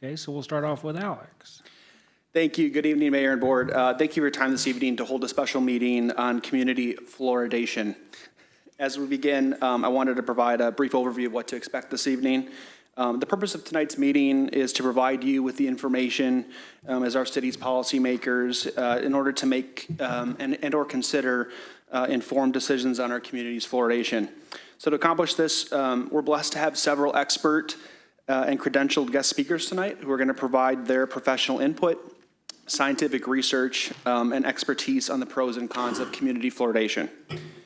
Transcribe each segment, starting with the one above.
Okay, so we'll start off with Alex. Thank you. Good evening, Mayor and Board. Thank you for your time this evening to hold a special meeting on community fluoridation. As we begin, I wanted to provide a brief overview of what to expect this evening. The purpose of tonight's meeting is to provide you with the information as our city's policymakers in order to make and/or consider informed decisions on our community's fluoridation. So to accomplish this, we're blessed to have several expert and credentialed guest speakers tonight who are going to provide their professional input, scientific research, and expertise on the pros and cons of community fluoridation.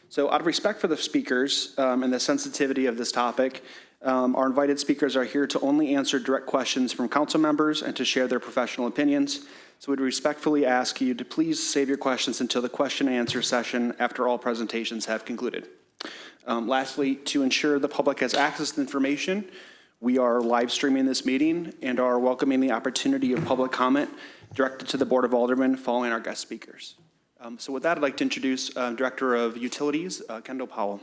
So out of respect for the speakers and the sensitivity of this topic, our invited speakers are here to only answer direct questions from council members and to share their professional opinions. So we'd respectfully ask you to please save your questions until the question and answer session after all presentations have concluded. Lastly, to ensure the public has access to information, we are live streaming this meeting and are welcoming the opportunity of public comment directed to the Board of Aldermen following our guest speakers. So with that, I'd like to introduce Director of Utilities, Kendall Powell.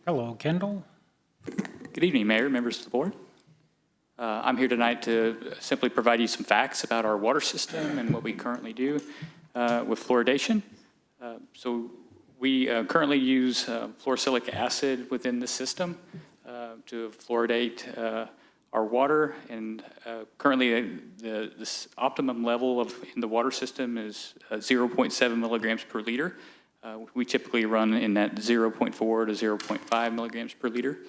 Hello, Kendall. Good evening, Mayor, members of the board. I'm here tonight to simply provide you some facts about our water system and what we currently do with fluoridation. So we currently use fluorosilicic acid within the system to fluoridate our water, and currently this optimum level in the water system is 0.7 milligrams per liter. We typically run in that 0.4 to 0.5 milligrams per liter.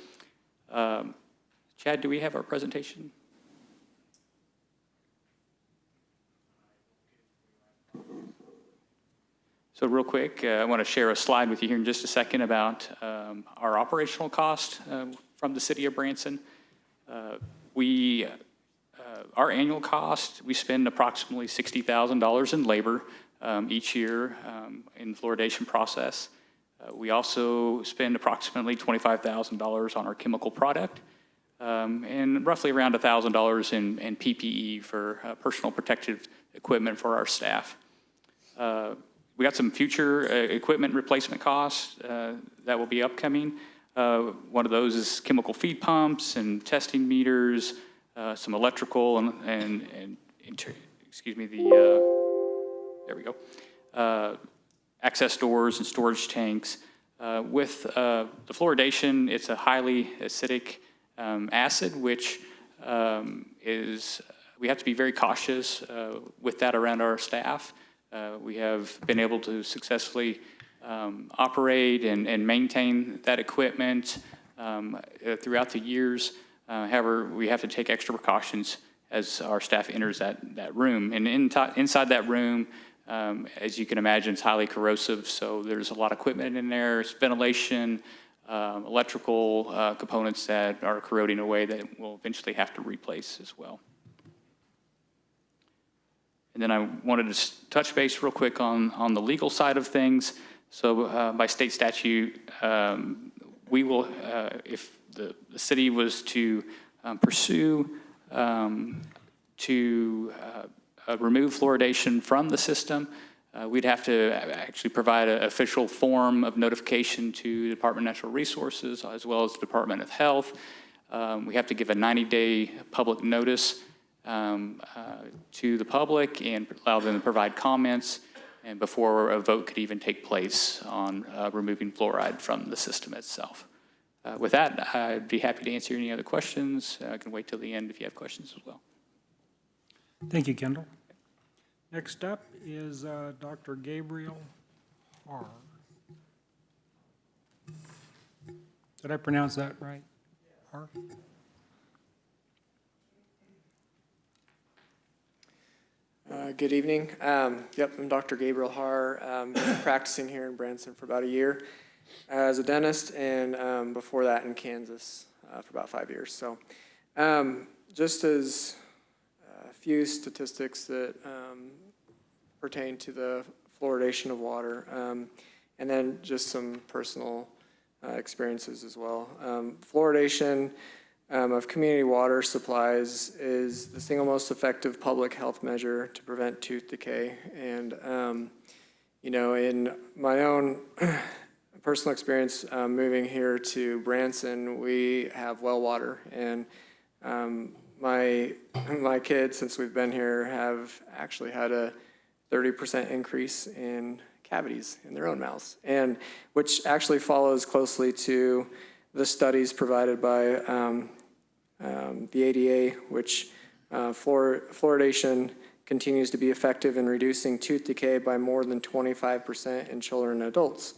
Chad, do we have our presentation? So real quick, I want to share a slide with you here in just a second about our operational cost from the city of Branson. Our annual cost, we spend approximately $60,000 in labor each year in the fluoridation process. We also spend approximately $25,000 on our chemical product and roughly around $1,000 in PPE for personal protective equipment for our staff. We got some future equipment replacement costs that will be upcoming. One of those is chemical feed pumps and testing meters, some electrical and excuse me, there we go, access doors and storage tanks. With the fluoridation, it's a highly acidic acid, which we have to be very cautious with that around our staff. We have been able to successfully operate and maintain that equipment throughout the years. However, we have to take extra precautions as our staff enters that room. And inside that room, as you can imagine, it's highly corrosive, so there's a lot of equipment in there. It's ventilation, electrical components that are corroding away that we'll eventually have to replace as well. And then I wanted to touch base real quick on the legal side of things. So by state statute, we will, if the city was to pursue to remove fluoridation from the system, we'd have to actually provide an official form of notification to the Department of Natural Resources as well as the Department of Health. We have to give a 90-day public notice to the public and allow them to provide comments, and before a vote could even take place on removing fluoride from the system itself. With that, I'd be happy to answer any other questions. I can wait till the end if you have questions as well. Thank you, Kendall. Next up is Dr. Gabriel Har. Did I pronounce that right? Har? Good evening. Yep, I'm Dr. Gabriel Har. Been practicing here in Branson for about a year as a dentist, and before that in Kansas for about 5 years. So just as a few statistics that pertain to the fluoridation of water, and then just some personal experiences as well. Fluoridation of community water supplies is the single most effective public health measure to prevent tooth decay. And, you know, in my own personal experience moving here to Branson, we have well water, and my kids, since we've been here, have actually had a 30% increase in cavities in their own mouths, and which actually follows closely to the studies provided by the ADA, which fluoridation continues to be effective in reducing tooth decay by more than 25% in children and adults.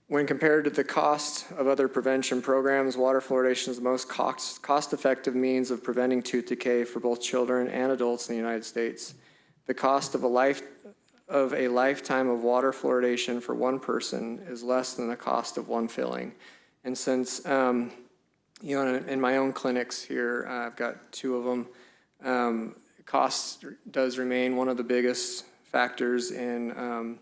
When compared to the cost of other prevention programs, water fluoridation is the most cost-effective means of preventing tooth decay for both children and adults in the United States. The cost of a lifetime of water fluoridation for one person is less than the cost of one filling. And since, you know, in my own clinics here, I've got 2 of them, cost does remain one of the biggest factors in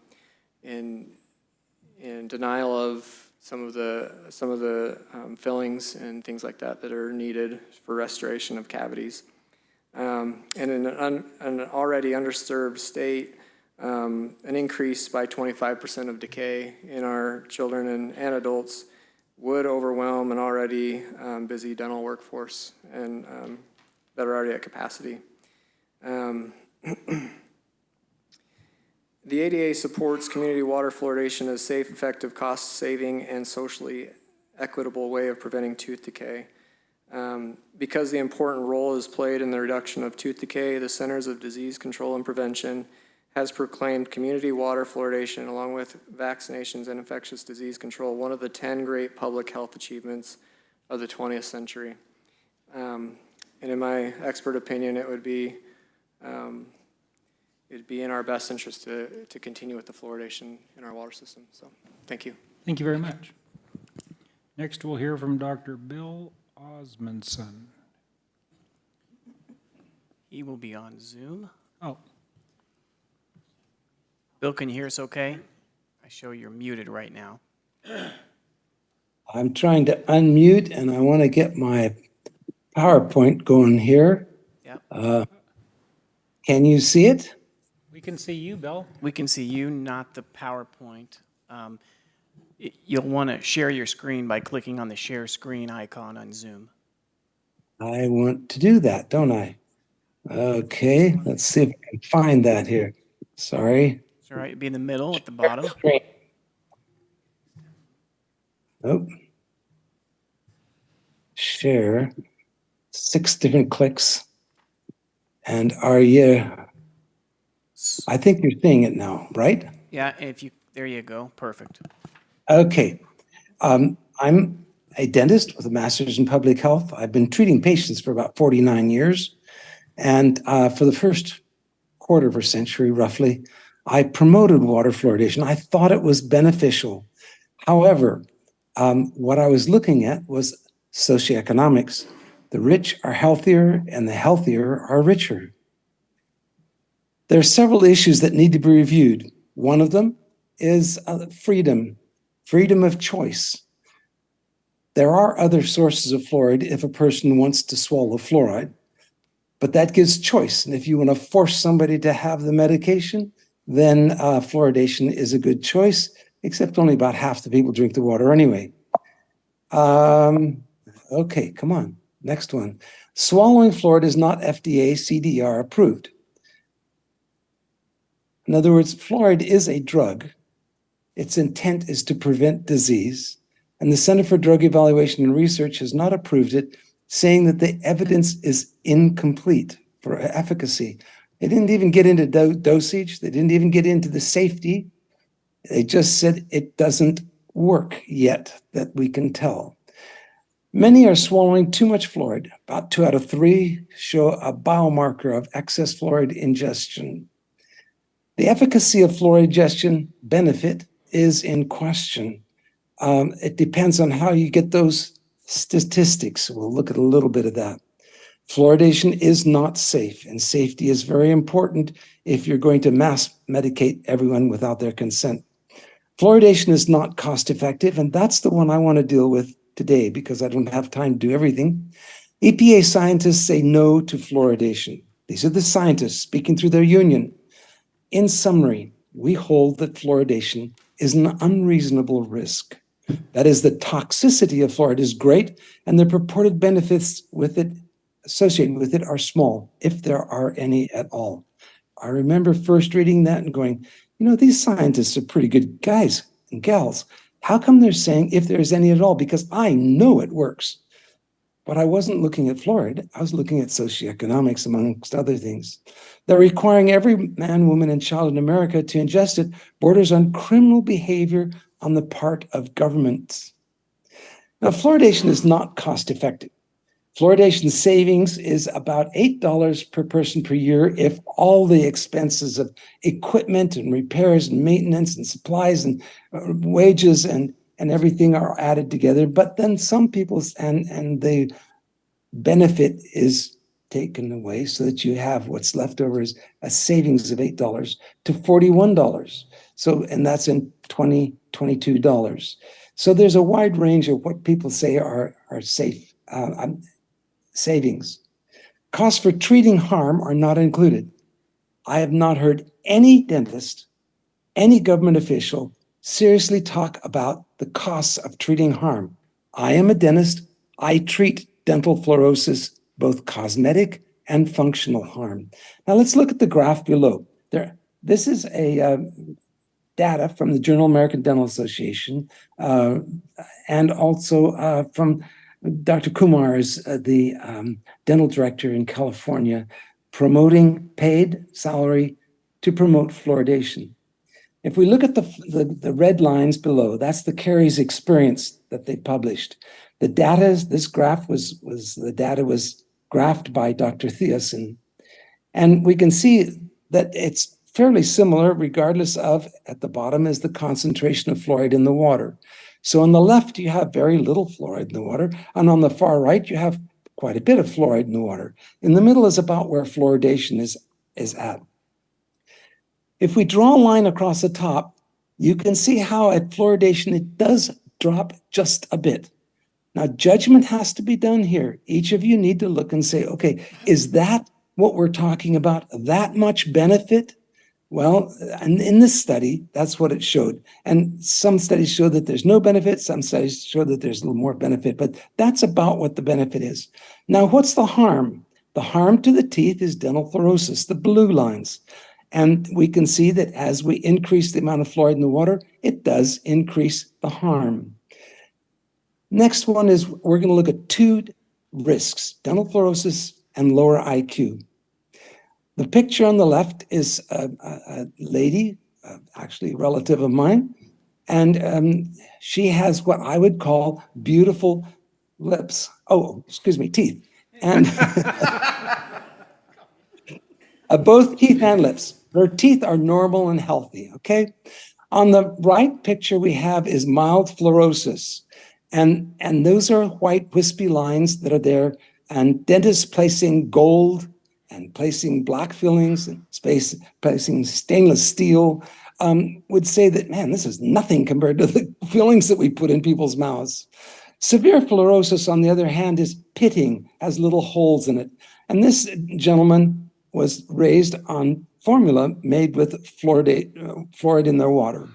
denial of some of the fillings and things like that that are needed for restoration of cavities. And in an already underserved state, an increase by 25% of decay in our children and adults would overwhelm an already busy dental workforce and that are already at capacity. The ADA supports community water fluoridation as a safe, effective, cost-saving, and socially equitable way of preventing tooth decay. Because the important role is played in the reduction of tooth decay, the Centers of Disease Control and Prevention has proclaimed community water fluoridation, along with vaccinations and infectious disease control, one of the 10 great public health achievements of the 20th century. And in my expert opinion, it would be it'd be in our best interest to continue with the fluoridation in our water system. So, thank you. Thank you very much. Next, we'll hear from Dr. Bill Osmondson. He will be on Zoom. Oh, Bill, can you hear us okay? I show you're muted right now. I'm trying to unmute and I want to get my PowerPoint going here. Yep. Can you see it? we can see you, Bill. We can see you, not the PowerPoint. You'll want to share your screen by clicking on the share screen icon on Zoom. I want to do that, don't I? Okay, let's see if I can find that here. Sorry. It's all right. It'll be in the middle at the bottom. Nope. Share. 6 different clicks. And are you, I think you're seeing it now, right? Yeah, if you, there you go. Perfect. Okay. I'm a dentist with a master's in public health. I've been treating patients for about 49 years. And for the first quarter of a century, roughly, I promoted water fluoridation. I thought it was beneficial. However, what I was looking at was socioeconomics. The rich are healthier and the healthier are richer. There are several issues that need to be reviewed. One of them is freedom of choice. There are other sources of fluoride if a person wants to swallow fluoride, but that gives choice. And if you want to force somebody to have the medication, then fluoridation is a good choice, except only about half the people drink the water anyway. Okay, come on. Next one. Swallowing fluoride is not FDA CDR approved. In other words, fluoride is a drug. Its intent is to prevent disease. And the Center for Drug Evaluation and Research has not approved it, saying that the evidence is incomplete for efficacy. They didn't even get into dosage. They didn't even get into the safety. They just said it doesn't work yet, that we can tell. Many are swallowing too much fluoride. About 2 out of 3 show a biomarker of excess fluoride ingestion. The efficacy of fluoride ingestion benefit is in question. It depends on how you get those statistics. We'll look at a little bit of that. Fluoridation is not safe, and safety is very important if you're going to mass medicate everyone without their consent. Fluoridation is not cost effective, and that's the one I want to deal with today because I don't have time to do everything. EPA scientists say no to fluoridation. These are the scientists speaking through their union. In summary, we hold that fluoridation is an unreasonable risk. That is, the toxicity of fluoride is great, and the purported benefits with it associated with it are small, if there are any at all. I remember first reading that and going, you know, these scientists are pretty good guys and gals. How come they're saying if there's any at all? Because I know it works. But I wasn't looking at fluoride. I was looking at socioeconomics, amongst other things. They're requiring every man, woman, and child in America to ingest it borders on criminal behavior on the part of governments. Now, fluoridation is not cost effective. Fluoridation savings is about $8 per person per year if all the expenses of equipment and repairs and maintenance and supplies and wages and everything are added together. But then some people, and the benefit is taken away so that you have what's left over is a savings of $8 to $41. So, and that's in $22. So there's a wide range of what people say are safe savings. Costs for treating harm are not included. I have not heard any dentist, any government official seriously talk about the costs of treating harm. I am a dentist. I treat dental fluorosis, both cosmetic and functional harm. Now let's look at the graph below. This is a data from the Journal American Dental Association and also from Dr. Kumar is the dental director in California, promoting paid salary to promote fluoridation. If we look at the red lines below, that's the caries experience that they published. The data, this graph was graphed by Dr. Thiessen. And we can see that it's fairly similar regardless of, at the bottom is the concentration of fluoride in the water. So on the left, you have very little fluoride in the water, and on the far right, you have quite a bit of fluoride in the water. In the middle is about where fluoridation is at. If we draw a line across the top, you can see how at fluoridation, it does drop just a bit. Now, judgment has to be done here. Each of you need to look and say, okay, is that what we're talking about? That much benefit? Well, and in this study, that's what it showed. And some studies show that there's no benefit. Some studies show that there's a little more benefit, but that's about what the benefit is. Now, what's the harm? The harm to the teeth is dental fluorosis, the blue lines. And we can see that as we increase the amount of fluoride in the water, it does increase the harm. Next one is we're going to look at two risks, dental fluorosis and lower IQ. The picture on the left is a lady, actually a relative of mine, and she has what I would call beautiful lips. Oh, excuse me, teeth. And both teeth and lips. Her teeth are normal and healthy, okay? On the right picture we have is mild fluorosis. And those are white wispy lines that are there, and dentists placing gold and placing black fillings and placing stainless steel would say that, man, this is nothing compared to the fillings that we put in people's mouths. Severe fluorosis, on the other hand, is pitting, has little holes in it. And this gentleman was raised on formula made with fluoride in their water.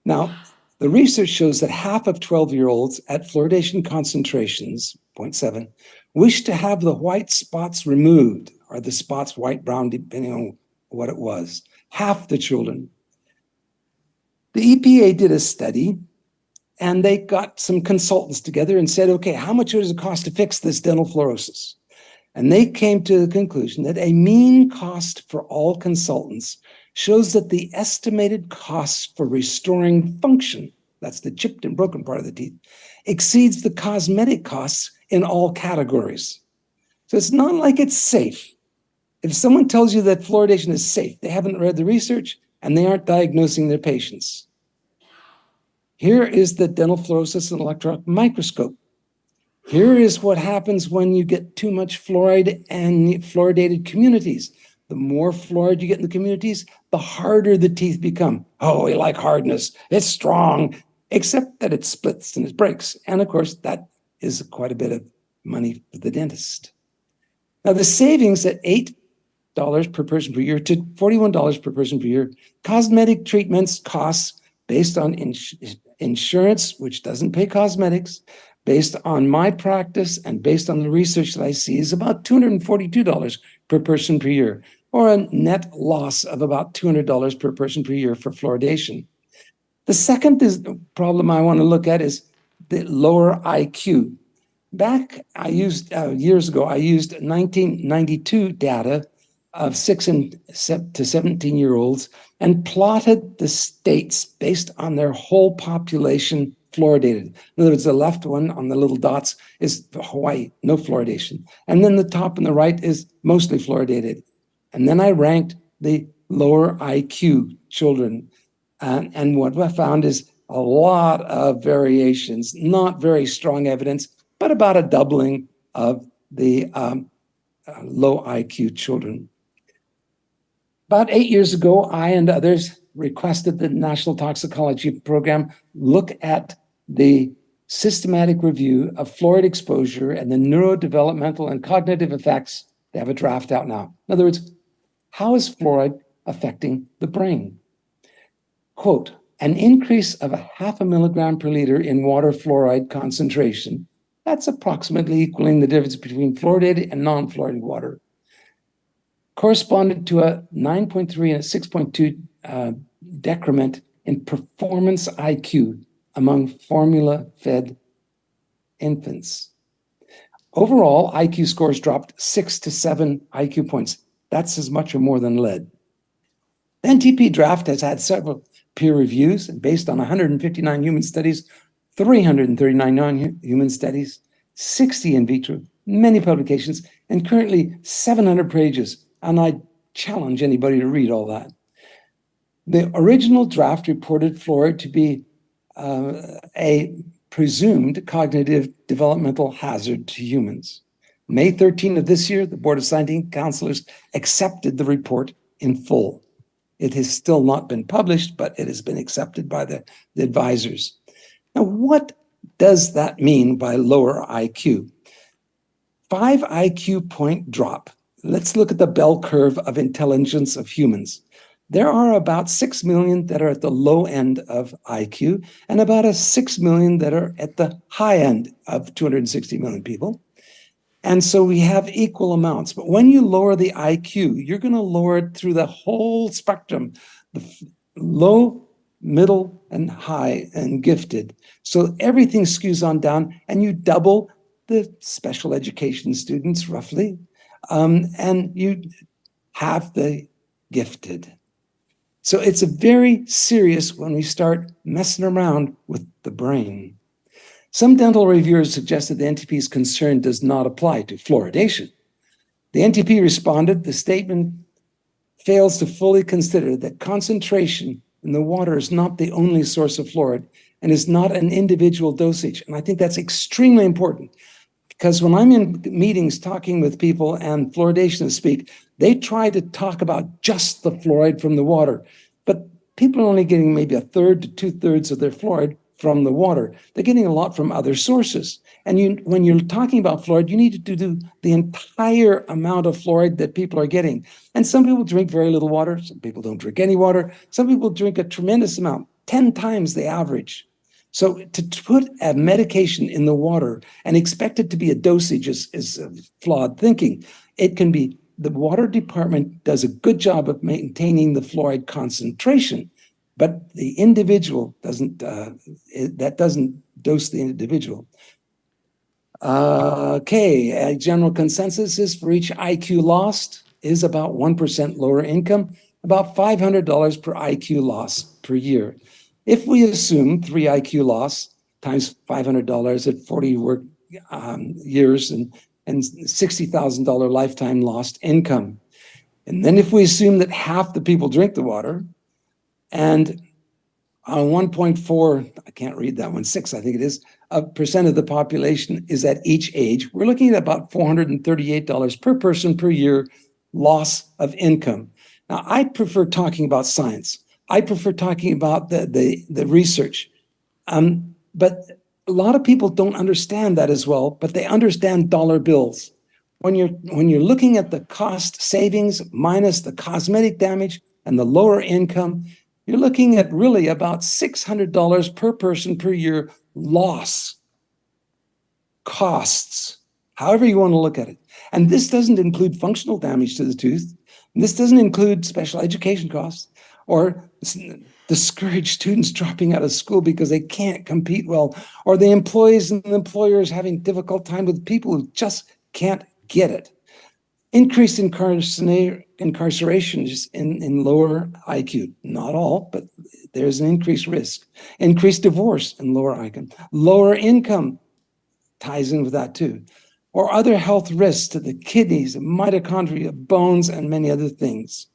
Now, the research shows that half of 12-year-olds at fluoridation concentrations, 0.7, wish to have the white spots removed, or the spots white, brown, depending on what it was. Half the children. The EPA did a study, and they got some consultants together and said, okay, how much does it cost to fix this dental fluorosis? And they came to the conclusion that a mean cost for all consultants shows that the estimated costs for restoring function, that's the chipped and broken part of the teeth, exceeds the cosmetic costs in all categories. So it's not like it's safe. If someone tells you that fluoridation is safe, they haven't read the research and they aren't diagnosing their patients. Here is the dental fluorosis and electron microscope. Here is what happens when you get too much fluoride and fluoridated communities. The more fluoride you get in the communities, the harder the teeth become. Oh, we like hardness. It's strong, except that it splits and it breaks. And of course, that is quite a bit of money for the dentist. Now, the savings at $8 per person per year to $41 per person per year, cosmetic treatments costs based on insurance, which doesn't pay cosmetics, based on my practice and based on the research that I see, is about $242 per person per year, or a net loss of about $200 per person per year for fluoridation. The second problem I want to look at is the lower IQ. Back, I used years ago, I used 1992 data of 6 to 17-year-olds and plotted the states based on their whole population fluoridated. In other words, the left one on the little dots is Hawaii, no fluoridation. And then the top and the right is mostly fluoridated. And then I ranked the lower IQ children. And what I found is a lot of variations, not very strong evidence, but about a doubling of the low IQ children. About 8 years ago, I and others requested the National Toxicology Program look at the systematic review of fluoride exposure and the neurodevelopmental and cognitive effects. They have a draft out now. In other words, how is fluoride affecting the brain? Quote, an increase of 0.5 milligram per liter in water fluoride concentration, that's approximately equaling the difference between fluoridated and non-fluoridated water, corresponded to a 9.3 and a 6.2 decrement in performance IQ among formula-fed infants. Overall, IQ scores dropped 6 to 7 IQ points. That's as much or more than lead. The NTP draft has had several peer reviews, and based on 159 human studies, 339 non-human studies, 60 in vitro, many publications, and currently 700 pages. And I challenge anybody to read all that. The original draft reported fluoride to be a presumed cognitive developmental hazard to humans. May 13 of this year, the Board of Scientific Counselors accepted the report in full. It has still not been published, but it has been accepted by the advisors. Now, what does that mean by lower IQ? 5 IQ point drop. Let's look at the bell curve of intelligence of humans. There are about 6 million that are at the low end of IQ and about 6 million that are at the high end of 260 million people. And so we have equal amounts. But when you lower the IQ, you're going to lower it through the whole spectrum, the low, middle, and high, and gifted. So everything skews on down, and you double the special education students, roughly, and you have the gifted. So it's a very serious when we start messing around with the brain. Some dental reviewers suggested the NTP's concern does not apply to fluoridation. The NTP responded, the statement fails to fully consider that concentration in the water is not the only source of fluoride and is not an individual dosage. And I think that's extremely important because when I'm in meetings talking with people and fluoridationists speak, they try to talk about just the fluoride from the water, but people are only getting maybe 1/3 to 2/3 of their fluoride from the water. They're getting a lot from other sources. And when you're talking about fluoride, you need to do the entire amount of fluoride that people are getting. And some people drink very little water. Some people don't drink any water. Some people drink a tremendous amount, 10 times the average. So to put a medication in the water and expect it to be a dosage is flawed thinking. It can be, the water department does a good job of maintaining the fluoride concentration, but the individual doesn't, that doesn't dose the individual. Okay, a general consensus is for each IQ lost is about 1% lower income, about $500 per IQ loss per year. If we assume 3 IQ loss times $500 at 40 work years and $60,000 lifetime lost income. And then if we assume that half the people drink the water, and 1.4, I can't read that one, 6, I think it is, percent of the population is at each age, we're looking at about $438 per person per year loss of income. Now, I prefer talking about science. I prefer talking about the research. But a lot of people don't understand that as well, but they understand dollar bills. When you're looking at the cost savings minus the cosmetic damage and the lower income, You're looking at really about $600 per person per year loss, costs, however you want to look at it. And this doesn't include functional damage to the tooth. And this doesn't include special education costs or discouraged students dropping out of school because they can't compete well, or the employees and the employers having difficult time with people who just can't get it. Increased incarceration is in lower IQ, not all, but there's an increased risk. Increased divorce in lower IQ. Lower income ties in with that too. Or other health risks to the kidneys, mitochondria, bones, and many other things.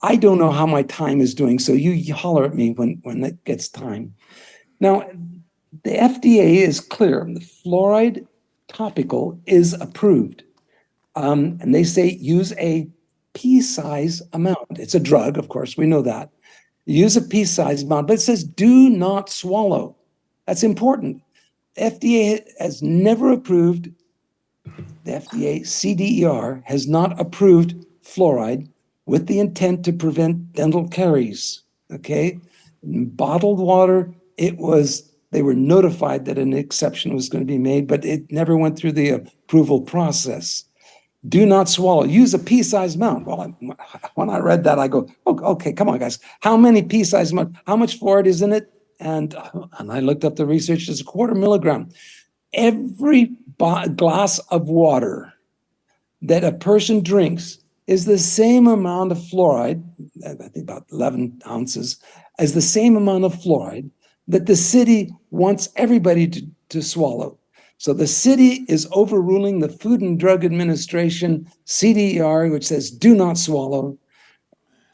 I don't know how my time is doing, so you holler at me when it gets time. Now, the FDA is clear. The fluoride topical is approved. And they say use a pea-size amount. It's a drug, of course, we know that. Use a pea-size amount, but it says do not swallow. That's important. FDA has never approved, the FDA, CDER, has not approved fluoride with the intent to prevent dental caries, okay? In bottled water, they were notified that an exception was going to be made, but it never went through the approval process. Do not swallow. Use a pea-sized amount. Well, when I read that, I go, oh, okay, come on, guys. How many pea-sized amount? How much fluoride is in it? And I looked up the research. It's 1/4 milligram. Every glass of water that a person drinks is the same amount of fluoride, I think about 11 ounces, as the same amount of fluoride that the city wants everybody to swallow. So the city is overruling the Food and Drug Administration, CDER, which says do not swallow,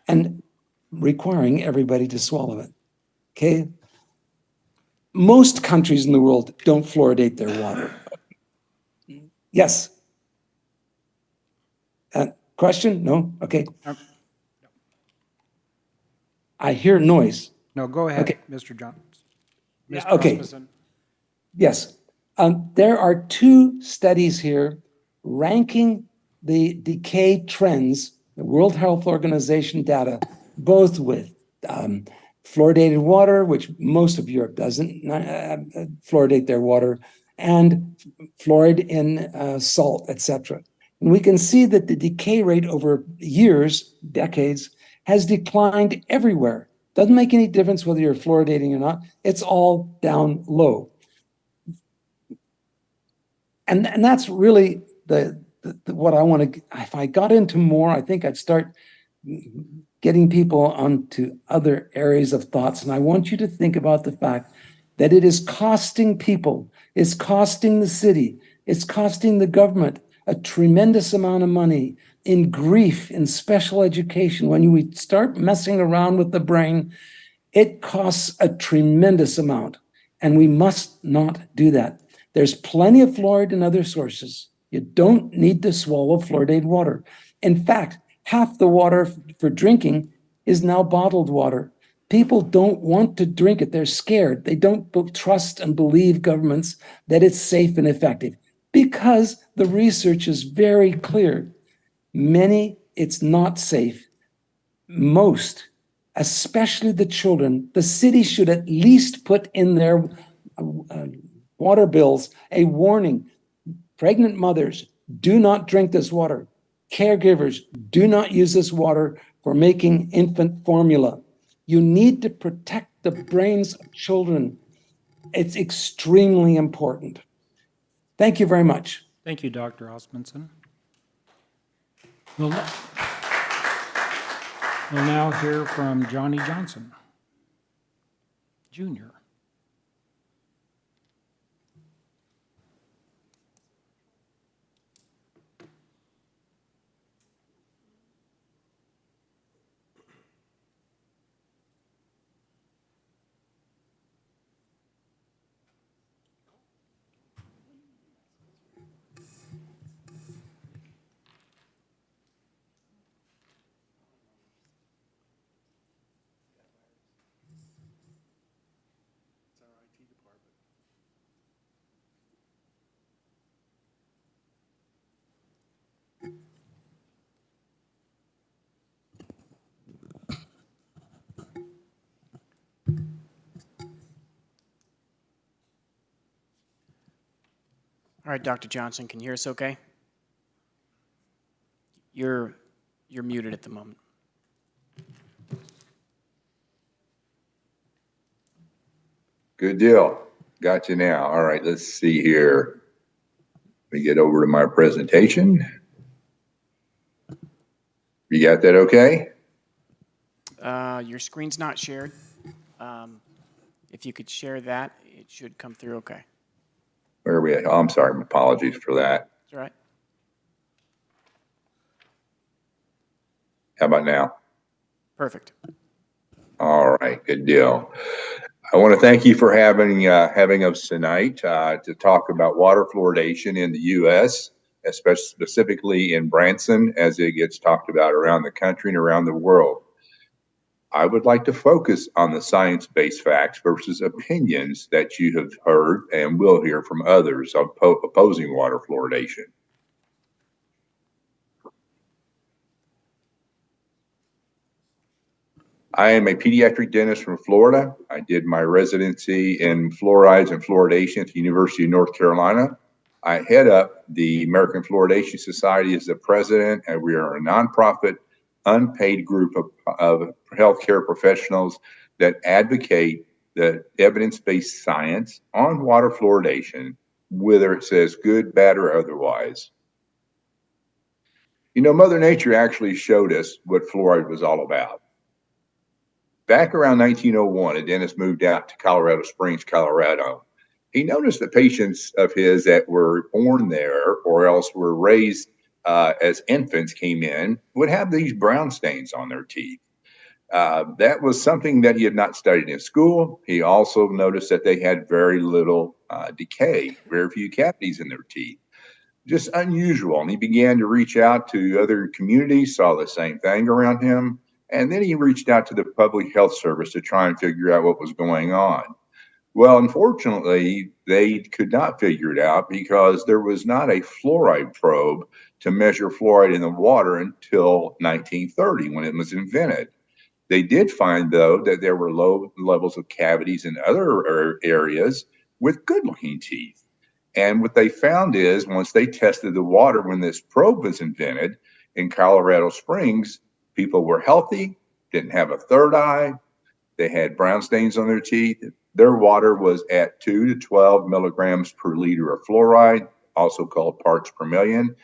and requiring everybody to swallow it, okay? Most countries in the world don't fluoridate their water. Yes? Question? No? Okay. I hear noise. No, go ahead, Okay. Mr. Johnson. Yeah, Mr. okay. Rasmussen. Yes. There are 2 studies here ranking the decay trends, the World Health Organization data, both with fluoridated water, which most of Europe doesn't fluoridate their water, and fluoride in salt, etc. And we can see that the decay rate over years, decades, has declined everywhere. Doesn't make any difference whether you're fluoridating or not. It's all down low. And that's really what I want to, if I got into more, I think I'd start getting people onto other areas of thoughts. And I want you to think about the fact that it is costing people, it's costing the city, it's costing the government a tremendous amount of money in grief, in special education. When we start messing around with the brain, it costs a tremendous amount, and we must not do that. There's plenty of fluoride in other sources. You don't need to swallow fluoridated water. In fact, half the water for drinking is now bottled water. People don't want to drink it. They're scared. They don't trust and believe governments that it's safe and effective because the research is very clear. It's not safe. Most, especially the children, the city should at least put in their water bills a warning. Pregnant mothers, do not drink this water. Caregivers, do not use this water for making infant formula. You need to protect the brains of children. It's extremely important. Thank you very much. Thank you, Dr. Osmundson. We'll now hear from Johnny Johnson, Jr. All right, Dr. Johnson, can you hear us okay? You're muted at the moment. Good deal. Got you now. All right, let's see here. Let me get over to my presentation. You got that okay? Your screen's not shared. If you could share that, it should come through okay. Where are we at? Oh, I'm sorry. Apologies for that. Is that right? How about now? Perfect. All right, good deal. I want to thank you for having us tonight to talk about water fluoridation in the U.S., especially specifically in Branson, as it gets talked about around the country and around the world. I would like to focus on the science-based facts versus opinions that you have heard and will hear from others opposing water fluoridation. I am a pediatric dentist from Florida. I did my residency in fluorides and fluoridation at the University of North Carolina. I head up the American Fluoridation Society as the president, and we are a nonprofit, unpaid group of healthcare professionals that advocate the evidence-based science on water fluoridation, whether it says good, bad, or otherwise. You know, Mother Nature actually showed us what fluoride was all about. Back around 1901, a dentist moved out to Colorado Springs, Colorado. He noticed that patients of his that were born there or else were raised as infants came in would have these brown stains on their teeth. That was something that he had not studied in school. He also noticed that they had very little decay, very few cavities in their teeth. Just unusual. And he began to reach out to other communities, saw the same thing around him. And then he reached out to the Public Health Service to try and figure out what was going on. Well, unfortunately, they could not figure it out because there was not a fluoride probe to measure fluoride in the water until 1930 when it was invented. They did find, though, that there were low levels of cavities in other areas with good-looking teeth. And what they found is once they tested the water when this probe was invented in Colorado Springs, people were healthy, didn't have a third eye, they had brown stains on their teeth. Their water was at 2 to 12 milligrams per liter of fluoride, also called parts per million.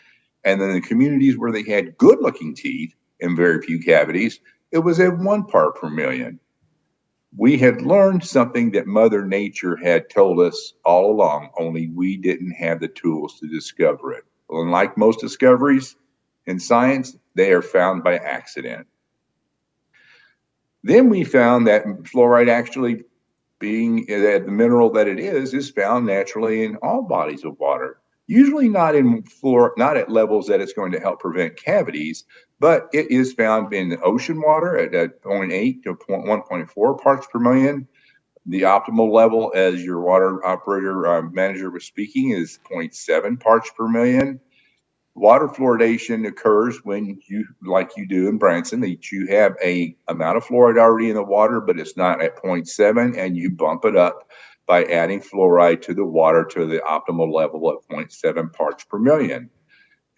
And then the communities where they had good-looking teeth and very few cavities, it was at 1 part per million. We had learned something that Mother Nature had told us all along, only we didn't have the tools to discover it. Well, unlike most discoveries in science, they are found by accident. Then we found that fluoride actually being the mineral that it is found naturally in all bodies of water. Usually not not at levels that it's going to help prevent cavities, but it is found in the ocean water at 0.8 to 1.4 parts per million. The optimal level, as your water operator manager was speaking, is 0.7 parts per million. Water fluoridation occurs when you, like you do in Branson, that you have a amount of fluoride already in the water, but it's not at 0.7, and you bump it up by adding fluoride to the water to the optimal level of 0.7 parts per million.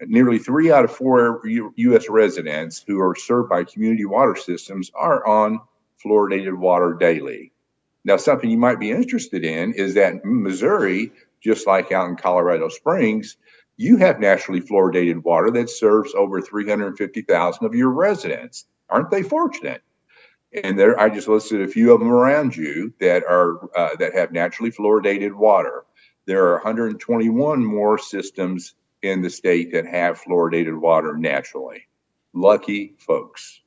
Nearly 3 out of 4 U.S. residents who are served by community water systems are on fluoridated water daily. Now, something you might be interested in is that in Missouri, just like out in Colorado Springs, you have naturally fluoridated water that serves over 350,000 of your residents. Aren't they fortunate? And there, I just listed a few of them around you that are that have naturally fluoridated water. There are 121 more systems in the state that have fluoridated water naturally. Lucky folks.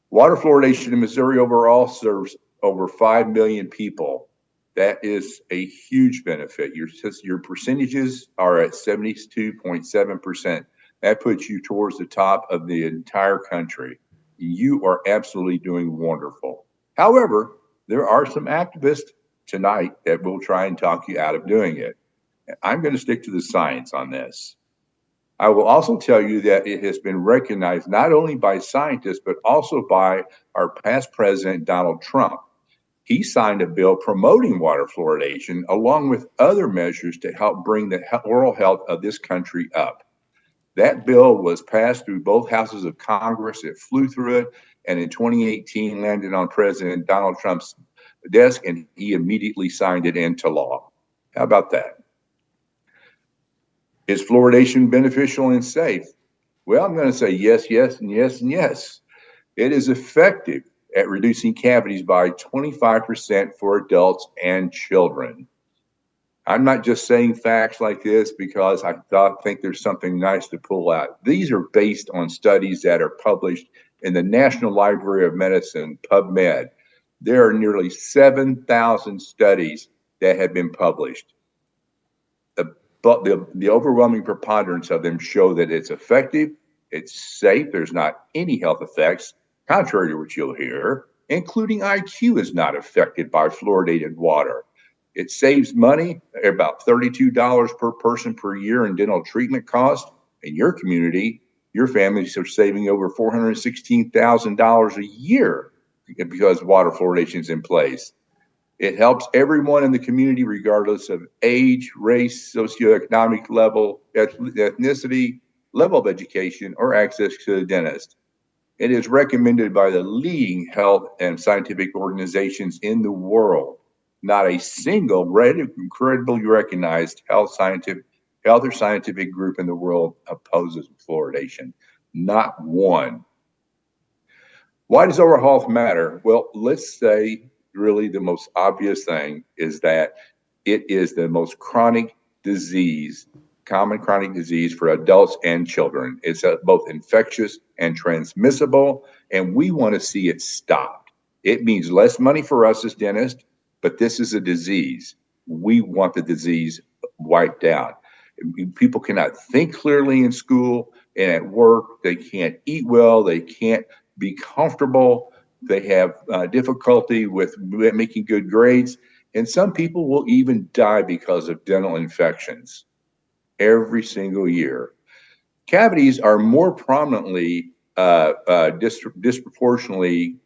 Water fluoridation in Missouri overall serves over 5 million people. That is a huge benefit. Your percentages are at 72.7%. That puts you towards the top of the entire country. You are absolutely doing wonderful. However, there are some activists tonight that will try and talk you out of doing it. I'm going to stick to the science on this. I will also tell you that it has been recognized not only by scientists, but also by our past president, Donald Trump. he signed a bill promoting water fluoridation along with other measures to help bring the oral health of this country up. That bill was passed through both houses of Congress. It flew through it, and in 2018 landed on President Donald Trump's desk, and he immediately signed it into law. How about that? Is fluoridation beneficial and safe? Well, I'm going to say yes, yes, and yes, and yes. It is effective at reducing cavities by 25% for adults and children. I'm not just saying facts like this because I think there's something nice to pull out. These are based on studies that are published in the National Library of Medicine, PubMed. There are nearly 7,000 studies that have been published. But the overwhelming preponderance of them show that it's effective, it's safe, there's not any health effects, contrary to what you'll hear, including IQ is not affected by fluoridated water. It saves money, about $32 per person per year in dental treatment costs. In your community, your families are saving over $416,000 a year because water fluoridation is in place. It helps everyone in the community, regardless of age, race, socioeconomic level, ethnicity, level of education, or access to the dentist. It is recommended by the leading health and scientific organizations in the world. Not a single incredibly recognized health or scientific group in the world opposes fluoridation. Not one. Why does oral health matter? Well, let's say really the most obvious thing is that it is the most chronic disease, common chronic disease for adults and children. It's both infectious and transmissible, and we want to see it stopped. It means less money for us as dentists, but this is a disease. We want the disease wiped out. People cannot think clearly in school and at work. They can't eat well. They can't be comfortable. They have difficulty with making good grades. And some people will even die because of dental infections every single year. Cavities are more prominently disproportionately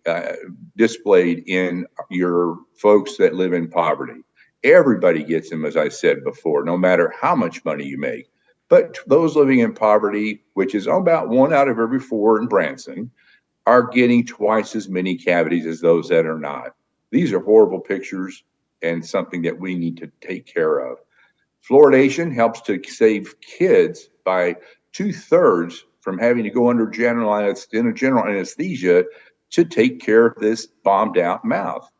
displayed in your folks that live in poverty. Everybody gets them, as I said before, no matter how much money you make. But those living in poverty, which is about 1 out of every 4 in Branson, are getting twice as many cavities as those that are not. These are horrible pictures and something that we need to take care of. Fluoridation helps to save kids by 2/3 from having to go under general anesthesia to take care of this bombed out mouth.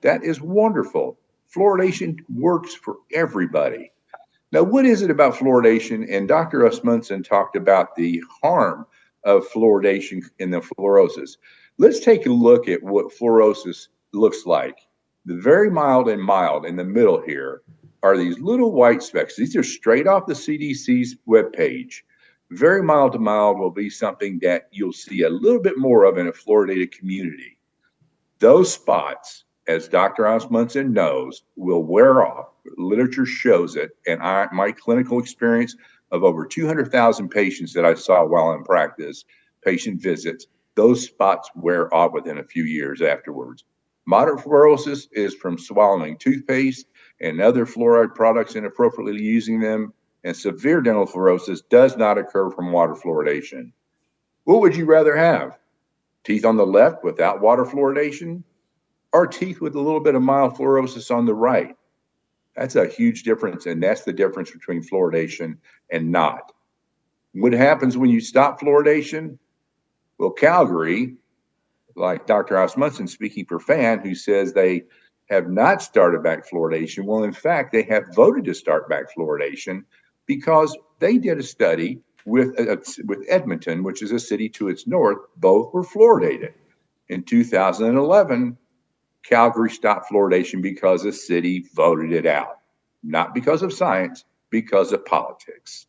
That is wonderful. Fluoridation works for everybody. Now, what is it about fluoridation? And Dr. Osmundson talked about the harm of fluoridation in the fluorosis. Let's take a look at what fluorosis looks like. The very mild and mild in the middle here are these little white specks. These are straight off the CDC's webpage. Very mild to mild will be something that you'll see a little bit more of in a fluoridated community. Those spots, as Dr. Osmundson knows, will wear off. Literature shows it, and my clinical experience of over 200,000 patients that I saw while in practice, patient visits, those spots wear off within a few years afterwards. Moderate fluorosis is from swallowing toothpaste and other fluoride products inappropriately using them, and severe dental fluorosis does not occur from water fluoridation. What would you rather have? Teeth on the left without water fluoridation, or teeth with a little bit of mild fluorosis on the right? That's a huge difference, and that's the difference between fluoridation and not. What happens when you stop fluoridation? Well, Calgary, like Dr. Osmundson speaking for FAN, who says they have not started back fluoridation. Well, in fact, they have voted to start back fluoridation because they did a study with Edmonton, which is a city to its north. Both were fluoridated. In 2011, Calgary stopped fluoridation because the city voted it out, not because of science, because of politics.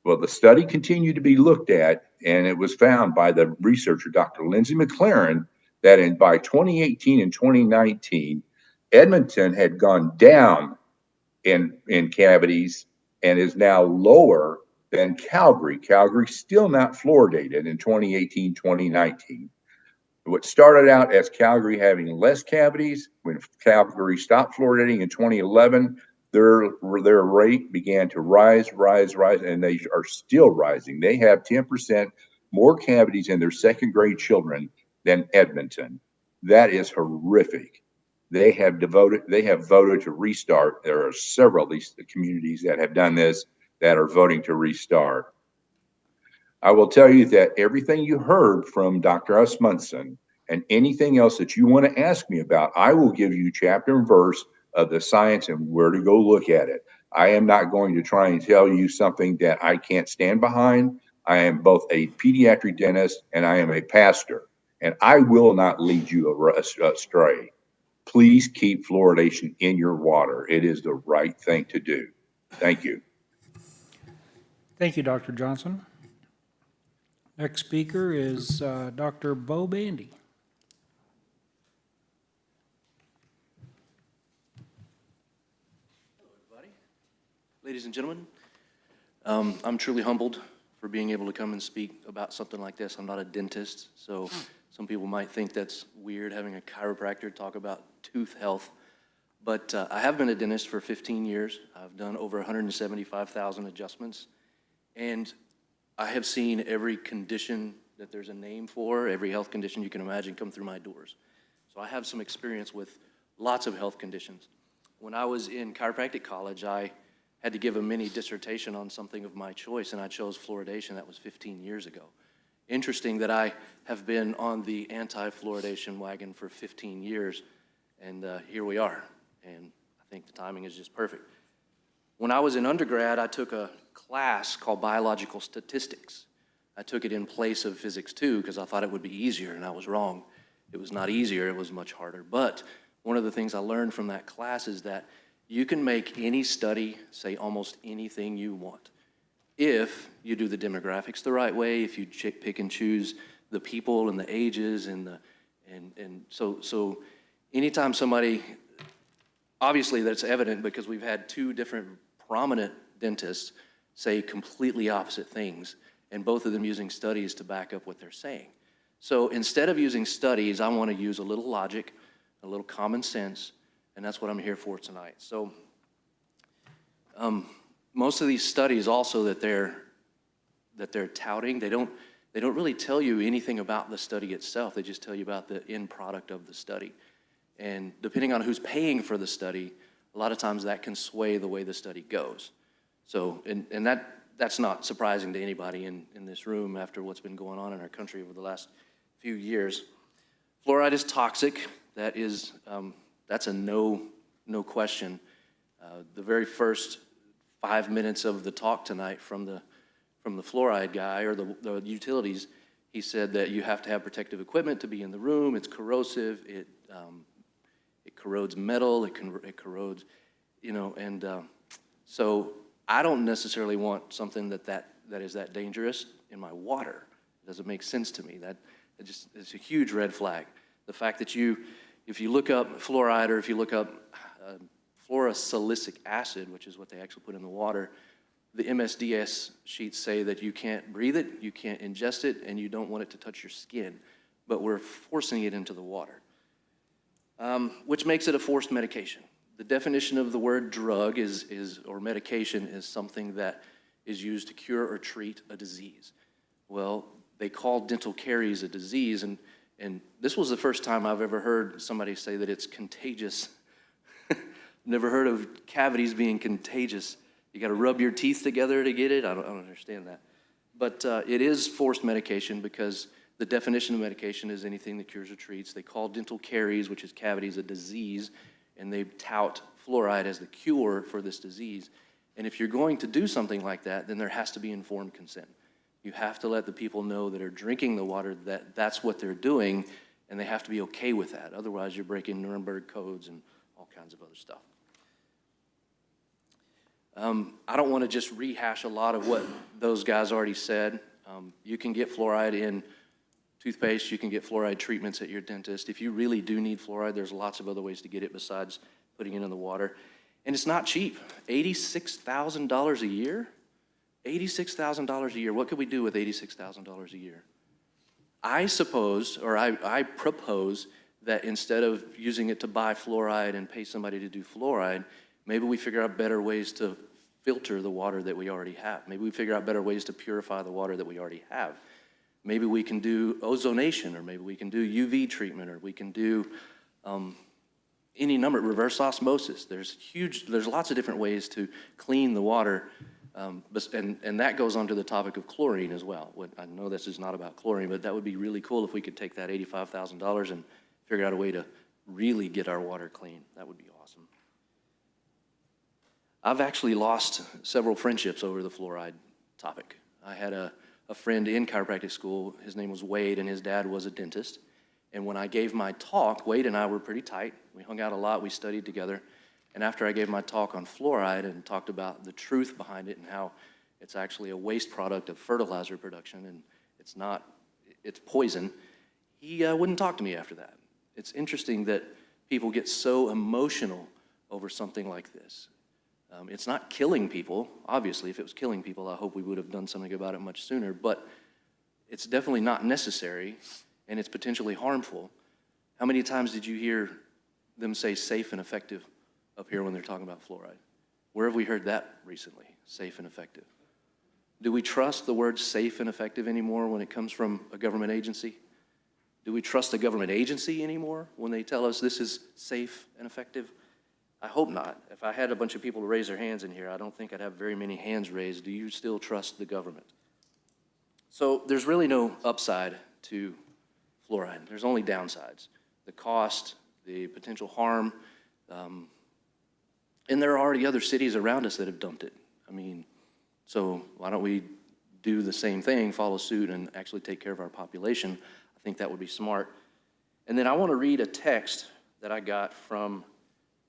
Well, the study continued to be looked at, and it was found by the researcher, Dr. Lindsay McLaren, that by 2018 and 2019, Edmonton had gone down in cavities and is now lower than Calgary. Calgary still not fluoridated in 2018, 2019. What started out as Calgary having less cavities, when Calgary stopped fluoridating in 2011, their rate began to rise, and they are still rising. They have 10% more cavities in their second grade children than Edmonton. That is horrific. They have voted to restart. There are several of these communities that have done this that are voting to restart. I will tell you that everything you heard from Dr. Osmundson and anything else that you want to ask me about, I will give you chapter and verse of the science and where to go look at it. I am not going to try and tell you something that I can't stand behind. I am both a pediatric dentist and I am a pastor, and I will not lead you astray. Please keep fluoridation in your water. It is the right thing to do. Thank you. Thank you, Dr. Johnson. Next speaker is Dr. Bo Bandy. Ladies and gentlemen, I'm truly humbled for being able to come and speak about something like this. I'm not a dentist, so some people might think that's weird having a chiropractor talk about tooth health. But I have been a dentist for 15 years. I've done over 175,000 adjustments. And I have seen every condition that there's a name for, every health condition you can imagine come through my doors. So I have some experience with lots of health conditions. When I was in chiropractic college, I had to give a mini dissertation on something of my choice, and I chose fluoridation. That was 15 years ago. Interesting that I have been on the anti-fluoridation wagon for 15 years, and here we are. And I think the timing is just perfect. When I was in undergrad, I took a class called biological statistics. I took it in place of physics 2 because I thought it would be easier, and I was wrong. It was not easier, it was much harder. But one of the things I learned from that class is that you can make any study say almost anything you want if you do the demographics the right way, if you pick and choose the people and the ages and so anytime somebody, obviously that's evident because we've had two different prominent dentists say completely opposite things, and both of them using studies to back up what they're saying. So instead of using studies, I want to use a little logic, a little common sense, and that's what I'm here for tonight. So most of these studies also that they're touting, they don't really tell you anything about the study itself. They just tell you about the end product of the study. And depending on who's paying for the study, a lot of times that can sway the way the study goes. So, and that's not surprising to anybody in this room after what's been going on in our country over the last few years. Fluoride is toxic. That is, that's a no question. The very first 5 minutes of the talk tonight from the fluoride guy or the utilities, he said that you have to have protective equipment to be in the room. It's corrosive. It corrodes metal. It corrodes, you know, and so I don't necessarily want something that is that dangerous in my water. It doesn't make sense to me. It's a huge red flag. The fact that if you look up fluoride or if you look up fluorosilicic acid, which is what they actually put in the water, the MSDS sheets say that you can't breathe it, you can't ingest it, and you don't want it to touch your skin. But we're forcing it into the water, which makes it a forced medication. The definition of the word drug or medication is something that is used to cure or treat a disease. Well, they call dental caries a disease, and this was the first time I've ever heard somebody say that it's contagious. Never heard of cavities being contagious. You got to rub your teeth together to get it? I don't understand that. But it is forced medication because the definition of medication is anything that cures or treats. They call dental caries, which is cavities, a disease, and they tout fluoride as the cure for this disease. And if you're going to do something like that, then there has to be informed consent. You have to let the people know that are drinking the water that that's what they're doing, and they have to be okay with that. Otherwise, you're breaking Nuremberg codes and all kinds of other stuff. I don't want to just rehash a lot of what those guys already said. You can get fluoride in toothpaste. You can get fluoride treatments at your dentist. If you really do need fluoride, there's lots of other ways to get it besides putting it in the water. And it's not cheap. $86,000 a year? $86,000 a year. What could we do with $86,000 a year? I suppose, or I propose that instead of using it to buy fluoride and pay somebody to do fluoride, maybe we figure out better ways to filter the water that we already have. Maybe we figure out better ways to purify the water that we already have. Maybe we can do ozonation, or maybe we can do UV treatment, or we can do any number, reverse osmosis. There's lots of different ways to clean the water, and that goes on to the topic of chlorine as well. I know this is not about chlorine, but that would be really cool if we could take that $85,000 and figure out a way to really get our water clean. That would be awesome. I've actually lost several friendships over the fluoride topic. I had a friend in chiropractic school. His name was Wade, and his dad was a dentist. And when I gave my talk, Wade and I were pretty tight. We hung out a lot. We studied together. And after I gave my talk on fluoride and talked about the truth behind it and how it's actually a waste product of fertilizer production and it's poison, he wouldn't talk to me after that. It's interesting that people get so emotional over something like this. It's not killing people. Obviously, if it was killing people, I hope we would have done something about it much sooner. But it's definitely not necessary, and it's potentially harmful. How many times did you hear them say safe and effective up here when they're talking about fluoride? Where have we heard that recently, safe and effective? Do we trust the word safe and effective anymore when it comes from a government agency? Do we trust a government agency anymore when they tell us this is safe and effective? I hope not. If I had a bunch of people to raise their hands in here, I don't think I'd have very many hands raised. Do you still trust the government? So there's really no upside to fluoride. There's only downsides. The cost, the potential harm, and there are already other cities around us that have dumped it. I mean, so why don't we do the same thing, follow suit, and actually take care of our population? I think that would be smart. And then I want to read a text that I got from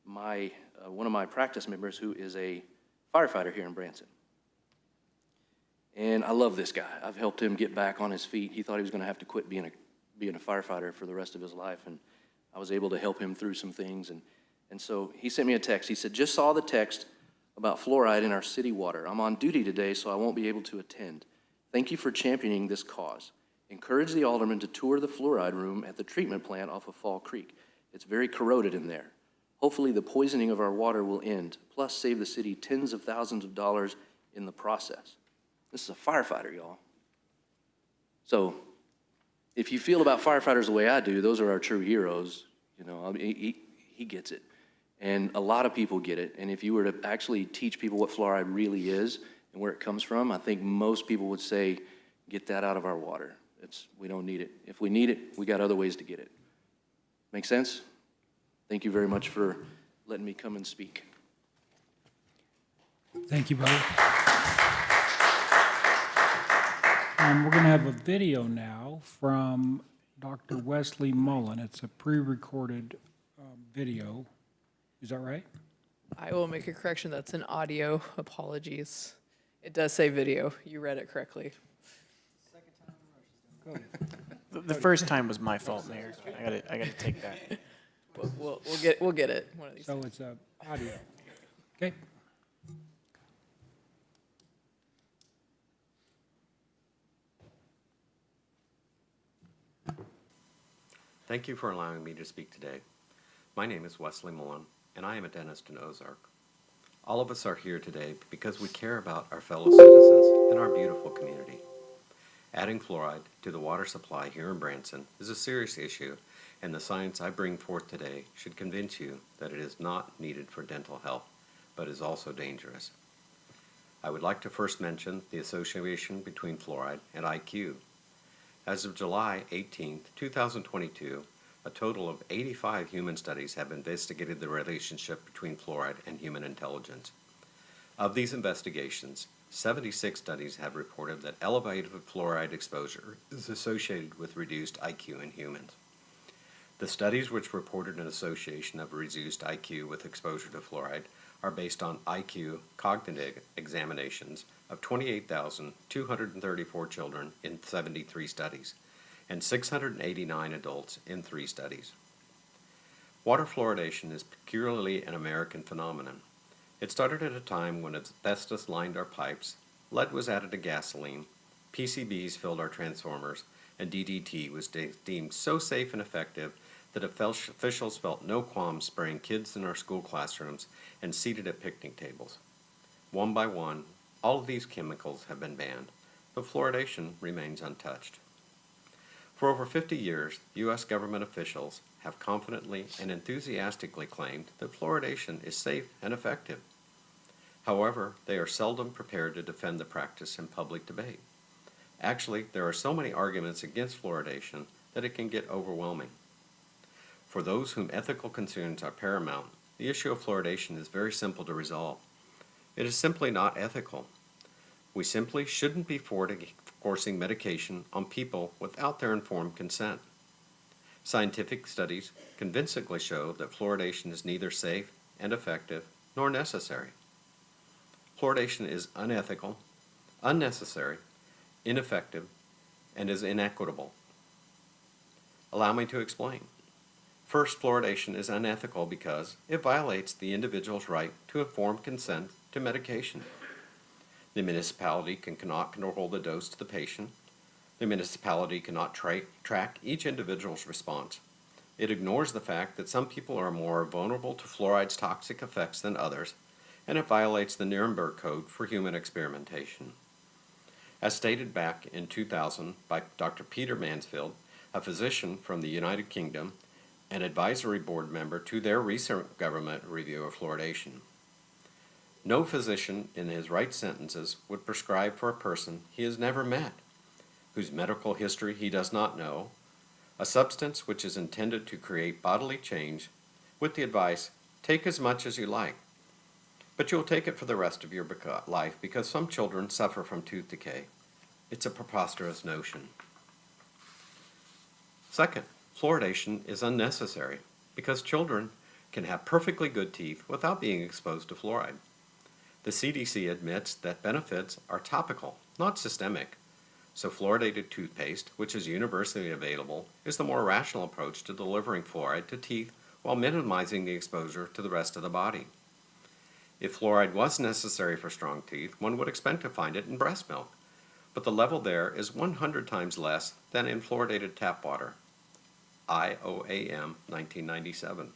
one of my practice members who is a firefighter here in Branson. And I love this guy. I've helped him get back on his feet. He thought he was going to have to quit being a firefighter for the rest of his life, and I was able to help him through some things. And so he sent me a text. He said, just saw the text about fluoride in our city water. I'm on duty today, so I won't be able to attend. Thank you for championing this cause. Encourage the aldermen to tour the fluoride room at the treatment plant off of Fall Creek. It's very corroded in there. Hopefully the poisoning of our water will end, plus save the city tens of thousands of dollars in the process. This is a firefighter, y'all. So if you feel about firefighters the way I do, those are our true heroes. You know, I mean, he gets it. And a lot of people get it. And if you were to actually teach people what fluoride really is and where it comes from, I think most people would say, get that out of our water. We don't need it. If we need it, we got other ways to get it. Make sense? Thank you very much for letting me come and speak. Thank you, buddy. We're going to have a video now from Dr. Wesley Mullen. It's a pre-recorded video. Is that right? I will make a correction. That's an audio. Apologies. It does say video. You read it correctly. The first time was my fault, Mayor. I gotta take that. We'll get it one of these. So it's audio. Okay. Thank you for allowing me to speak today. My name is Wesley Mullen, and I am a dentist in Ozark. All of us are here today because we care about our fellow citizens and our beautiful community. Adding fluoride to the water supply here in Branson is a serious issue, and the science I bring forth today should convince you that it is not needed for dental health, but is also dangerous. I would like to first mention the association between fluoride and IQ. As of July 18, 2022, a total of 85 human studies have investigated the relationship between fluoride and human intelligence. Of these investigations, 76 studies have reported that elevated fluoride exposure is associated with reduced IQ in humans. The studies which reported an association of reduced IQ with exposure to fluoride are based on IQ cognitive examinations of 28,234 children in 73 studies and 689 adults in 3 studies. Water fluoridation is peculiarly an American phenomenon. It started at a time when asbestos lined our pipes, lead was added to gasoline, PCBs filled our transformers, and DDT was deemed so safe and effective that officials felt no qualms spraying kids in our school classrooms and seated at picnic tables. One by one, all of these chemicals have been banned, but fluoridation remains untouched. For over 50 years, U.S. government officials have confidently and enthusiastically claimed that fluoridation is safe and effective. However, they are seldom prepared to defend the practice in public debate. Actually, there are so many arguments against fluoridation that it can get overwhelming. For those whom ethical concerns are paramount, the issue of fluoridation is very simple to resolve. It is simply not ethical. We simply shouldn't be forcing medication on people without their informed consent. Scientific studies convincingly show that fluoridation is neither safe and effective nor necessary. Fluoridation is unethical, unnecessary, ineffective, and is inequitable. Allow me to explain. First, fluoridation is unethical because it violates the individual's right to informed consent to medication. The municipality cannot control the dose to the patient. The municipality cannot track each individual's response. It ignores the fact that some people are more vulnerable to fluoride's toxic effects than others, and it violates the Nuremberg Code for human experimentation. As stated back in 2000 by Dr. Peter Mansfield, a physician from the United Kingdom, an advisory board member to their recent government review of fluoridation. No physician in his right sentences would prescribe for a person he has never met, whose medical history he does not know, a substance which is intended to create bodily change, with the advice, take as much as you like, but you'll take it for the rest of your life because some children suffer from tooth decay. It's a preposterous notion. Second, fluoridation is unnecessary because children can have perfectly good teeth without being exposed to fluoride. The CDC admits that benefits are topical, not systemic, so fluoridated toothpaste, which is universally available, is the more rational approach to delivering fluoride to teeth while minimizing the exposure to the rest of the body. If fluoride was necessary for strong teeth, one would expect to find it in breast milk, but the level there is 100 times less than in fluoridated tap water. IOAM 1997.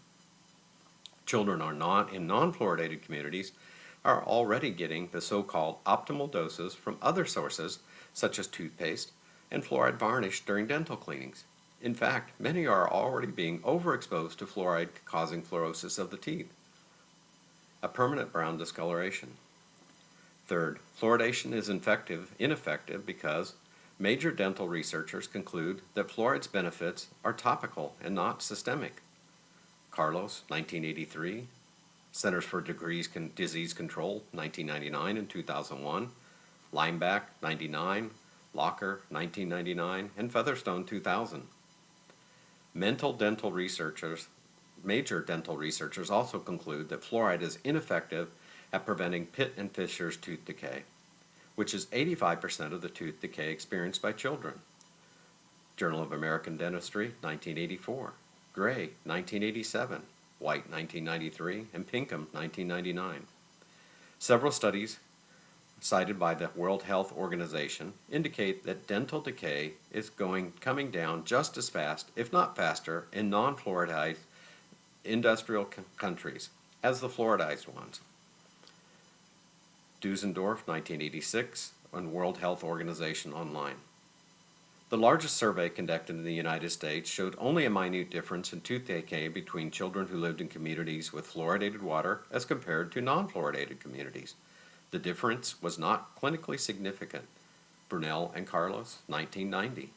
Children in non-fluoridated communities are already getting the so-called optimal doses from other sources, such as toothpaste and fluoride varnish during dental cleanings. In fact, many are already being overexposed to fluoride, causing fluorosis of the teeth, a permanent brown discoloration. Third, fluoridation is ineffective because major dental researchers conclude that fluoride's benefits are topical and not systemic. Carlos, 1983, Centers for Disease Control, 1999 and 2001, Lineback, 99, Locker, 1999, and Featherstone, 2000. Major dental researchers also conclude that fluoride is ineffective at preventing Pitt and Fisher's tooth decay, which is 85% of the tooth decay experienced by children. Journal of American Dentistry, 1984, Gray, 1987, White, 1993, and Pinkham, 1999. Several studies cited by the World Health Organization indicate that dental decay is coming down just as fast, if not faster, in non-fluoridized industrial countries as the fluoridized ones. Dusendorf, 1986, on World Health Organization Online. The largest survey conducted in the United States showed only a minute difference in tooth decay between children who lived in communities with fluoridated water as compared to non-fluoridated communities. The difference was not clinically significant. Brunel and Carlos, 1990.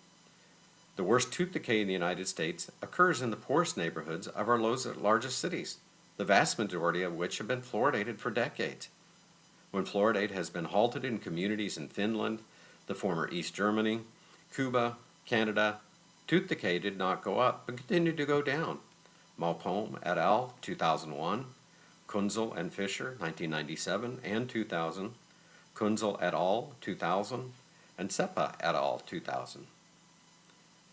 The worst tooth decay in the United States occurs in the poorest neighborhoods of our largest cities, the vast majority of which have been fluoridated for decades. When fluoridate has been halted in communities in Finland, the former East Germany, Cuba, Canada, tooth decay did not go up, but continued to go down. Malpome et al., 2001, Kunzel and Fisher, 1997 and 2000, Kunzel et al., 2000, and Seppa et al., 2000.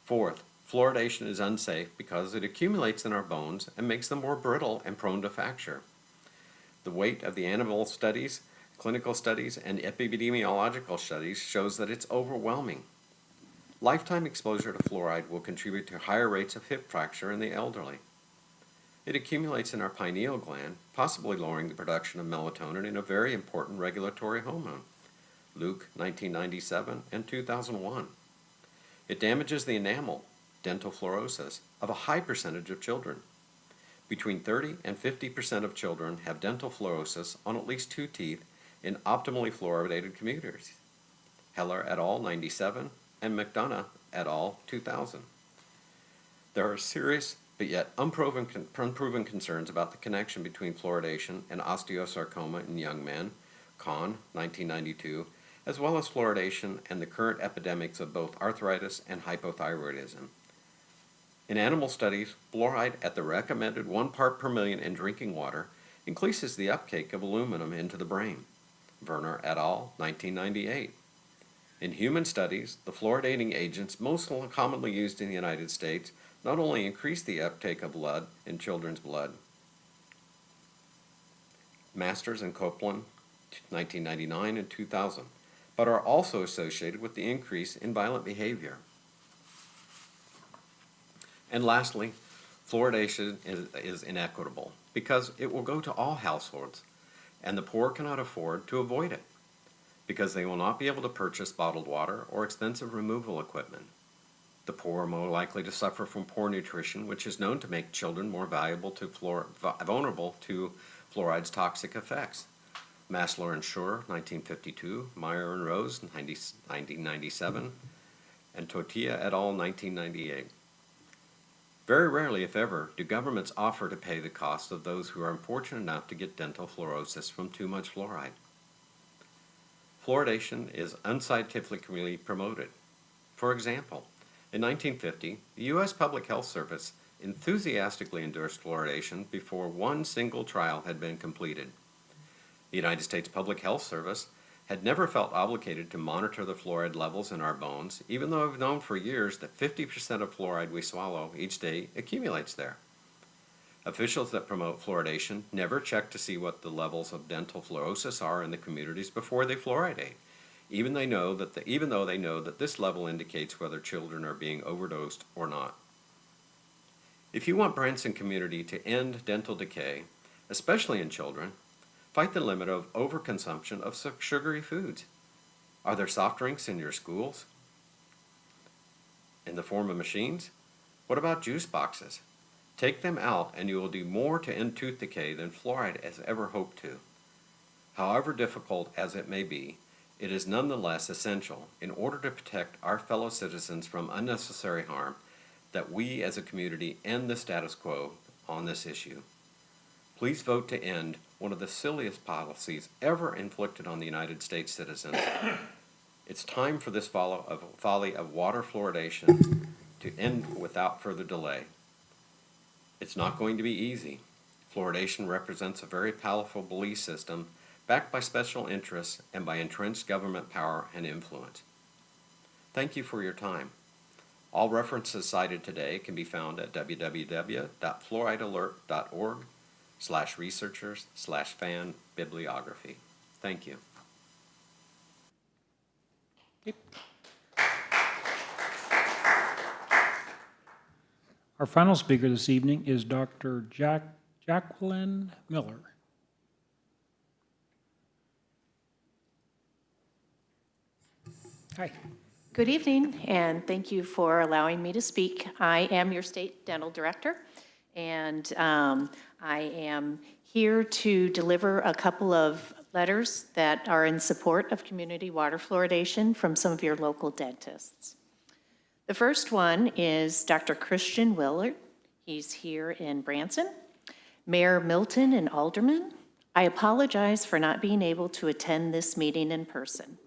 Fourth, fluoridation is unsafe because it accumulates in our bones and makes them more brittle and prone to fracture. The weight of the animal studies, clinical studies, and epidemiological studies shows that it's overwhelming. lifetime exposure to fluoride will contribute to higher rates of hip fracture in the elderly. It accumulates in our pineal gland, possibly lowering the production of melatonin in a very important regulatory hormone, Luke 1997 and 2001. It damages the enamel, dental fluorosis, of a high percentage of children. Between 30 and 50% of children have dental fluorosis on at least 2 teeth in optimally fluoridated communities. Heller et al. 97 and McDonough et al. 2000. There are serious but yet unproven concerns about the connection between fluoridation and osteosarcoma in young men, Kahn 1992, as well as fluoridation and the current epidemics of both arthritis and hypothyroidism. In animal studies, fluoride at the recommended 1 part per million in drinking water increases the uptake of aluminum into the brain. Werner et al. 1998. In human studies, the fluoridating agents most commonly used in the United States not only increase the uptake of blood in children's blood, Masters and Copeland 1999 and 2000, but are also associated with the increase in violent behavior. And lastly, fluoridation is inequitable because it will go to all households, and the poor cannot afford to avoid it because they will not be able to purchase bottled water or expensive removal equipment. The poor are more likely to suffer from poor nutrition, which is known to make children more vulnerable to fluoride's toxic effects. Massler and Schur, 1952, Meyer and Rose, 1997, and Tortilla et al., 1998. Very rarely, if ever, do governments offer to pay the cost of those who are unfortunate enough to get dental fluorosis from too much fluoride. Fluoridation is unscientifically promoted. For example, in 1950, the U.S. Public Health Service enthusiastically endorsed fluoridation before one single trial had been completed. The United States Public Health Service had never felt obligated to monitor the fluoride levels in our bones, even though we've known for years that 50% of fluoride we swallow each day accumulates there. Officials that promote fluoridation never check to see what the levels of dental fluorosis are in the communities before they fluoridate, even though they know that this level indicates whether children are being overdosed or not. If you want Branson community to end dental decay, especially in children, fight the limit of overconsumption of sugary foods. Are there soft drinks in your schools? In the form of machines? What about juice boxes? Take them out and you will do more to end tooth decay than fluoride has ever hoped to. However difficult as it may be, it is nonetheless essential in order to protect our fellow citizens from unnecessary harm that we as a community end the status quo on this issue. Please vote to end one of the silliest policies ever inflicted on the United States citizens. It's time for this folly of water fluoridation to end without further delay. It's not going to be easy. Fluoridation represents a very powerful belief system backed by special interests and by entrenched government power and influence. Thank you for your time. All references cited today can be found at www.fluoridealert.org/researchers/fan bibliography. Thank you. Our final speaker this evening is Dr. Jacqueline Miller. Hi. Good evening, and thank you for allowing me to speak. I am your state dental director, and I am here to deliver a couple of letters that are in support of community water fluoridation from some of your local dentists. The first one is Dr. Christian Willard. He's here in Branson. Mayor Milton and Aldermen, I apologize for not being able to attend this meeting in person.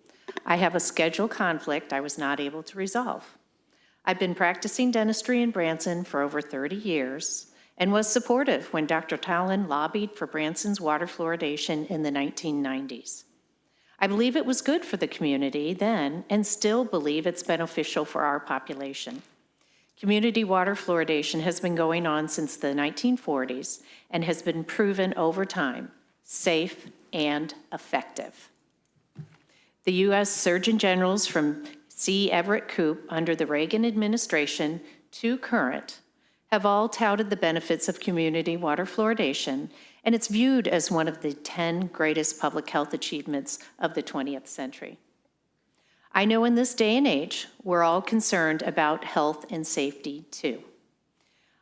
I have a schedule conflict I was not able to resolve. I've been practicing dentistry in Branson for over 30 years and was supportive when Dr. Talon lobbied for Branson's water fluoridation in the 1990s. I believe it was good for the community then and still believe it's beneficial for our population. Community water fluoridation has been going on since the 1940s and has been proven over time safe and effective. The U.S. Surgeon Generals from C. Everett Koop under the Reagan administration to current have all touted the benefits of community water fluoridation, and it's viewed as one of the 10 greatest public health achievements of the 20th century. I know in this day and age, we're all concerned about health and safety too.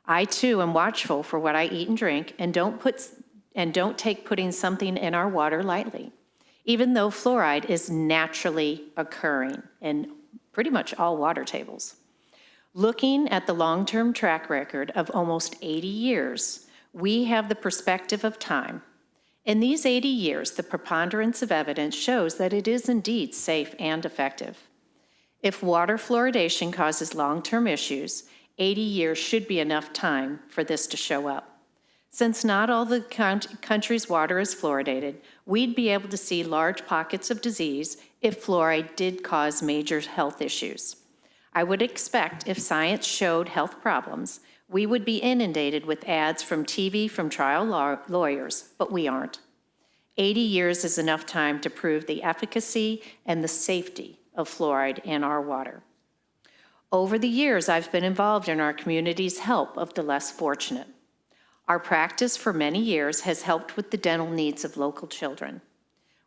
I too am watchful for what I eat and drink and don't take putting something in our water lightly, even though fluoride is naturally occurring in pretty much all water tables. Looking at the long-term track record of almost 80 years, we have the perspective of time. In these 80 years, the preponderance of evidence shows that it is indeed safe and effective. If water fluoridation causes long-term issues, 80 years should be enough time for this to show up. Since not all the country's water is fluoridated, we'd be able to see large pockets of disease if fluoride did cause major health issues. I would expect if science showed health problems, we would be inundated with ads from TV from trial lawyers, but we aren't. 80 years is enough time to prove the efficacy and the safety of fluoride in our water. Over the years, I've been involved in our community's help of the less fortunate. Our practice for many years has helped with the dental needs of local children.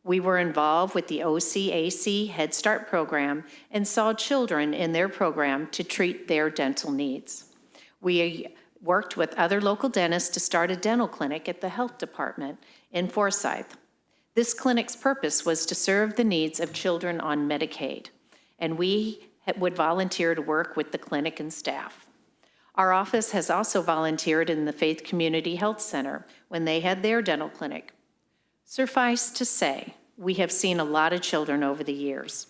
We were involved with the OCAC Head Start program and saw children in their program to treat their dental needs. We worked with other local dentists to start a dental clinic at the health department in Forsyth. This clinic's purpose was to serve the needs of children on Medicaid, and we would volunteer to work with the clinic and staff. Our office has also volunteered in the Faith Community Health Center when they had their dental clinic. Suffice to say, we have seen a lot of children over the years.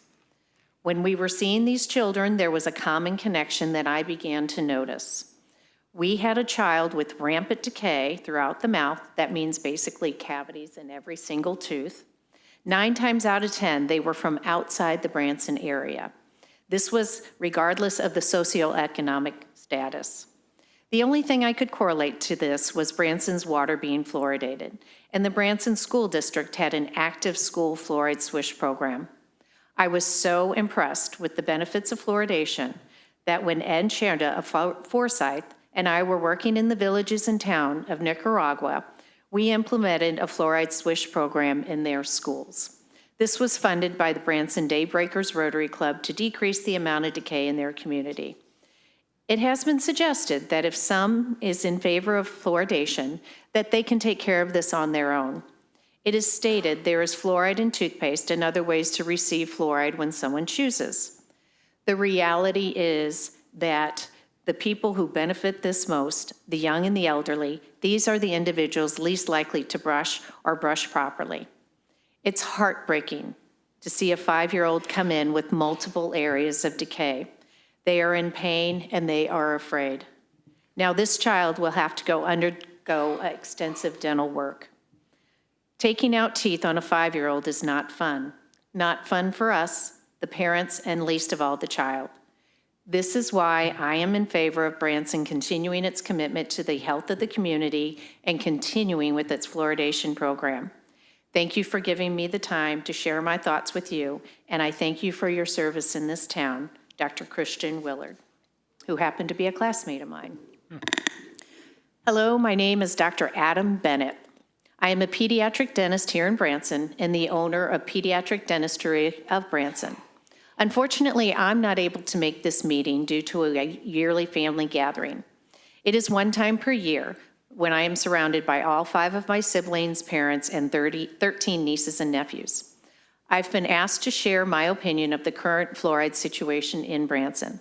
When we were seeing these children, there was a common connection that I began to notice. We had a child with rampant decay throughout the mouth. That means basically cavities in every single tooth. 9 times out of 10, they were from outside the Branson area. This was regardless of the socioeconomic status. The only thing I could correlate to this was Branson's water being fluoridated, and the Branson School District had an active school fluoride swish program. I was so impressed with the benefits of fluoridation that when Ed Cherda of Forsyth and I were working in the villages and town of Nicaragua, we implemented a fluoride swish program in their schools. This was funded by the Branson Daybreakers Rotary Club to decrease the amount of decay in their community. It has been suggested that if some is in favor of fluoridation, that they can take care of this on their own. It is stated there is fluoride in toothpaste and other ways to receive fluoride when someone chooses. The reality is that the people who benefit this most, the young and the elderly, these are the individuals least likely to brush or brush properly. It's heartbreaking to see a 5-year-old come in with multiple areas of decay. They are in pain and they are afraid. Now this child will have to undergo extensive dental work. Taking out teeth on a 5-year-old is not fun. Not fun for us, the parents, and least of all the child. This is why I am in favor of Branson continuing its commitment to the health of the community and continuing with its fluoridation program. Thank you for giving me the time to share my thoughts with you, and I thank you for your service in this town, Dr. Christian Willard, who happened to be a classmate of mine. Hello, my name is Dr. Adam Bennett. I am a pediatric dentist here in Branson and the owner of Pediatric Dentistry of Branson. Unfortunately, I'm not able to make this meeting due to a yearly family gathering. It is one time per year when I am surrounded by all 5 of my siblings, parents, and 13 nieces and nephews. I've been asked to share my opinion of the current fluoride situation in Branson.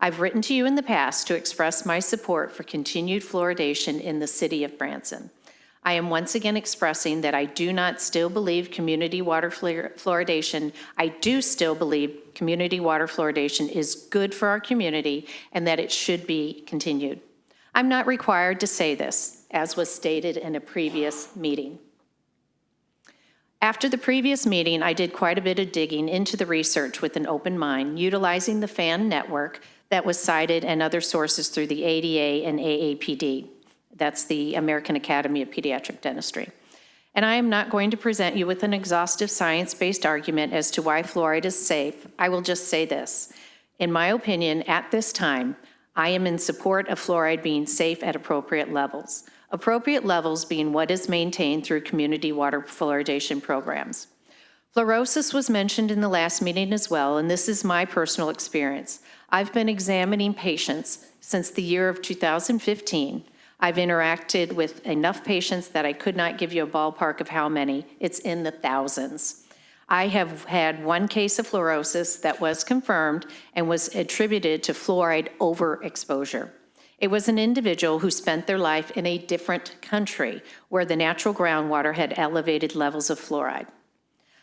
I've written to you in the past to express my support for continued fluoridation in the city of Branson. I am once again expressing that I do not still believe community water fluoridation. I do still believe community water fluoridation is good for our community and that it should be continued. I'm not required to say this, as was stated in a previous meeting. After the previous meeting, I did quite a bit of digging into the research with an open mind, utilizing the FAN network that was cited and other sources through the ADA and AAPD. That's the American Academy of Pediatric Dentistry. And I am not going to present you with an exhaustive science-based argument as to why fluoride is safe. I will just say this. In my opinion, at this time, I am in support of fluoride being safe at appropriate levels. Appropriate levels being what is maintained through community water fluoridation programs. Fluorosis was mentioned in the last meeting as well, and this is my personal experience. I've been examining patients since the year of 2015. I've interacted with enough patients that I could not give you a ballpark of how many. It's in the thousands. I have had one case of fluorosis that was confirmed and was attributed to fluoride overexposure. It was an individual who spent their life in a different country where the natural groundwater had elevated levels of fluoride.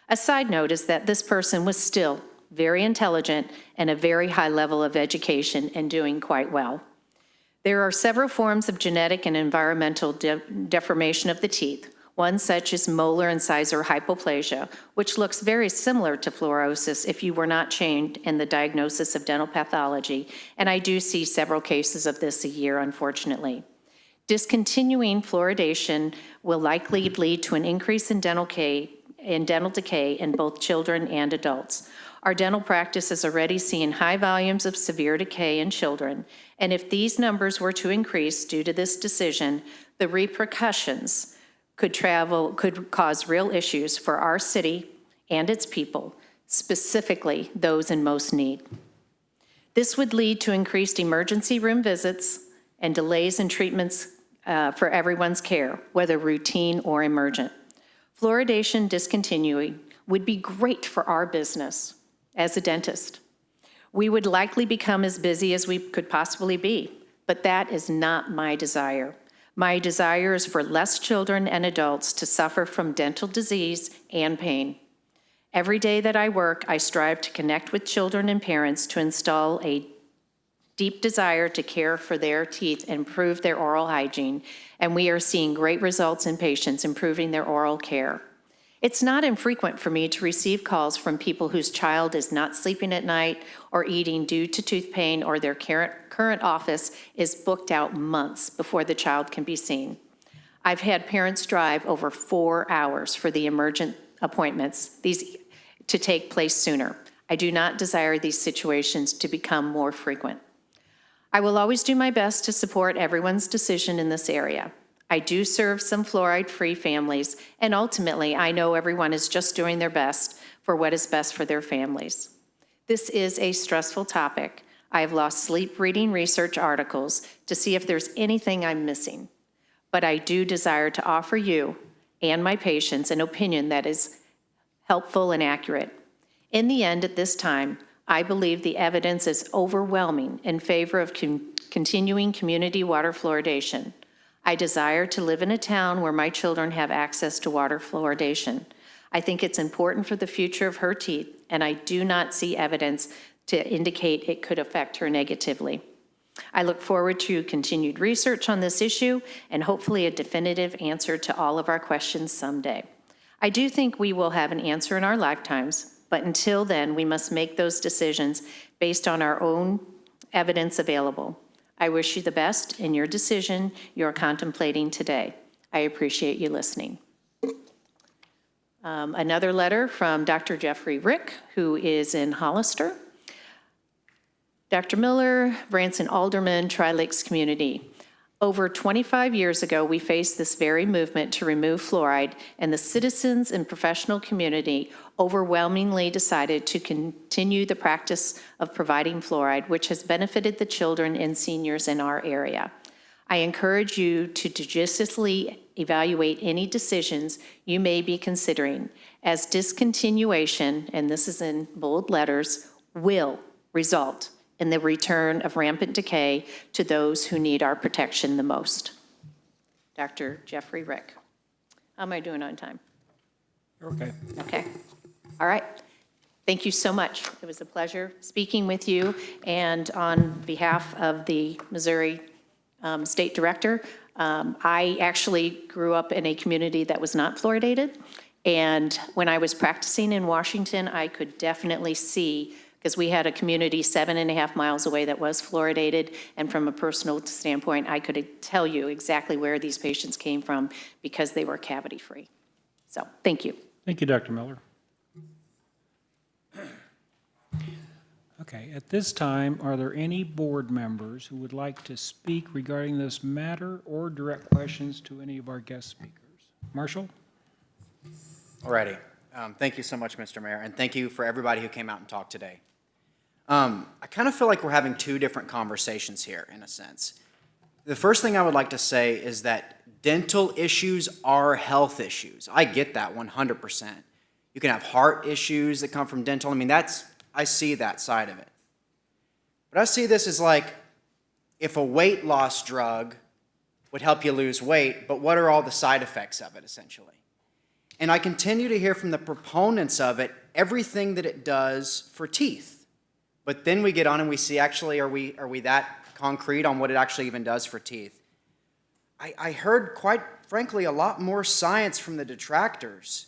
A side note is that this person was still very intelligent and a very high level of education and doing quite well. There are several forms of genetic and environmental deformation of the teeth. One such is molar incisor hypoplasia, which looks very similar to fluorosis if you were not trained in the diagnosis of dental pathology, and I do see several cases of this a year, unfortunately. Discontinuing fluoridation will likely lead to an increase in dental decay in both children and adults. Our dental practice is already seeing high volumes of severe decay in children, and if these numbers were to increase due to this decision, the repercussions could cause real issues for our city and its people, specifically those in most need. This would lead to increased emergency room visits and delays in treatments for everyone's care, whether routine or emergent. Fluoridation discontinuing would be great for our business as a dentist. We would likely become as busy as we could possibly be, but that is not my desire. My desire is for less children and adults to suffer from dental disease and pain. Every day that I work, I strive to connect with children and parents to install a deep desire to care for their teeth and improve their oral hygiene, and we are seeing great results in patients improving their oral care. It's not infrequent for me to receive calls from people whose child is not sleeping at night or eating due to tooth pain, or their current office is booked out months before the child can be seen. I've had parents drive over 4 hours for the emergent appointments to take place sooner. I do not desire these situations to become more frequent. I will always do my best to support everyone's decision in this area. I do serve some fluoride-free families, and ultimately, I know everyone is just doing their best for what is best for their families. This is a stressful topic. I have lost sleep reading research articles to see if there's anything I'm missing, but I do desire to offer you and my patients an opinion that is helpful and accurate. In the end, at this time, I believe the evidence is overwhelming in favor of continuing community water fluoridation. I desire to live in a town where my children have access to water fluoridation. I think it's important for the future of her teeth, and I do not see evidence to indicate it could affect her negatively. I look forward to continued research on this issue and hopefully a definitive answer to all of our questions someday. I do think we will have an answer in our lifetimes, but until then, we must make those decisions based on our own evidence available. I wish you the best in your decision you're contemplating today. I appreciate you listening. Another letter from Dr. Jeffrey Rick, who is in Hollister. Dr. Miller, Branson Aldermen, Tri-Lakes Community. Over 25 years ago, we faced this very movement to remove fluoride, and the citizens and professional community overwhelmingly decided to continue the practice of providing fluoride, which has benefited the children and seniors in our area. I encourage you to judiciously evaluate any decisions you may be considering, as discontinuation, and this is in bold letters, will result in the return of rampant decay to those who need our protection the most. Dr. Jeffrey Rick. How am I doing on time? Okay. Okay. All right. Thank you so much. It was a pleasure speaking with you. And on behalf of the Missouri State Director, I actually grew up in a community that was not fluoridated. And when I was practicing in Washington, I could definitely see, because we had a community 7.5 miles away that was fluoridated, and from a personal standpoint, I could tell you exactly where these patients came from because they were cavity-free. So, thank you. Thank you, Dr. Miller. Okay, at this time, are there any board members who would like to speak regarding this matter or direct questions to any of our guest speakers? Marshall? Alrighty. Thank you so much, Mr. Mayor, and thank you for everybody who came out and talked today. I kind of feel like we're having two different conversations here, in a sense. The first thing I would like to say is that dental issues are health issues. I get that 100%. You can have heart issues that come from dental. I mean, I see that side of it. But I see this as like if a weight loss drug would help you lose weight, but what are all the side effects of it, essentially? And I continue to hear from the proponents of it everything that it does for teeth. But then we get on and we see, actually, are we that concrete on what it actually even does for teeth? I heard, quite frankly, a lot more science from the detractors.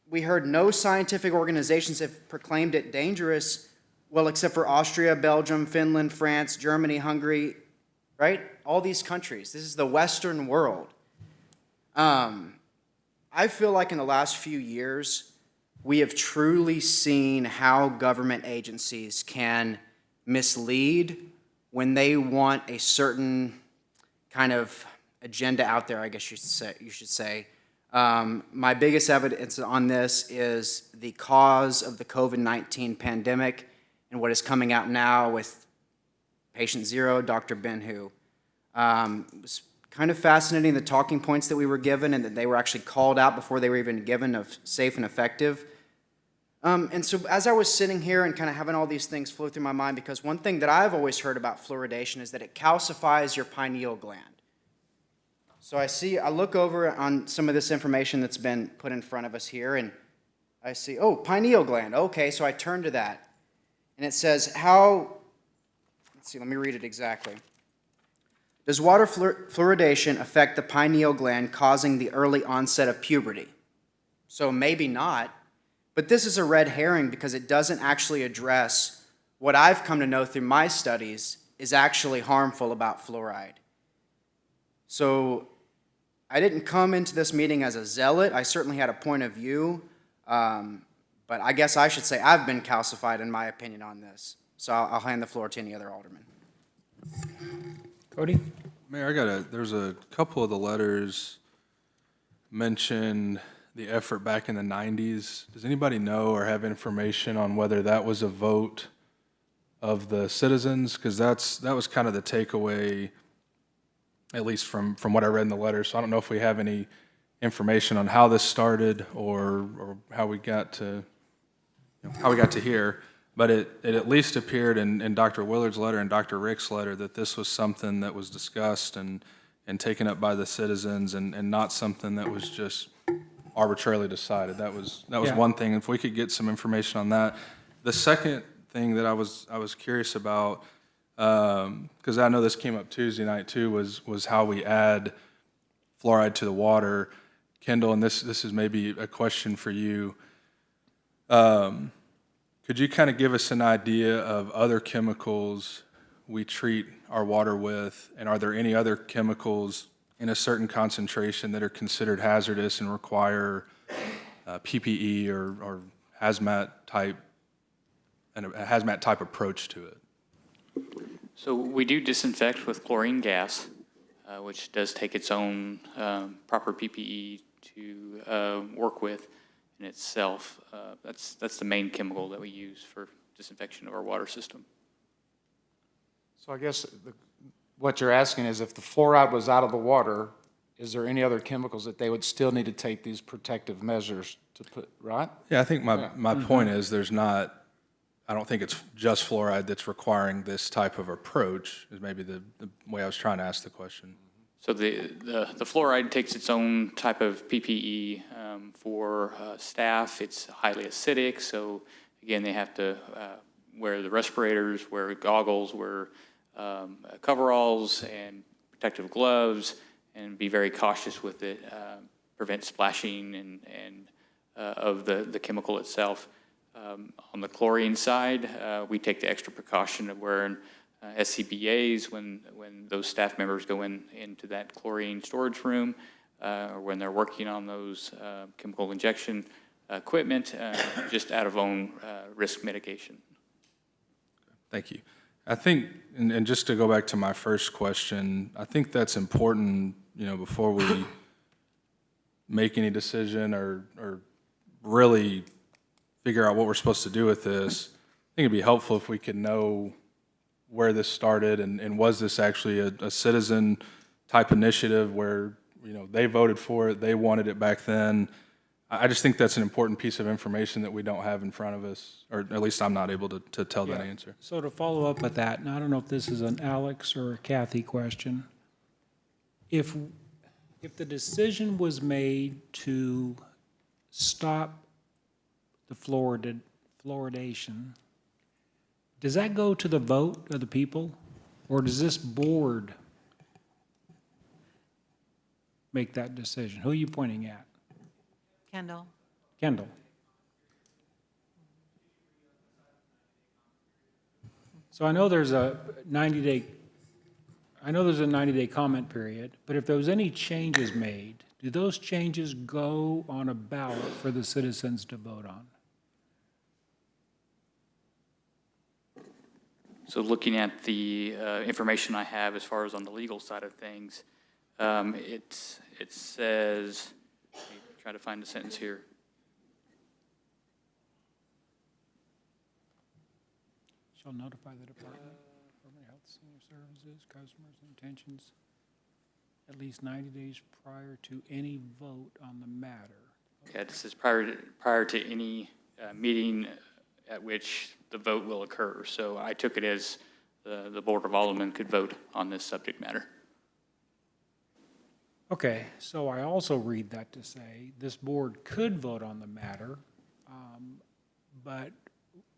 We heard no scientific organizations have proclaimed it dangerous, well, except for Austria, Belgium, Finland, France, Germany, Hungary, right? All these countries. This is the Western world. I feel like in the last few years, we have truly seen how government agencies can mislead when they want a certain kind of agenda out there, I guess you should say. My biggest evidence on this is the cause of the COVID-19 pandemic and what is coming out now with Patient Zero, Dr. Ben-Hu. It was kind of fascinating, the talking points that we were given and that they were actually called out before they were even given of safe and effective. And so as I was sitting here and kind of having all these things flow through my mind, because one thing that I've always heard about fluoridation is that it calcifies your pineal gland. So I look over on some of this information that's been put in front of us here, and I see, oh, pineal gland. Okay, so I turn to that. And it says let's see, let me read it exactly. Does water fluoridation affect the pineal gland, causing the early onset of puberty? So maybe not, but this is a red herring because it doesn't actually address what I've come to know through my studies is actually harmful about fluoride. So I didn't come into this meeting as a zealot. I certainly had a point of view, but I guess I should say I've been calcified in my opinion on this. So I'll hand the floor to any other alderman. Cody? Mayor, there's a couple of the letters mention the effort back in the 90s. Does anybody know or have information on whether that was a vote of the citizens? Because that was kind of the takeaway, at least from what I read in the letter. So I don't know if we have any information on how this started or how we got to here. But it at least appeared in Dr. Willard's letter and Dr. Rick's letter that this was something that was discussed and taken up by the citizens and not something that was just arbitrarily decided. That was one thing. If we could get some information on that. The second thing that I was curious about, because I know this came up Tuesday night too, was how we add fluoride to the water. Kendall, and this is maybe a question for you. Could you kind of give us an idea of other chemicals we treat our water with, and are there any other chemicals in a certain concentration that are considered hazardous and require PPE or hazmat type approach to it? So we do disinfect with chlorine gas, which does take its own proper PPE to work with in itself. That's the main chemical that we use for disinfection of our water system. So I guess what you're asking is if the fluoride was out of the water, is there any other chemicals that they would still need to take these protective measures to put, right? Yeah, I think my point is I don't think it's just fluoride that's requiring this type of approach, is maybe the way I was trying to ask the question. So the fluoride takes its own type of PPE for staff. It's highly acidic, so again, they have to wear the respirators, wear goggles, wear coveralls and protective gloves, and be very cautious with it, prevent splashing and of the chemical itself. On the chlorine side, we take the extra precaution of wearing SCBAs when those staff members go into that chlorine storage room. or when they're working on those chemical injection equipment, just out of own risk mitigation. Thank you. I think, and just to go back to my first question, I think that's important, before we make any decision or really figure out what we're supposed to do with this. I think it'd be helpful if we could know where this started and was this actually a citizen type initiative where, they voted for it, they wanted it back then. I just think that's an important piece of information that we don't have in front of us, or at least I'm not able to tell that answer. So to follow up with that, and I don't know if this is an Alex or a Kathy question. If the decision was made to stop the fluoridation, does that go to the vote of the people? Or does this board make that decision? Who are you pointing at? Kendall? Kendall. So I know there's a 90-day comment period, but if there was any changes made, do those changes go on a ballot for the citizens to vote on? So looking at the information I have as far as on the legal side of things, it says, let me try to find the sentence here. Shall notify the Department of Health Senior Services, customers' intentions at least 90 days prior to any vote on the matter. Okay, this is prior to any meeting at which the vote will occur. So I took it as the Board of Aldermen could vote on this subject matter. Okay, so I also read that to say this board could vote on the matter, but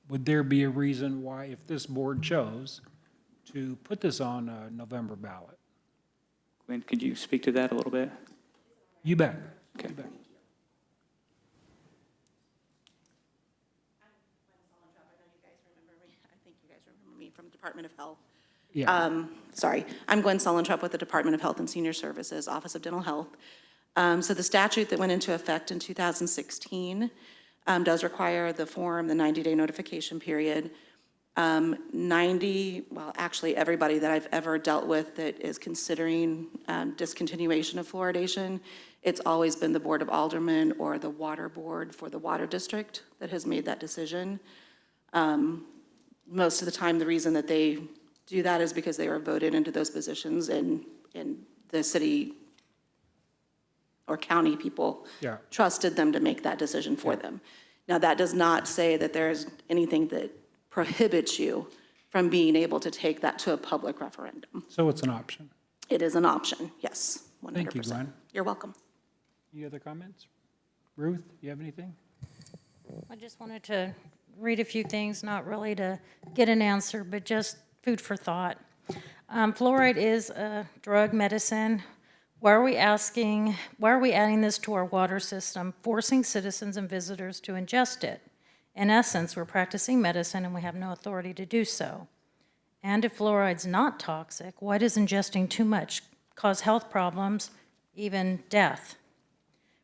would there be a reason why, if this board chose to put this on a November ballot? Glenn, could you speak to that a little bit? You bet. Okay. You bet. From the Department of Health. Yeah. Sorry, I'm Gwen Sullentrup with the Department of Health and Senior Services, Office of Dental Health. So the statute that went into effect in 2016 does require the form, the 90-day notification period. Actually, everybody that I've ever dealt with that is considering discontinuation of fluoridation, it's always been the Board of Aldermen or the Water Board for the Water District that has made that decision. Most of the time, the reason that they do that is because they are voted into those positions and the city or county people trusted them to make that decision for them. Now, that does not say that there's anything that prohibits you from being able to take that to a public referendum. So it's an option. It is an option, yes, 100%. Thank you, Glenn. You're welcome. Any other comments? Ruth, you have anything? I just wanted to read a few things, not really to get an answer, but just food for thought. Fluoride is a drug medicine. Why are we adding this to our water system, forcing citizens and visitors to ingest it? In essence, we're practicing medicine and we have no authority to do so. And if fluoride's not toxic, why does ingesting too much cause health problems, even death?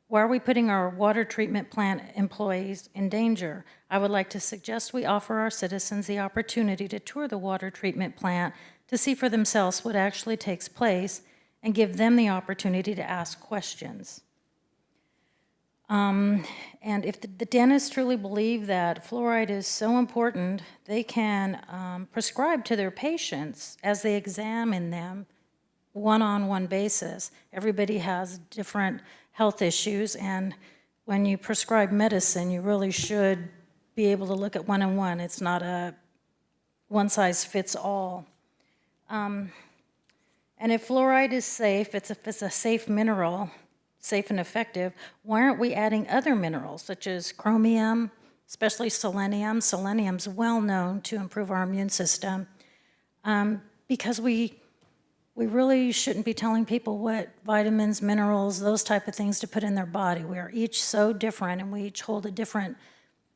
Why are we putting our water treatment plant employees in danger? I would like to suggest we offer our citizens the opportunity to tour the water treatment plant to see for themselves what actually takes place and give them the opportunity to ask questions. And if the dentists truly believe that fluoride is so important, they can prescribe to their patients as they examine them one-on-one basis. Everybody has different health issues, and when you prescribe medicine, you really should be able to look at one-on-one. It's not a one-size-fits-all. And if fluoride is safe, if it's a safe mineral, safe and effective, why aren't we adding other minerals such as chromium, especially selenium? Selenium's well known to improve our immune system, because we really shouldn't be telling people what vitamins, minerals, those type of things to put in their body. We are each so different and we each hold a different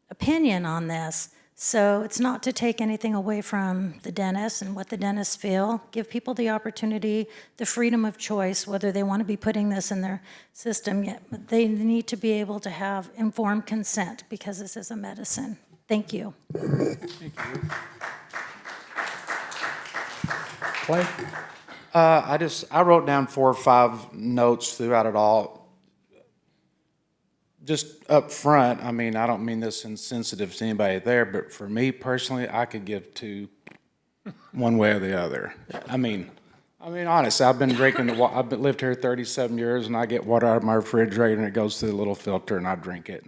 opinion on this. So it's not to take anything away from the dentists and what the dentists feel. Give people the opportunity, the freedom of choice, whether they want to be putting this in their system yet. But they need to be able to have informed consent because this is a medicine. Thank you. Clay? I wrote down 4 or 5 notes throughout it all. Just up front, I mean, I don't mean this insensitive to anybody there, but for me personally, I could give 2 one way or the other. I mean, honestly, I've been drinking the water. I've lived here 37 years, and I get water out of my refrigerator, and it goes through the little filter, and I drink it.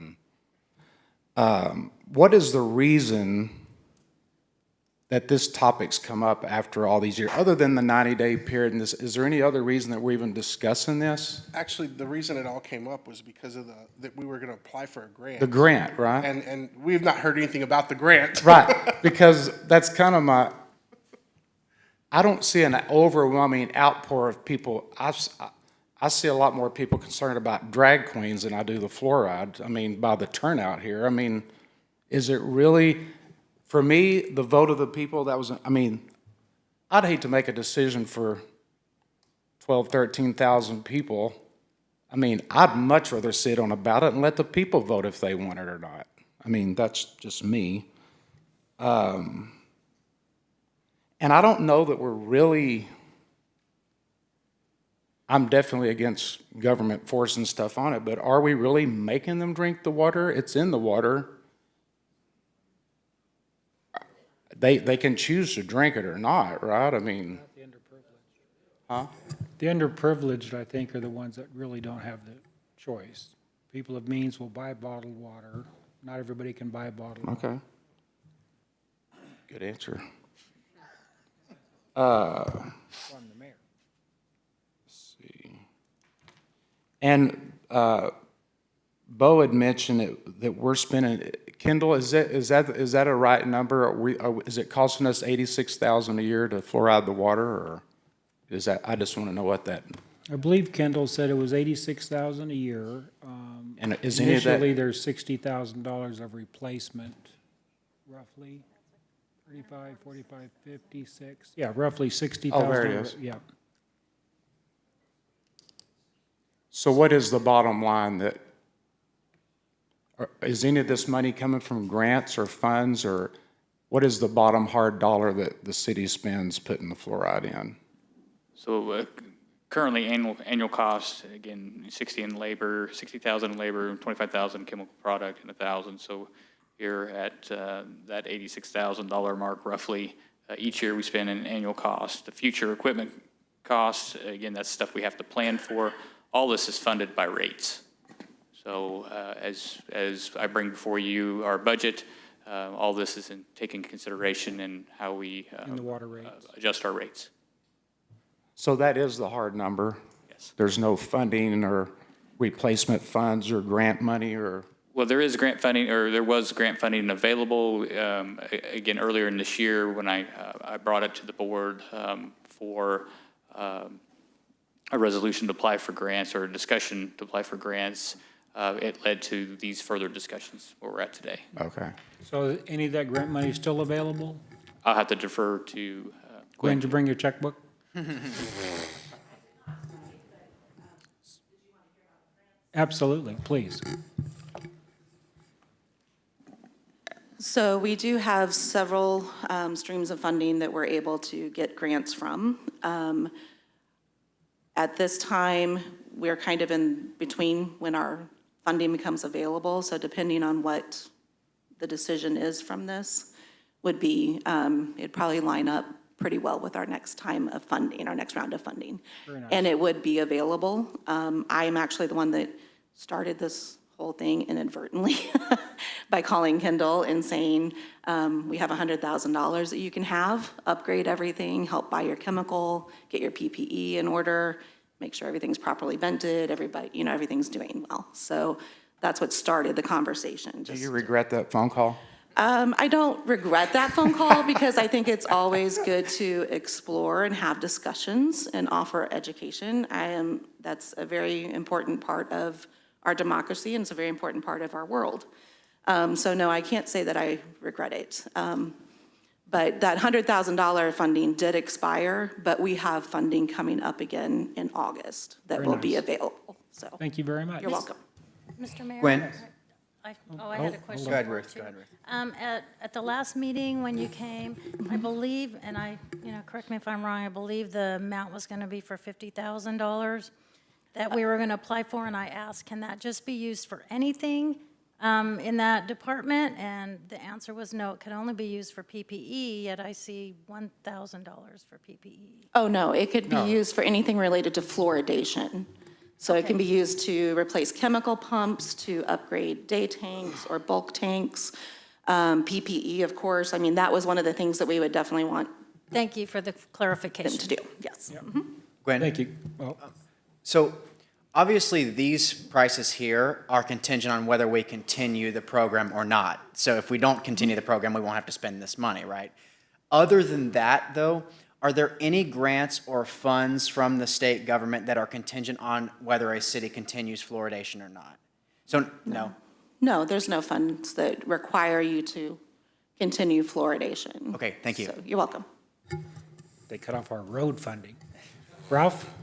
And what is the reason that this topic's come up after all these years, other than the 90-day period? And this, is there any other reason that we're even discussing this? Actually, the reason it all came up was because of that we were going to apply for a grant. The grant, right? And we've not heard anything about the grant. Right, because that's kind of I don't see an overwhelming outpour of people. I see a lot more people concerned about drag queens than I do the fluoride. I mean, by the turnout here. I mean, is it really, for me, the vote of the people, I'd hate to make a decision for 12, 13,000 people. I mean, I'd much rather sit on a ballot and let the people vote if they want it or not. I mean, that's just me. And I don't know that we're really, I'm definitely against government forcing stuff on it, but are we really making them drink the water? It's in the water. They can choose to drink it or not, right? I mean, The underprivileged. huh? The underprivileged, I think, are the ones that really don't have the choice. People of means will buy bottled water. Not everybody can buy bottled water. Okay. Good answer. I'm the mayor. Let's see. And Bo had mentioned that we're spending, Kendall, is that a right number? Is it costing us $86,000 a year to fluoride the water, or is that? I just want to know what that. I believe Kendall said it was $86,000 a year. And is any of that? Initially, there's $60,000 of replacement, roughly. 35, 45, 56. Yeah, roughly $60,000. Oh, there it is. Yeah. So what is the bottom line that, is any of this money coming from grants or funds, or what is the bottom hard dollar that the city spends putting the fluoride in? So currently annual cost, again, 60,000 in labor, 25,000 chemical product, and 1,000. So you're at that $86,000 mark roughly. Each year we spend an annual cost. The future equipment costs, again, that's stuff we have to plan for. All this is funded by rates. So as I bring before you our budget, all this is taking consideration in how we In the water rates. adjust our rates. So that is the hard number? Yes. There's no funding or replacement funds or grant money or? Well, there is grant funding, or there was grant funding available, again, earlier in this year when I brought it to the board for a resolution to apply for grants, or a discussion to apply for grants. It led to these further discussions where we're at today. Okay. So any of that grant money still available? I'll have to defer to Gwen, did you bring your checkbook? Absolutely, please. So we do have several streams of funding that we're able to get grants from. At this time, we're kind of in between when our funding becomes available. So depending on what the decision is from this would be, it'd probably line up pretty well with our next time of funding, our next round of funding. Very nice. And it would be available. I am actually the one that started this whole thing inadvertently by calling Kendall and saying, we have $100,000 that you can have, upgrade everything, help buy your chemical, get your PPE in order, make sure everything's properly vented, everybody, everything's doing well. So that's what started the conversation. Do you regret that phone call? I don't regret that phone call because I think it's always good to explore and have discussions and offer education. That's a very important part of our democracy, and it's a very important part of our world. So no, I can't say that I regret it. But that $100,000 funding did expire, but we have funding coming up again in August that Very will be nice. available, so. Thank you very much. You're welcome. Mr. Mayor? Gwen? I had a question. Go ahead, for Ruth. too. Go ahead, Ruth. At the last meeting, when you came, I believe, and correct me if I'm wrong, I believe the amount was going to be for $50,000 that we were going to apply for, and I asked, can that just be used for anything in that department? And the answer was no, it could only be used for PPE, yet I see $1,000 for PPE. Oh, no, it could be used for anything related to fluoridation. So it can be used to replace chemical pumps, to upgrade day tanks or bulk tanks, PPE, of course. I mean, that was one of the things that we would definitely want Thank you for the clarification. them to do, yes. Gwen? Thank you. Well, So obviously, these prices here are contingent on whether we continue the program or not. So if we don't continue the program, we won't have to spend this money, right? Other than that, though, are there any grants or funds from the state government that are contingent on whether a city continues fluoridation or not? So, no? No, there's no funds that require you to continue fluoridation. Okay, thank you. So you're welcome. they cut off our road funding. Ralph?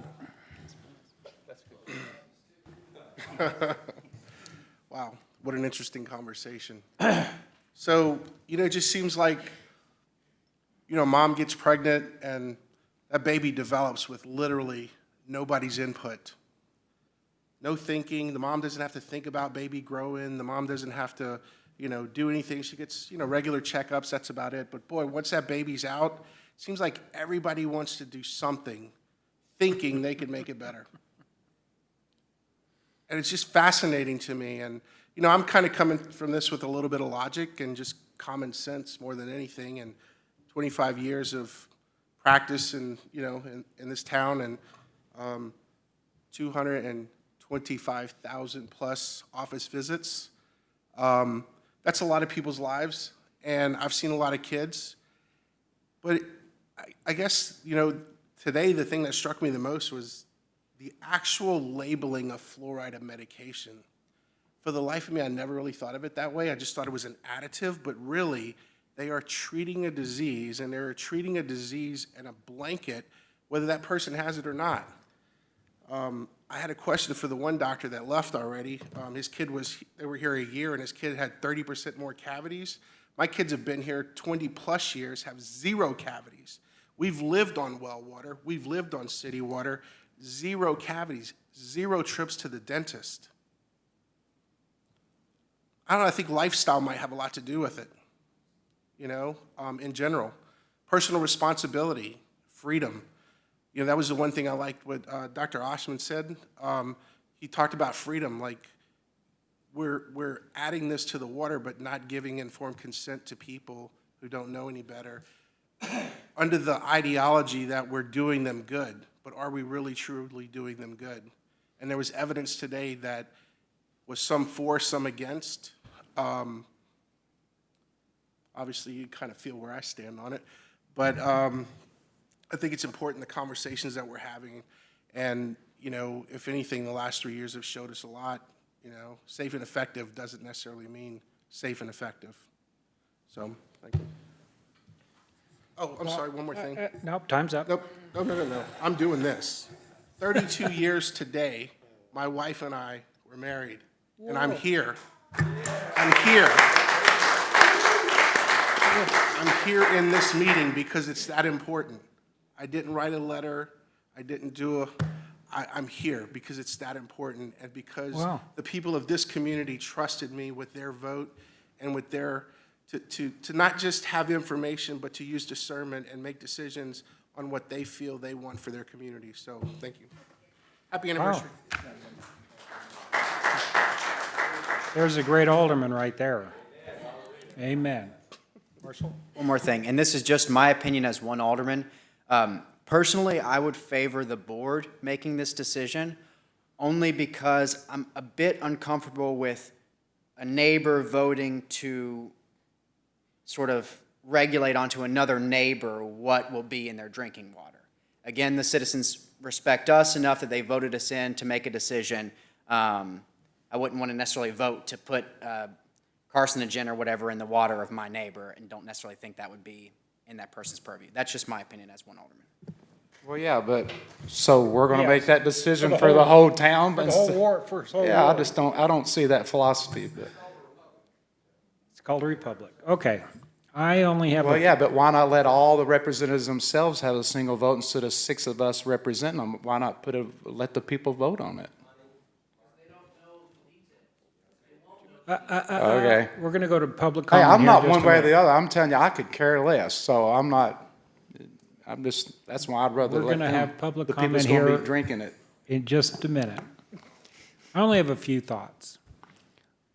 Wow, what an interesting conversation. So, it just seems like, mom gets pregnant and that baby develops with literally nobody's input. No thinking, the mom doesn't have to think about baby growing, the mom doesn't have to, do anything. She gets, regular checkups, that's about it. But boy, once that baby's out, it seems like everybody wants to do something, thinking they can make it better. And it's just fascinating to me. And, I'm kind of coming from this with a little bit of logic and just common sense more than anything. And 25 years of practice in this town and 225,000 plus office visits. That's a lot of people's lives. And I've seen a lot of kids. But I guess, today the thing that struck me the most was the actual labeling of fluoride of medication. For the life of me, I never really thought of it that way. I just thought it was an additive, but really, they are treating a disease, and they're treating a disease in a blanket, whether that person has it or not. I had a question for the one doctor that left already. They were here a year, and his kid had 30% more cavities. My kids have been here 20 plus years, have 0 cavities. We've lived on well water. We've lived on city water. 0 cavities, 0 trips to the dentist. I don't know, I think lifestyle might have a lot to do with it, in general. Personal responsibility, freedom. That was the one thing I liked what Dr. Oshman said. He talked about freedom, like we're adding this to the water but not giving informed consent to people who don't know any better under the ideology that we're doing them good. But are we really truly doing them good? And there was evidence today that was some for, some against. Obviously, you kind of feel where I stand on it. But I think it's important, the conversations that we're having. And, if anything, the last 3 years have showed us a lot. Safe and effective doesn't necessarily mean safe and effective. So, thank you. Oh, I'm sorry, one more thing. Nope, time's up. Nope, no. I'm doing this. 32 years today, my wife and I were married, and I'm here. I'm here in this meeting because it's that important. I didn't write a letter. I didn't I'm here because it's that important and because the people of this community trusted me with their vote and with their to not just have information, but to use discernment and make decisions on what they feel they want for their community. So, thank you. Happy anniversary. There's a great alderman right there. Amen. Marshall? One more thing, and this is just my opinion as one alderman. Personally, I would favor the board making this decision only because I'm a bit uncomfortable with a neighbor voting to sort of regulate onto another neighbor what will be in their drinking water. Again, the citizens respect us enough that they voted us in to make a decision. I wouldn't want to necessarily vote to put carcinogen or whatever in the water of my neighbor and don't necessarily think that would be in that person's purview. That's just my opinion as one alderman. Well, yeah, but, so we're gonna make Yes. that decision For the for the whole- whole town? For the whole war, for the whole Yeah, I world. just don't, I don't see that philosophy, but. It's called a republic. Okay. I only have Well, a, yeah, but why not let all the representatives themselves have a single vote instead of 6 of us representing them? Why not let the people vote on it? Okay. we're going to go to public Hey, comment I'm here not in just one a way or minute. the other. I'm telling you, I could care less, so I'm not, I'm just, that's why I'd rather We're let gonna them. have public the people's comment gonna here. be drinking it. In just a minute. I only have a few thoughts.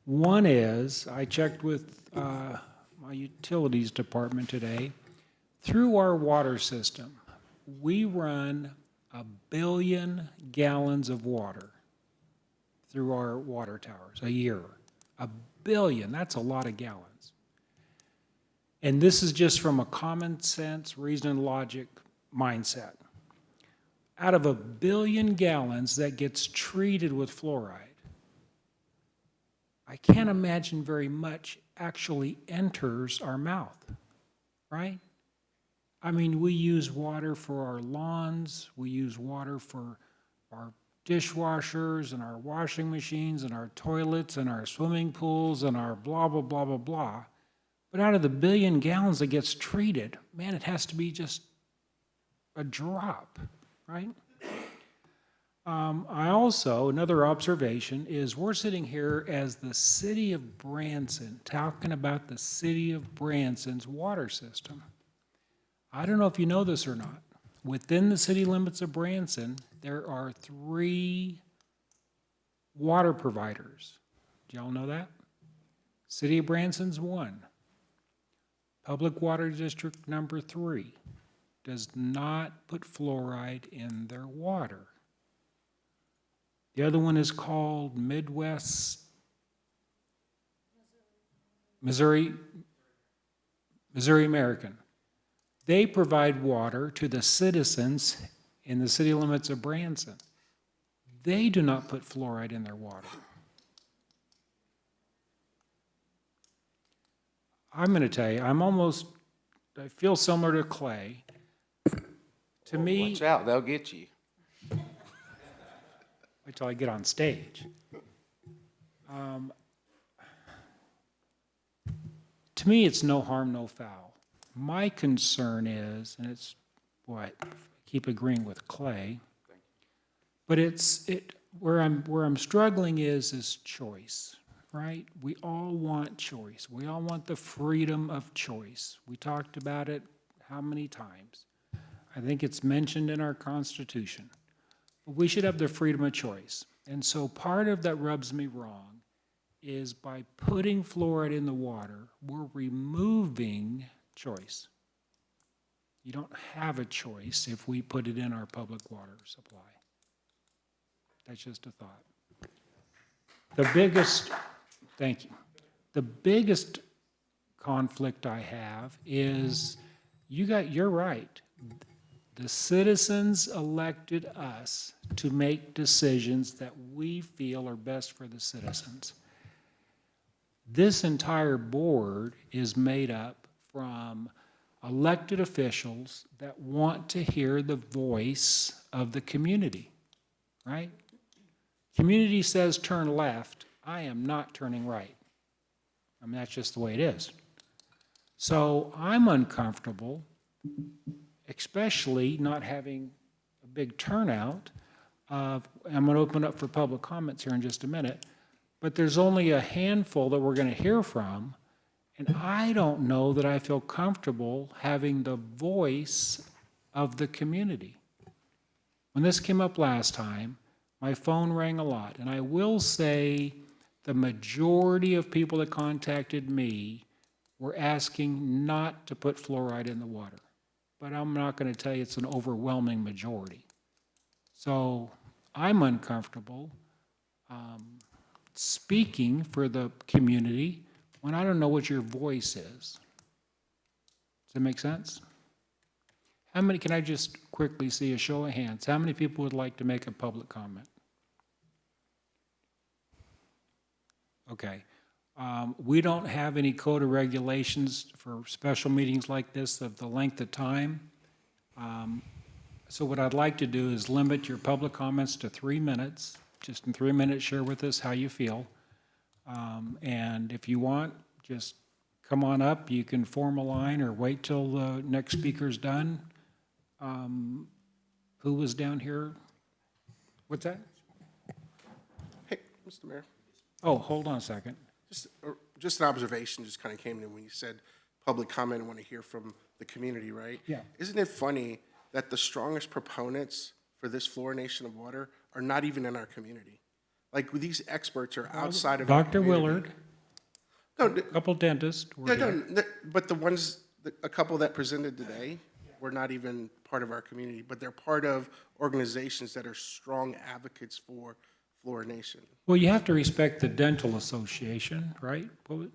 One is, I checked with my utilities department today. Through our water system, we run 1 billion gallons of water through our water towers a year. 1 billion, that's a lot of gallons. And this is just from a common sense, reason and logic mindset. Out of 1 billion gallons that gets treated with fluoride, I can't imagine very much actually enters our mouth, right? I mean, we use water for our lawns, we use water for our dishwashers and our washing machines and our toilets and our swimming pools and our blah, blah, blah, blah, blah. But out of the 1 billion gallons that gets treated, man, it has to be just a drop, right? I also, another observation is we're sitting here as the city of Branson, talking about the city of Branson's water system. I don't know if you know this or not. Within the city limits of Branson, there are 3 water providers. Do y'all know that? City of Branson's 1. Public Water District number 3 does not put fluoride in their water. The other one is called Midwest, Missouri American. They provide water to the citizens in the city limits of Branson. They do not put fluoride in their water. I'm going to tell you, I feel similar to Clay. To me, Watch out, they'll get you. wait till I get on stage. To me, it's no harm, no foul. My concern is, and it's what, I keep agreeing with Clay, but where I'm struggling is choice, right? We all want choice. We all want the freedom of choice. We talked about it how many times? I think it's mentioned in our Constitution. But we should have the freedom of choice. And so part of that rubs me wrong is by putting fluoride in the water, we're removing choice. You don't have a choice if we put it in our public water supply. That's just a thought. Thank you. The biggest conflict I have is, you're right. The citizens elected us to make decisions that we feel are best for the citizens. This entire board is made up from elected officials that want to hear the voice of the community, right? Community says turn left, I am not turning right. I mean, that's just the way it is. So I'm uncomfortable, especially not having a big turnout. I'm going to open up for public comments here in just a minute, but there's only a handful that we're going to hear from, and I don't know that I feel comfortable having the voice of the community. When this came up last time, my phone rang a lot, and I will say the majority of people that contacted me were asking not to put fluoride in the water. But I'm not going to tell you it's an overwhelming majority. So I'm uncomfortable speaking for the community when I don't know what your voice is. Does that make sense? How many, can I just quickly see a show of hands? How many people would like to make a public comment? Okay. We don't have any code of regulations for special meetings like this of the length of time. So what I'd like to do is limit your public comments to 3 minutes. Just in 3 minutes, share with us how you feel. And if you want, just come on up. You can form a line or wait till the next speaker's done. Who was down here? What's that? Hey, Mr. Mayor, Oh, hold on a second. just an observation just kind of came to me when you said public comment and want to hear from the community, right? Yeah. Isn't it funny that the strongest proponents for this fluoridation of water are not even in our community? Like, these experts are outside of our Dr. community. Willard, No, a couple dentists were yeah, here. no, but the ones, a couple that presented today were not even part of our community, but they're part of organizations that are strong advocates for fluoridation. Well, you have to respect the dental association, right? Well,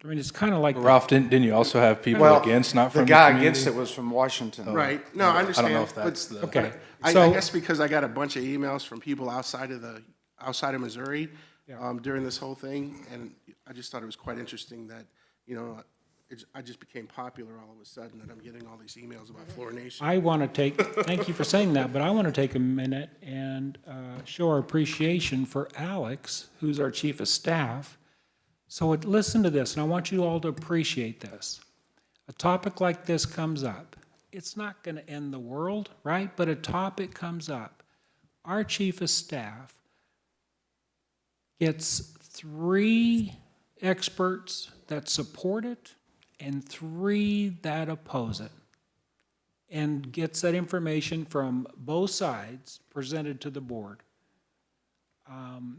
I mean, it's kind of like. Ralph, didn't you also have people Well, against, not from the the guy community? against it was from Washington. Right, no, I understand. I don't know if but- that's the. Okay. I So- guess because I got a bunch of emails from people outside of Missouri during this whole thing, and I just thought it was quite interesting that, I just became popular all of a sudden, and I'm getting all these emails about fluoridation. I want to take, thank you for saying that, but I want to take a minute and show our appreciation for Alex, who's our chief of staff. So listen to this, and I want you all to appreciate this. A topic like this comes up. It's not going to end the world, right? But a topic comes up. Our chief of staff gets 3 experts that support it and 3 that oppose it, and gets that information from both sides presented to the board.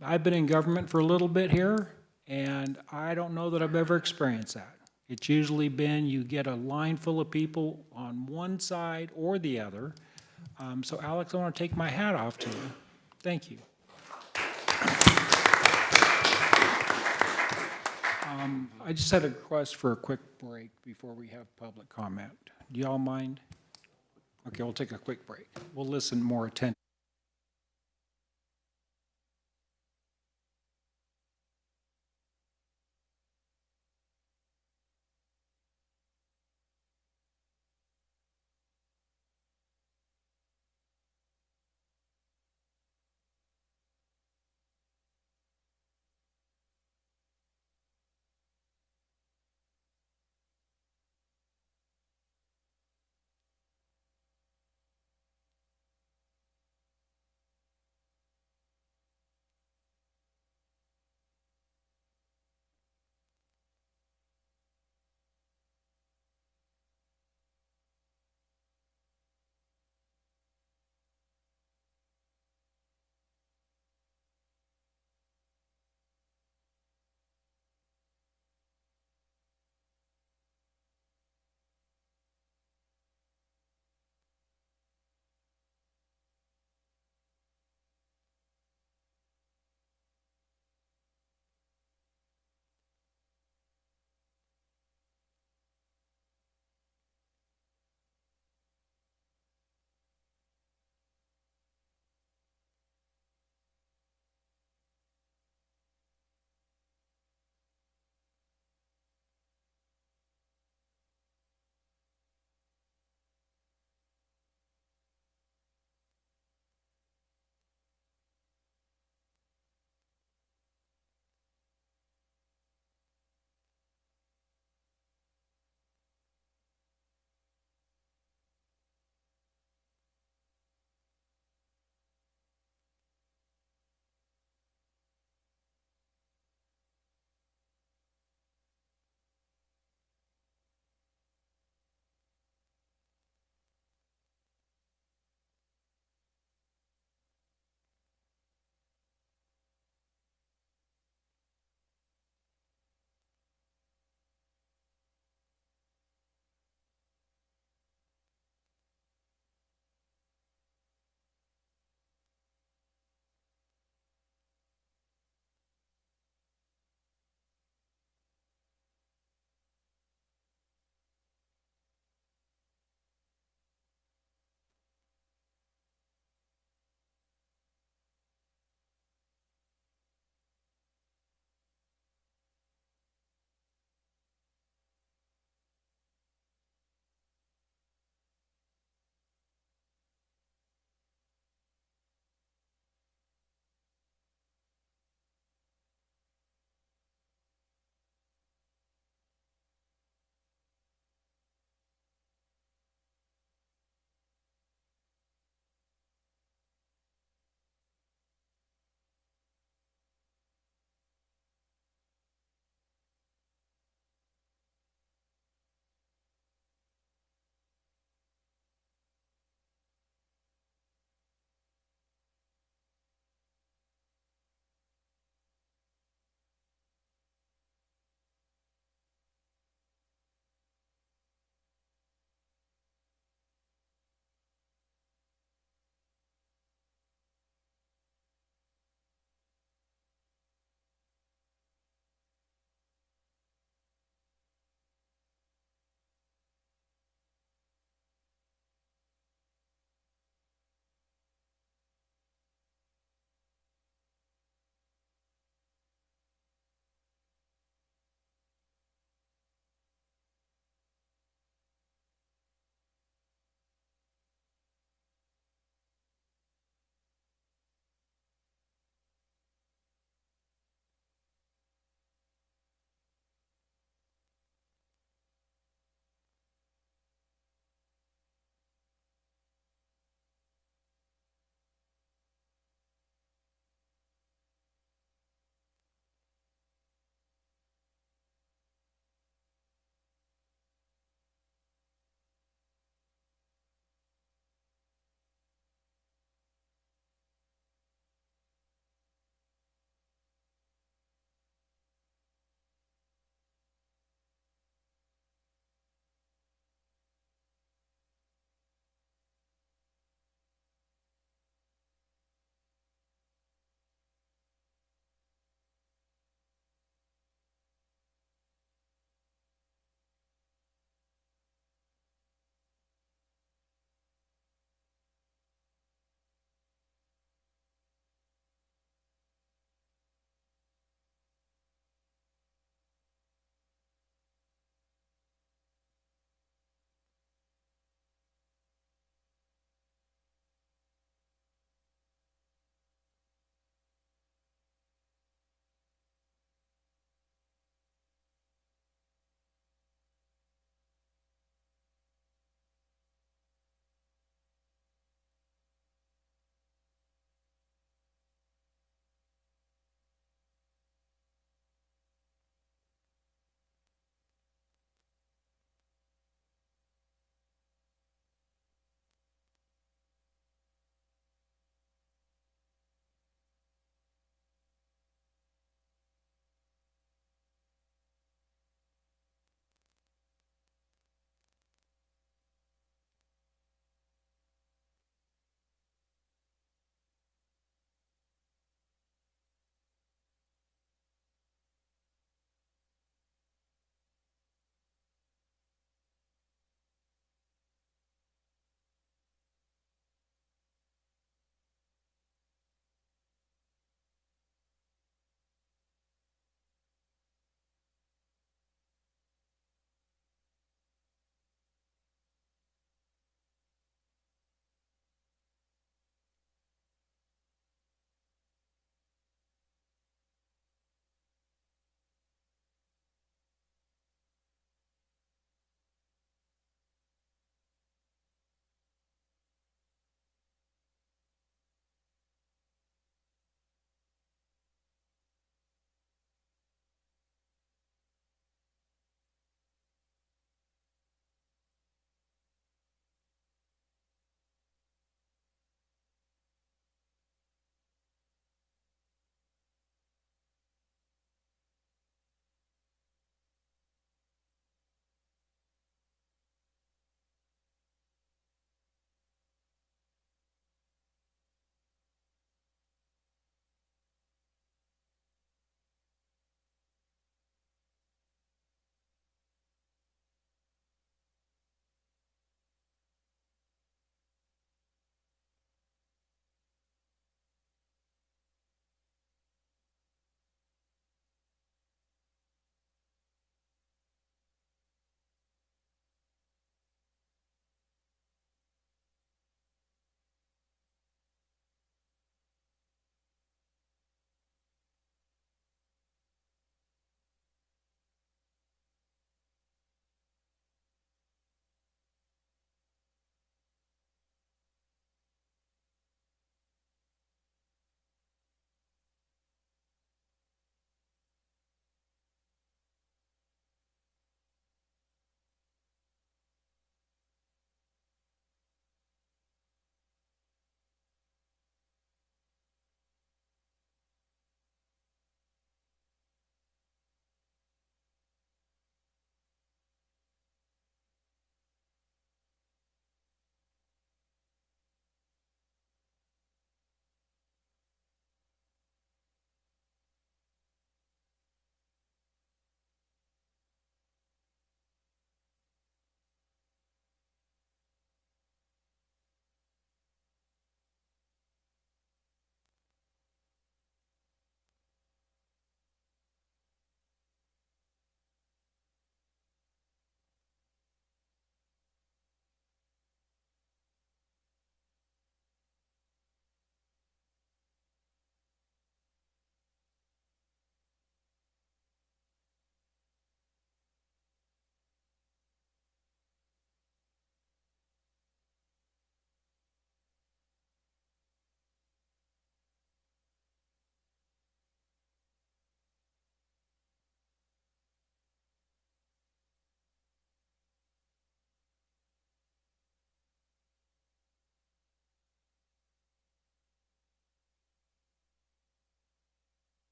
I've been in government for a little bit here, and I don't know that I've ever experienced that. It's usually been you get a line full of people on one side or the other. So Alex, I want to take my hat off to you. Thank you. I just had a request for a quick break before we have public comment. Do y'all mind? Okay, we'll take a quick break. We'll listen more attentively.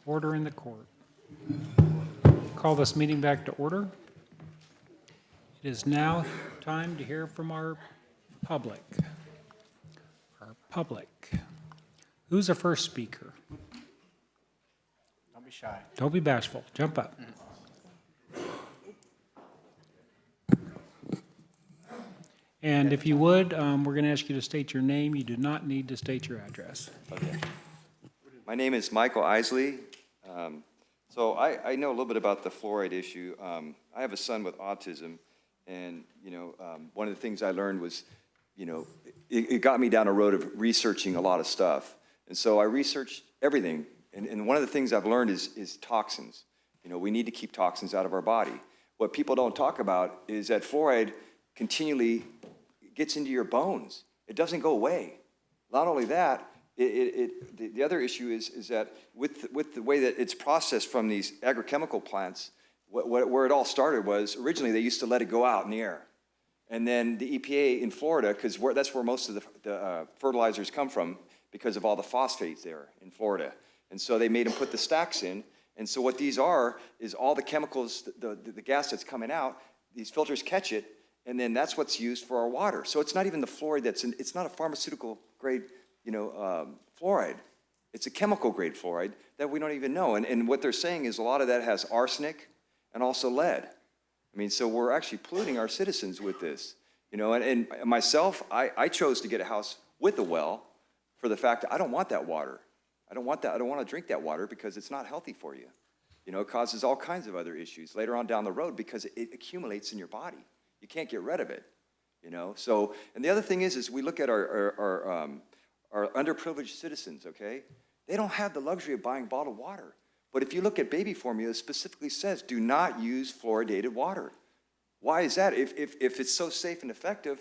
Order in the court. Call this meeting back to order. It is now time to hear from our public. Our public. Who's the first speaker? Don't be shy. Don't be bashful. Jump up. And if you would, we're going to ask you to state your name. You do not need to state your address. Okay. My name is Michael Isley. So I know a little bit about the fluoride issue. I have a son with autism, and one of the things I learned was, it got me down a road of researching a lot of stuff. And so I researched everything. And one of the things I've learned is toxins. We need to keep toxins out of our body. What people don't talk about is that fluoride continually gets into your bones. It doesn't go away. Not only that, the other issue is that with the way that it's processed from these agrochemical plants, where it all started was originally they used to let it go out in the air. And then the EPA in Florida, because that's where most of the fertilizers come from because of all the phosphates there in Florida. And so they made them put the stacks in. And so what these are is all the chemicals, the gas that's coming out, these filters catch it, and then that's what's used for our water. So it's not even the fluoride it's not a pharmaceutical grade, fluoride. It's a chemical grade fluoride that we don't even know. And what they're saying is a lot of that has arsenic and also lead. I mean, so we're actually polluting our citizens with this. And myself, I chose to get a house with a well for the fact that I don't want that water. I don't want to drink that water because it's not healthy for you. It causes all kinds of other issues later on down the road because it accumulates in your body. You can't get rid of it, So, and the other thing is we look at our underprivileged citizens, okay? They don't have the luxury of buying bottled water. But if you look at baby formula, it specifically says, do not use fluoridated water. Why is that? If it's so safe and effective,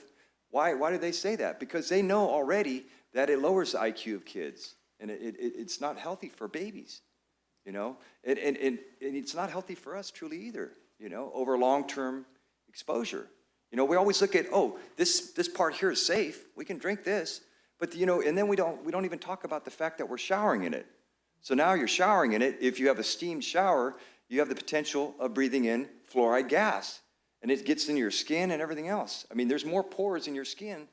why do they say that? Because they know already that it lowers the IQ of kids, and it's not healthy for babies, And it's not healthy for us truly either, over long-term exposure. We always look at, this part here is safe. We can drink this. But, and then we don't even talk about the fact that we're showering in it. So now you're showering in it. If you have a steamed shower, you have the potential of breathing in fluoride gas. And it gets in your skin and everything else. I mean, there's more pores in your skin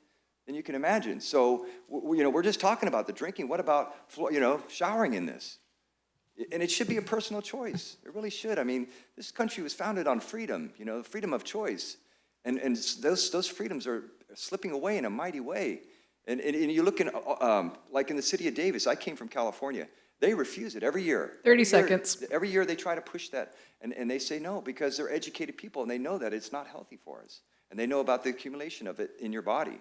than you can imagine. So, we're just talking about the drinking. What about, showering in this? And it should be a personal choice. It really should. I mean, this country was founded on freedom, freedom of choice. And those freedoms are slipping away in a mighty way. And you look in, like in the city of Davis, I came from California. They refuse it every year. 30 seconds. Every year they try to push that. And they say no because they're educated people and they know that it's not healthy for us. And they know about the accumulation of it in your body.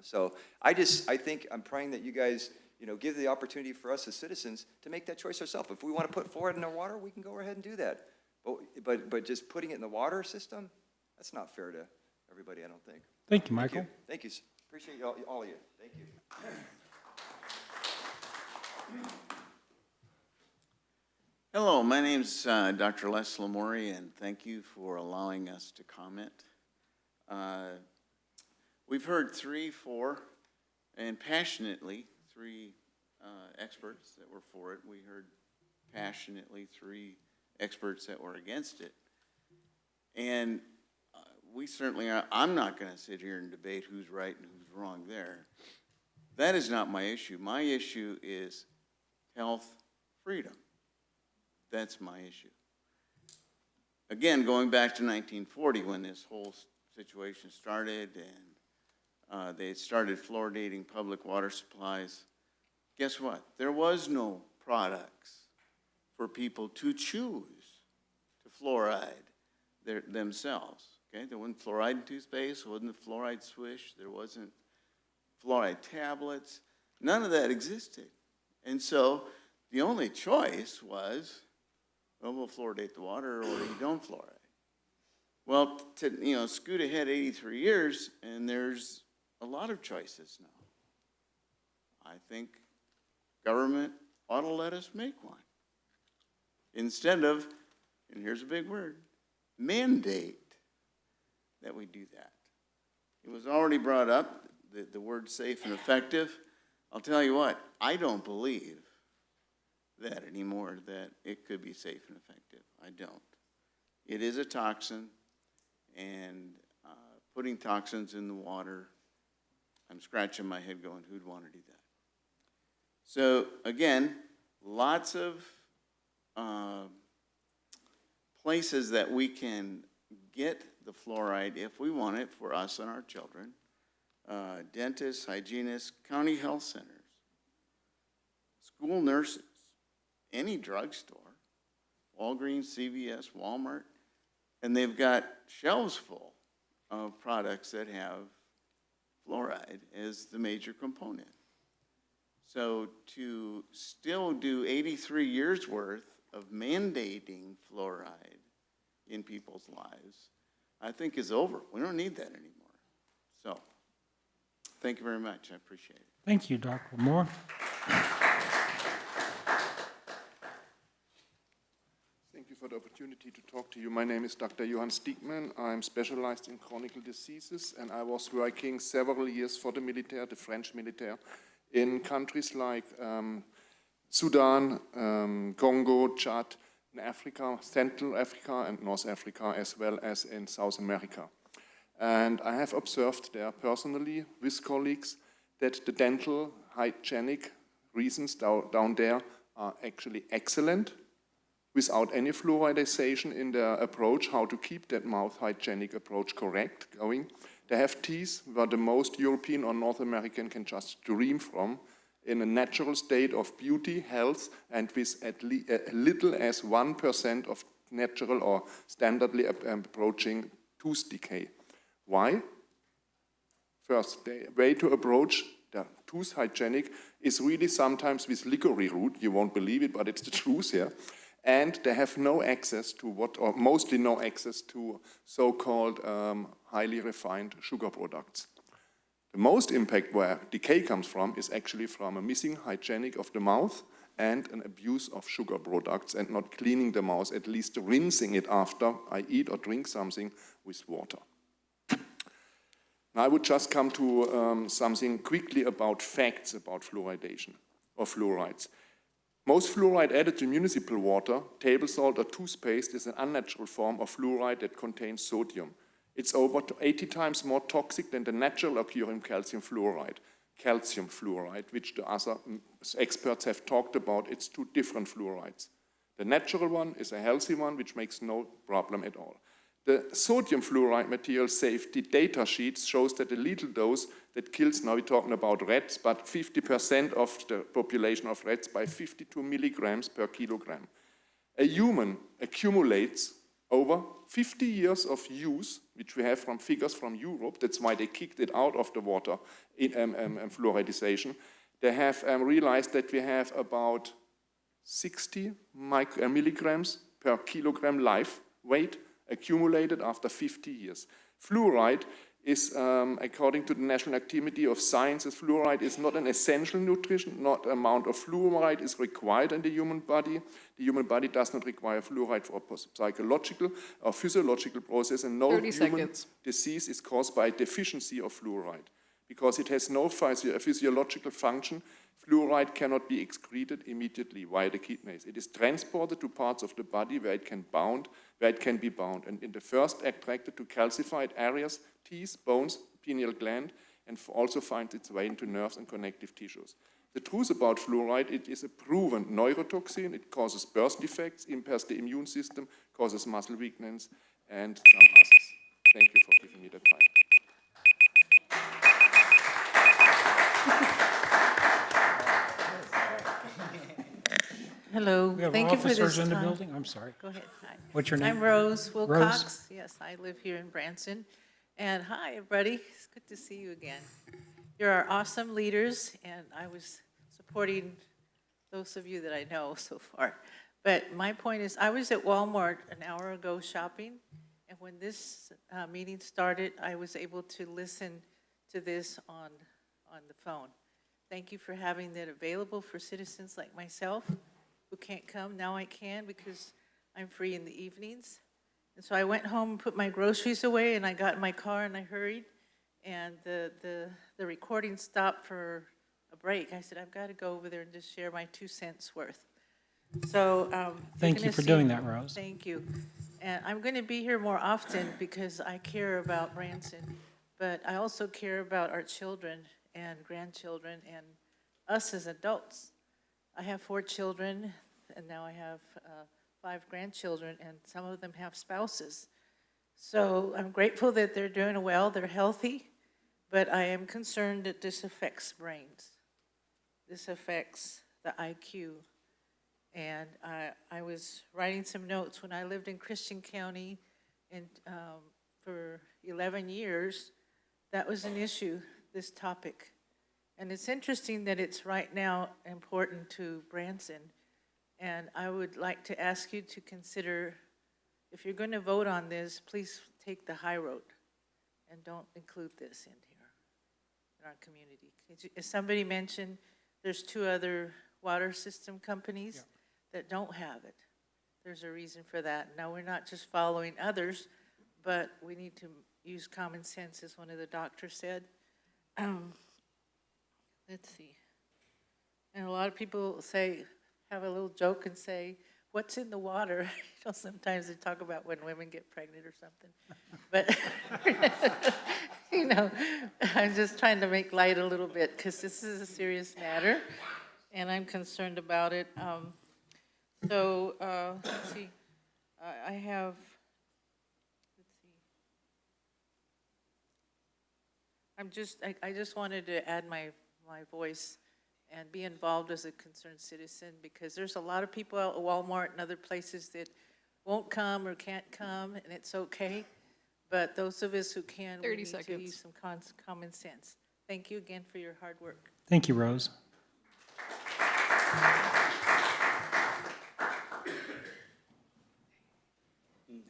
So I think I'm praying that you guys, give the opportunity for us as citizens to make that choice ourselves. If we want to put fluoride in our water, we can go ahead and do that. But just putting it in the water system, that's not fair to everybody, I don't think. Thank you, Michael. Thank you. Appreciate all of you. Thank you. Hello, my name's Dr. Les Lamori, and thank you for allowing us to comment. We've heard 3, 4, and passionately 3 experts that were for it. We heard passionately 3 experts that were against it. And we certainly are. I'm not going to sit here and debate who's right and who's wrong there. That is not my issue. My issue is health freedom. That's my issue. Again, going back to 1940 when this whole situation started and they started fluoridating public water supplies, guess what? There was no products for people to choose to fluoride themselves. Okay? There wasn't fluoride in toothpaste, there wasn't a fluoride swish, there wasn't fluoride tablets. None of that existed. And so the only choice was, well, we'll fluoridate the water or you don't fluoride. Well, scoot ahead 83 years, and there's a lot of choices now. I think government ought to let us make one. Instead of, and here's a big word, mandate that we do that. It was already brought up, the word safe and effective. I'll tell you what, I don't believe that anymore, that it could be safe and effective. I don't. It is a toxin, and putting toxins in the water, I'm scratching my head going, who'd want to do that? So again, lots of places that we can get the fluoride if we want it for us and our children. Dentists, hygienists, county health centers, school nurses, any drugstore, Walgreens, CVS, Walmart, and they've got shelves full of products that have fluoride as the major component. So to still do 83 years worth of mandating fluoride in people's lives, I think is over. We don't need that anymore. So, thank you very much. I appreciate it. Thank you, Dr. Moore. Thank you for the opportunity to talk to you. My name is Dr. Johann Stiegmann. I'm specialized in chronic diseases, and I was working several years for the military, the French military, in countries like Sudan, Congo, Chad, in Africa, Central Africa and North Africa, as well as in South America. And I have observed there personally with colleagues that the dental hygienic reasons down there are actually excellent, without any fluoridation in their approach, how to keep that mouth hygienic approach correct going. They have teeth where the most European or North American can just dream from, in a natural state of beauty, health, and with at little as 1% of natural or standardly approaching tooth decay. Why? First, the way to approach the tooth hygienic is really sometimes with licorice root. You won't believe it, but it's the truth here. And they have no access to or mostly no access to so-called highly refined sugar products. The most impact where decay comes from is actually from a missing hygienic of the mouth and an abuse of sugar products and not cleaning the mouth, at least rinsing it after I eat or drink something with water. Now I would just come to something quickly about facts about fluoridation or fluorides. Most fluoride added to municipal water, table salt or toothpaste is an unnatural form of fluoride that contains sodium. It's over 80 times more toxic than the natural occurring calcium fluoride, which the other experts have talked about. It's two different fluorides. The natural one is a healthy one, which makes no problem at all. The sodium fluoride material safety data sheets shows that a lethal dose that kills, now we're talking about rats, but 50% of the population of rats by 52 milligrams per kilogram. A human accumulates over 50 years of use, which we have from figures from Europe. That's why they kicked it out of the water in fluoridation. They have realized that we have about 60 milligrams per kilogram life weight accumulated after 50 years. Fluoride is, according to the National Academy of Sciences, fluoride is not an essential nutrition, not amount of fluoride is required in the human body. The human body does not require fluoride for psychological or physiological process, and no human disease is caused by deficiency of fluoride. Because it has no physiological function, fluoride cannot be excreted immediately via the kidneys. It is transported to parts of the body where it can be bound, and in the first attracted to calcified areas, teeth, bones, pineal gland, and also finds its way into nerves and connective tissues. The truth about fluoride, it is a proven neurotoxin. It causes birth defects, impairs the immune system, causes muscle weakness, and some others. Thank you for giving me the time. Hello. We have Thank you for this officers in the time. building? I'm sorry. Go ahead. Hi. What's your name? I'm Rose Wilcox. Rose? Yes, I live here in Branson. And hi, everybody. It's good to see you again. You're our awesome leaders, and I was supporting those of you that I know so far. But my point is, I was at Walmart an hour ago shopping, and when this meeting started, I was able to listen to this on the phone. Thank you for having that available for citizens like myself who can't come. Now I can because I'm free in the evenings. And so I went home and put my groceries away, and I got in my car and I hurried, and the recording stopped for a break. I said, I've got to go over there and just share my 2 cents worth. So. Thank you're you gonna for see- doing that, Rose. Thank you. And I'm going to be here more often because I care about Branson, but I also care about our children and grandchildren and us as adults. I have 4 children, and now I have 5 grandchildren, and some of them have spouses. So I'm grateful that they're doing well, they're healthy, but I am concerned that this affects brains. This affects the IQ. And I was writing some notes when I lived in Christian County and for 11 years. That was an issue, this topic. And it's interesting that it's right now important to Branson. And I would like to ask you to consider, if you're going to vote on this, please take the high road and don't include this in here, in our community. As somebody mentioned, there's 2 other water system companies that don't have it. There's a reason for that. Now, we're not just following others, but we need to use common sense, as one of the doctors said. Let's see. And a lot of people say, have a little joke and say, what's in the water? You know, sometimes they talk about when women get pregnant or something. But, you know, I'm just trying to make light a little bit because this is a serious matter and I'm concerned about it. Let's see, I have, let's see. I just wanted to add my voice and be involved as a concerned citizen because there's a lot of people out at Walmart and other places that won't come or can't come, and it's okay. But those of us who can, we need to use some common sense. Thank you again for your hard work. Thank you, Rose.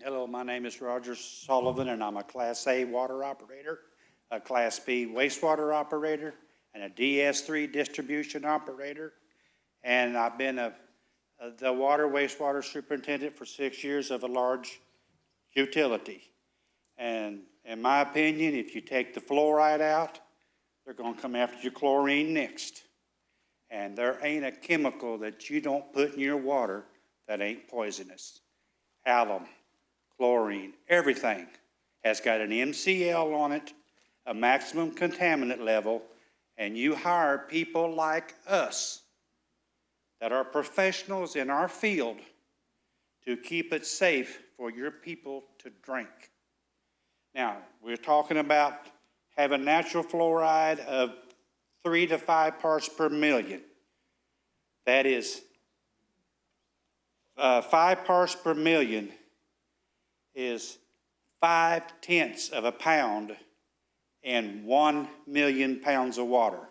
Hello, my name is Roger Sullivan, and I'm a Class A water operator, a Class B wastewater operator, and a DS3 distribution operator. And I've been the water wastewater superintendent for 6 years of a large utility. And in my opinion, if you take the fluoride out, they're going to come after your chlorine next. And there ain't a chemical that you don't put in your water that ain't poisonous. Alum, chlorine, everything has got an MCL on it, a maximum contaminant level, and you hire people like us that are professionals in our field to keep it safe for your people to drink. Now, we're talking about having natural fluoride of 3 to 5 parts per million. That is 5 parts per million is 0.5 of a pound in 1 million pounds of water.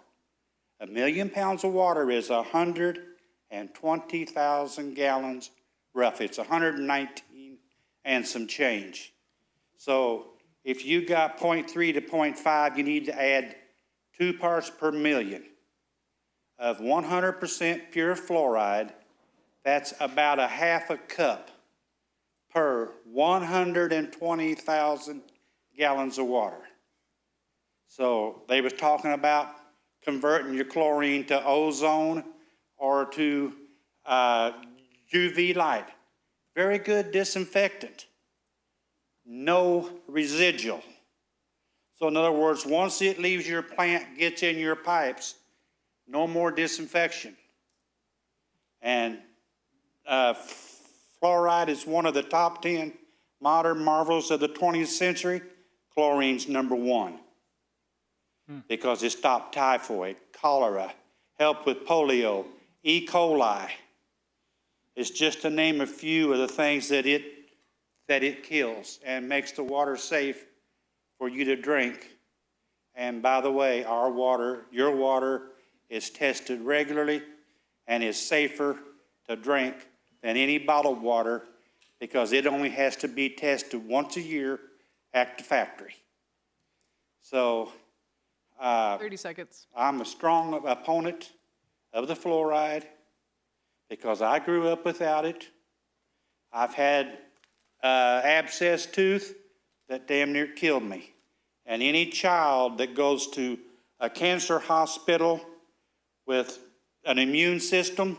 1 million pounds of water is 120,000 gallons rough. It's 119 and some change. So if you got 0.3 to 0.5, you need to add 2 parts per million of 100% pure fluoride. That's about a half a cup per 120,000 gallons of water. So they was talking about converting your chlorine to ozone or to UV light. Very good disinfectant. No residual. So in other words, once it leaves your plant, gets in your pipes, no more disinfection. And fluoride is one of the top 10 modern marvels of the 20th century. Chlorine's number 1 because it stopped typhoid, cholera, helped with polio, E. coli. It's just to name a few of the things that it kills and makes the water safe for you to drink. And by the way, our water, your water, is tested regularly and is safer to drink than any bottled water because it only has to be tested once a year at the factory. So 30 seconds. I'm a strong opponent of the fluoride because I grew up without it. I've had abscess tooth that damn near killed me. And any child that goes to a cancer hospital with an immune system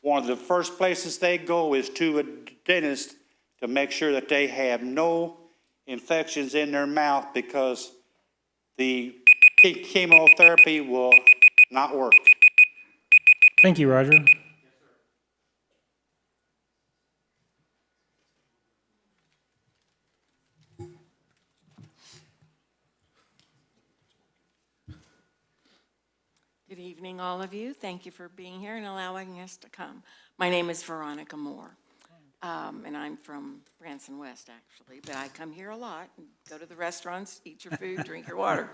one of the first places they go is to a dentist to make sure that they have no infections in their mouth, because the chemotherapy will not work. Thank you, Roger. Good evening, all of you. Thank you for being here and allowing us to come. My name is Veronica Moore, and I'm from Branson West, actually, but I come here a lot and go to the restaurants, eat your food, drink your water.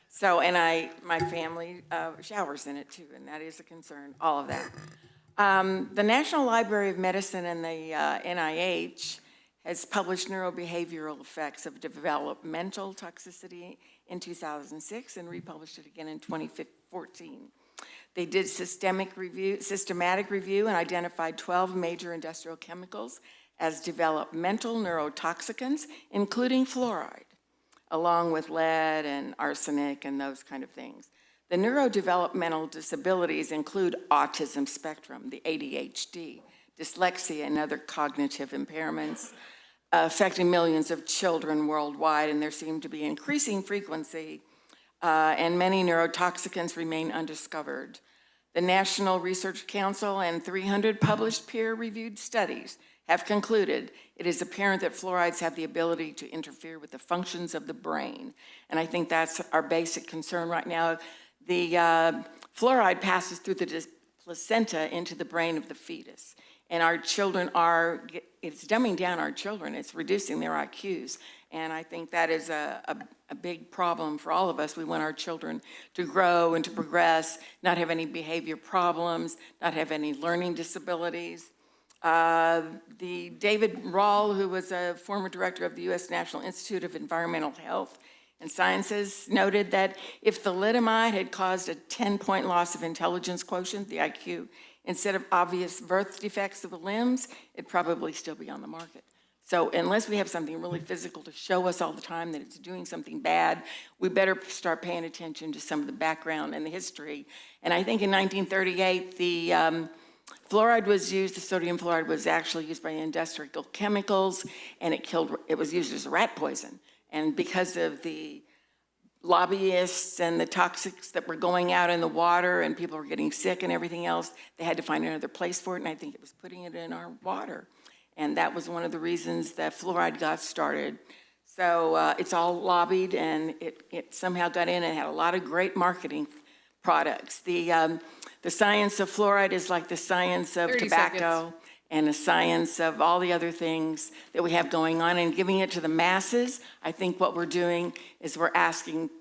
So, and my family showers in it too, and that is a concern, all of that. The National Library of Medicine and the NIH has published neurobehavioral effects of developmental toxicity in 2006 and republished it again in 2014. They did systematic review and identified 12 major industrial chemicals as developmental neurotoxicants, including fluoride, along with lead and arsenic and those kind of things. The neurodevelopmental disabilities include autism spectrum, the ADHD, dyslexia, and other cognitive impairments, affecting millions of children worldwide, and there seem to be increasing frequency, and many neurotoxicants remain undiscovered. The National Research Council and 300 published peer-reviewed studies have concluded it is apparent that fluorides have the ability to interfere with the functions of the brain. And I think that's our basic concern right now. The fluoride passes through the placenta into the brain of the fetus. And our children it's dumbing down our children. It's reducing their IQs. And I think that is a big problem for all of us. We want our children to grow and to progress, not have any behavior problems, not have any learning disabilities. The David Rawl, who was a former director of the U.S. National Institute of Environmental Health and Sciences, noted that if thalidomide had caused a 10-point loss of intelligence quotient, the IQ, instead of obvious birth defects of the limbs, it'd probably still be on the market. So unless we have something really physical to show us all the time that it's doing something bad, we better start paying attention to some of the background and the history. And I think in 1938, the fluoride was used, the sodium fluoride was actually used by industrial chemicals, and it was used as a rat poison. And because of the lobbyists and the toxics that were going out in the water and people were getting sick and everything else, they had to find another place for it, and I think it was putting it in our water. And that was one of the reasons that fluoride got started. So it's all lobbied, and it somehow got in and had a lot of great marketing products. The science of fluoride is like the science of 30 tobacco. seconds. And the science of all the other things that we have going on, and giving it to the masses. I think what we're doing is we're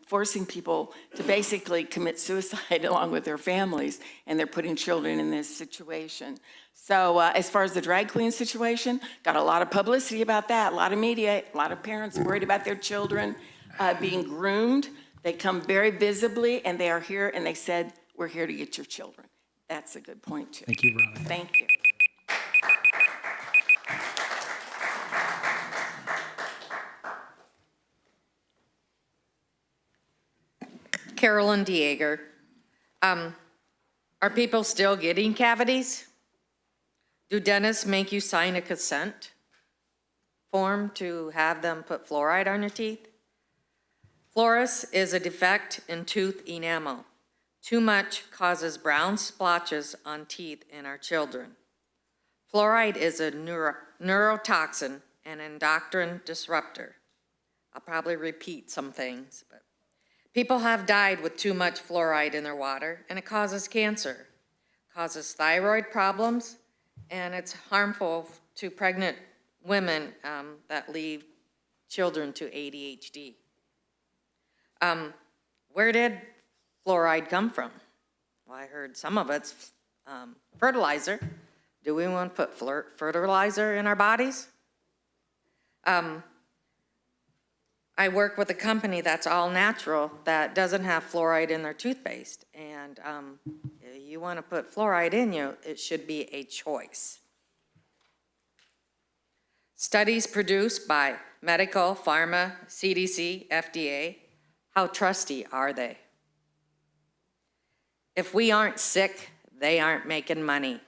forcing people to basically commit suicide along with their families, and they're putting children in this situation. So as far as the drag queen situation, got a lot of publicity about that, a lot of media, a lot of parents worried about their children being groomed. They come very visibly, and they are here, and they said, we're here to get your children. That's a good point, too. Thank you, Veronica. Thank you. Carolyn Dieger. Are people still getting cavities? Do dentists make you sign a consent form to have them put fluoride on your teeth? Fluoris is a defect in tooth enamel. Too much causes brown splotches on teeth in our children. Fluoride is a neurotoxin and endocrine disruptor. I'll probably repeat some things, but people have died with too much fluoride in their water, and it causes cancer, causes thyroid problems, and it's harmful to pregnant women that leave children to ADHD. Where did fluoride come from? Well, I heard some of it's fertilizer. Do we want to put fertilizer in our bodies? I work with a company that's all natural that doesn't have fluoride in their toothpaste. And if you want to put fluoride in you, it should be a choice. Studies produced by medical, pharma, CDC, FDA, how trusty are they? If we aren't sick, they aren't making money.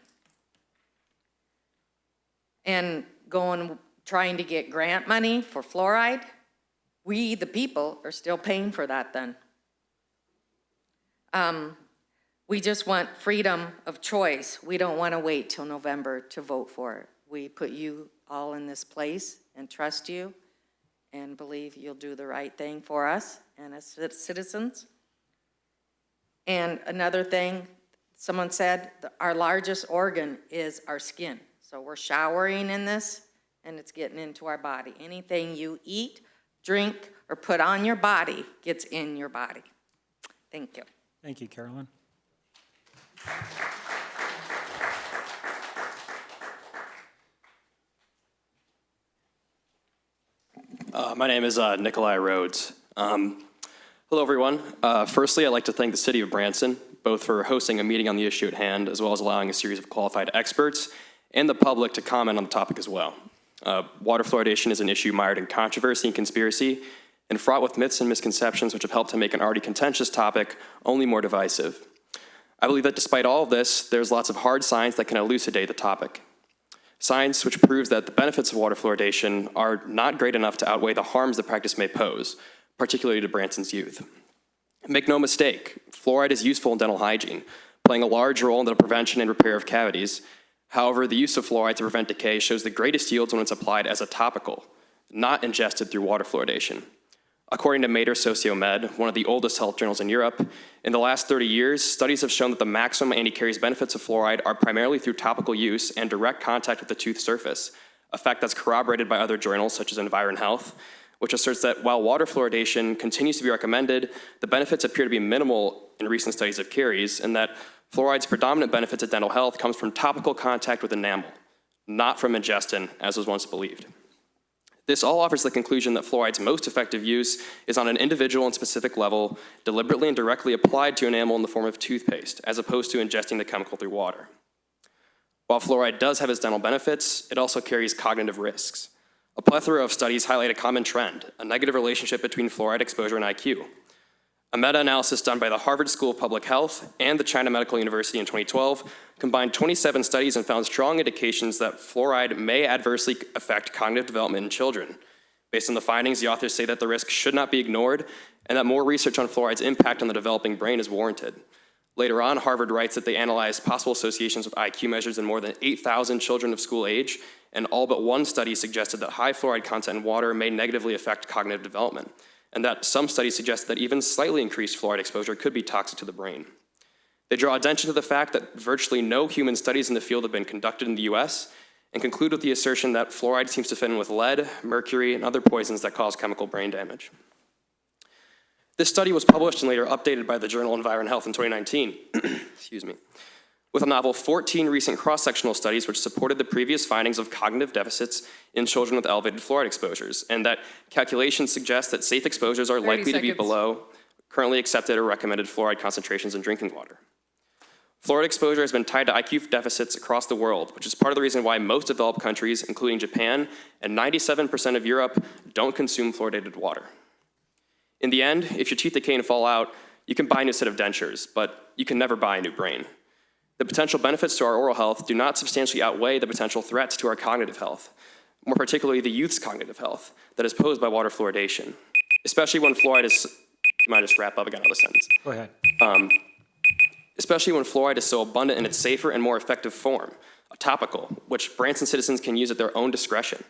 and going, trying to get grant money for fluoride, we, the people, are still paying for that then. We just want freedom of choice. We don't want to wait till November to vote for it. We put you all in this place and trust you and believe you'll do the right thing for us and as citizens. And another thing, someone said, our largest organ is our skin. So we're showering in this, and it's getting into our body. Anything you eat, drink, or put on your body gets in your body. Thank you. Thank you, Carolyn. My name is Nikolai Rhodes. Hello, everyone. Firstly, I'd like to thank the City of Branson, both for hosting a meeting on the issue at hand, as well as allowing a series of qualified experts and the public to comment on the topic as well. Water fluoridation is an issue mired in controversy and conspiracy, and fraught with myths and misconceptions which have helped to make an already contentious topic only more divisive. I believe that despite all of this, there's lots of hard science that can elucidate the topic. Science which proves that the benefits of water fluoridation are not great enough to outweigh the harms the practice may pose, particularly to Branson's youth. Make no mistake, fluoride is useful in dental hygiene, playing a large role in the prevention and repair of cavities. However, the use of fluoride to prevent decay shows the greatest yields when it's applied as a topical, not ingested through water fluoridation. According to Mater Sociomed, one of the oldest health journals in Europe, in the last 30 years, studies have shown that the maximum anti-caries benefits of fluoride are primarily through topical use and direct contact with the tooth surface, a fact that's corroborated by other journals such as Environ Health, which asserts that while water fluoridation continues to be recommended, the benefits appear to be minimal in recent studies of caries, and that fluoride's predominant benefit to dental health comes from topical contact with enamel, not from ingestion, as was once believed. This all offers the conclusion that fluoride's most effective use is on an individual and specific level, deliberately and directly applied to enamel in the form of toothpaste, as opposed to ingesting the chemical through water. While fluoride does have its dental benefits, it also carries cognitive risks. A plethora of studies highlight a common trend, a negative relationship between fluoride exposure and IQ. A meta-analysis done by the Harvard School of Public Health and the China Medical University in 2012 combined 27 studies and found strong indications that fluoride may adversely affect cognitive development in children. Based on the findings, the authors say that the risk should not be ignored and that more research on fluoride's impact on the developing brain is warranted. Later on, Harvard writes that they analyzed possible associations with IQ measures in more than 8,000 children of school age, and all but one study suggested that high fluoride content in water may negatively affect cognitive development, and that some studies suggest that even slightly increased fluoride exposure could be toxic to the brain. They draw attention to the fact that virtually no human studies in the field have been conducted in the US, and conclude with the assertion that fluoride seems to fit in with lead, mercury, and other poisons that cause chemical brain damage. This study was published and later updated by the journal Environ Health in 2019, excuse me, with a novel 14 recent cross-sectional studies which supported the previous findings of cognitive deficits in children with elevated fluoride exposures, and that calculations suggest that safe exposures are likely to be below currently accepted or recommended fluoride concentrations in drinking water. Fluoride exposure has been tied to IQ deficits across the world, which is part of the reason why most developed countries, including Japan and 97% of Europe, don't consume fluoridated water. In the end, if your teeth decay and fall out, you can buy a new set of dentures, but you can never buy a new brain. The potential benefits to our oral health do not substantially outweigh the potential threats to our cognitive health, more particularly the youth's cognitive health that is posed by water fluoridation, especially when fluoride is, you might just wrap up again on the sentence. Go ahead. Especially when fluoride is so abundant in its safer and more effective form, a topical, which Branson citizens can use at their own discretion.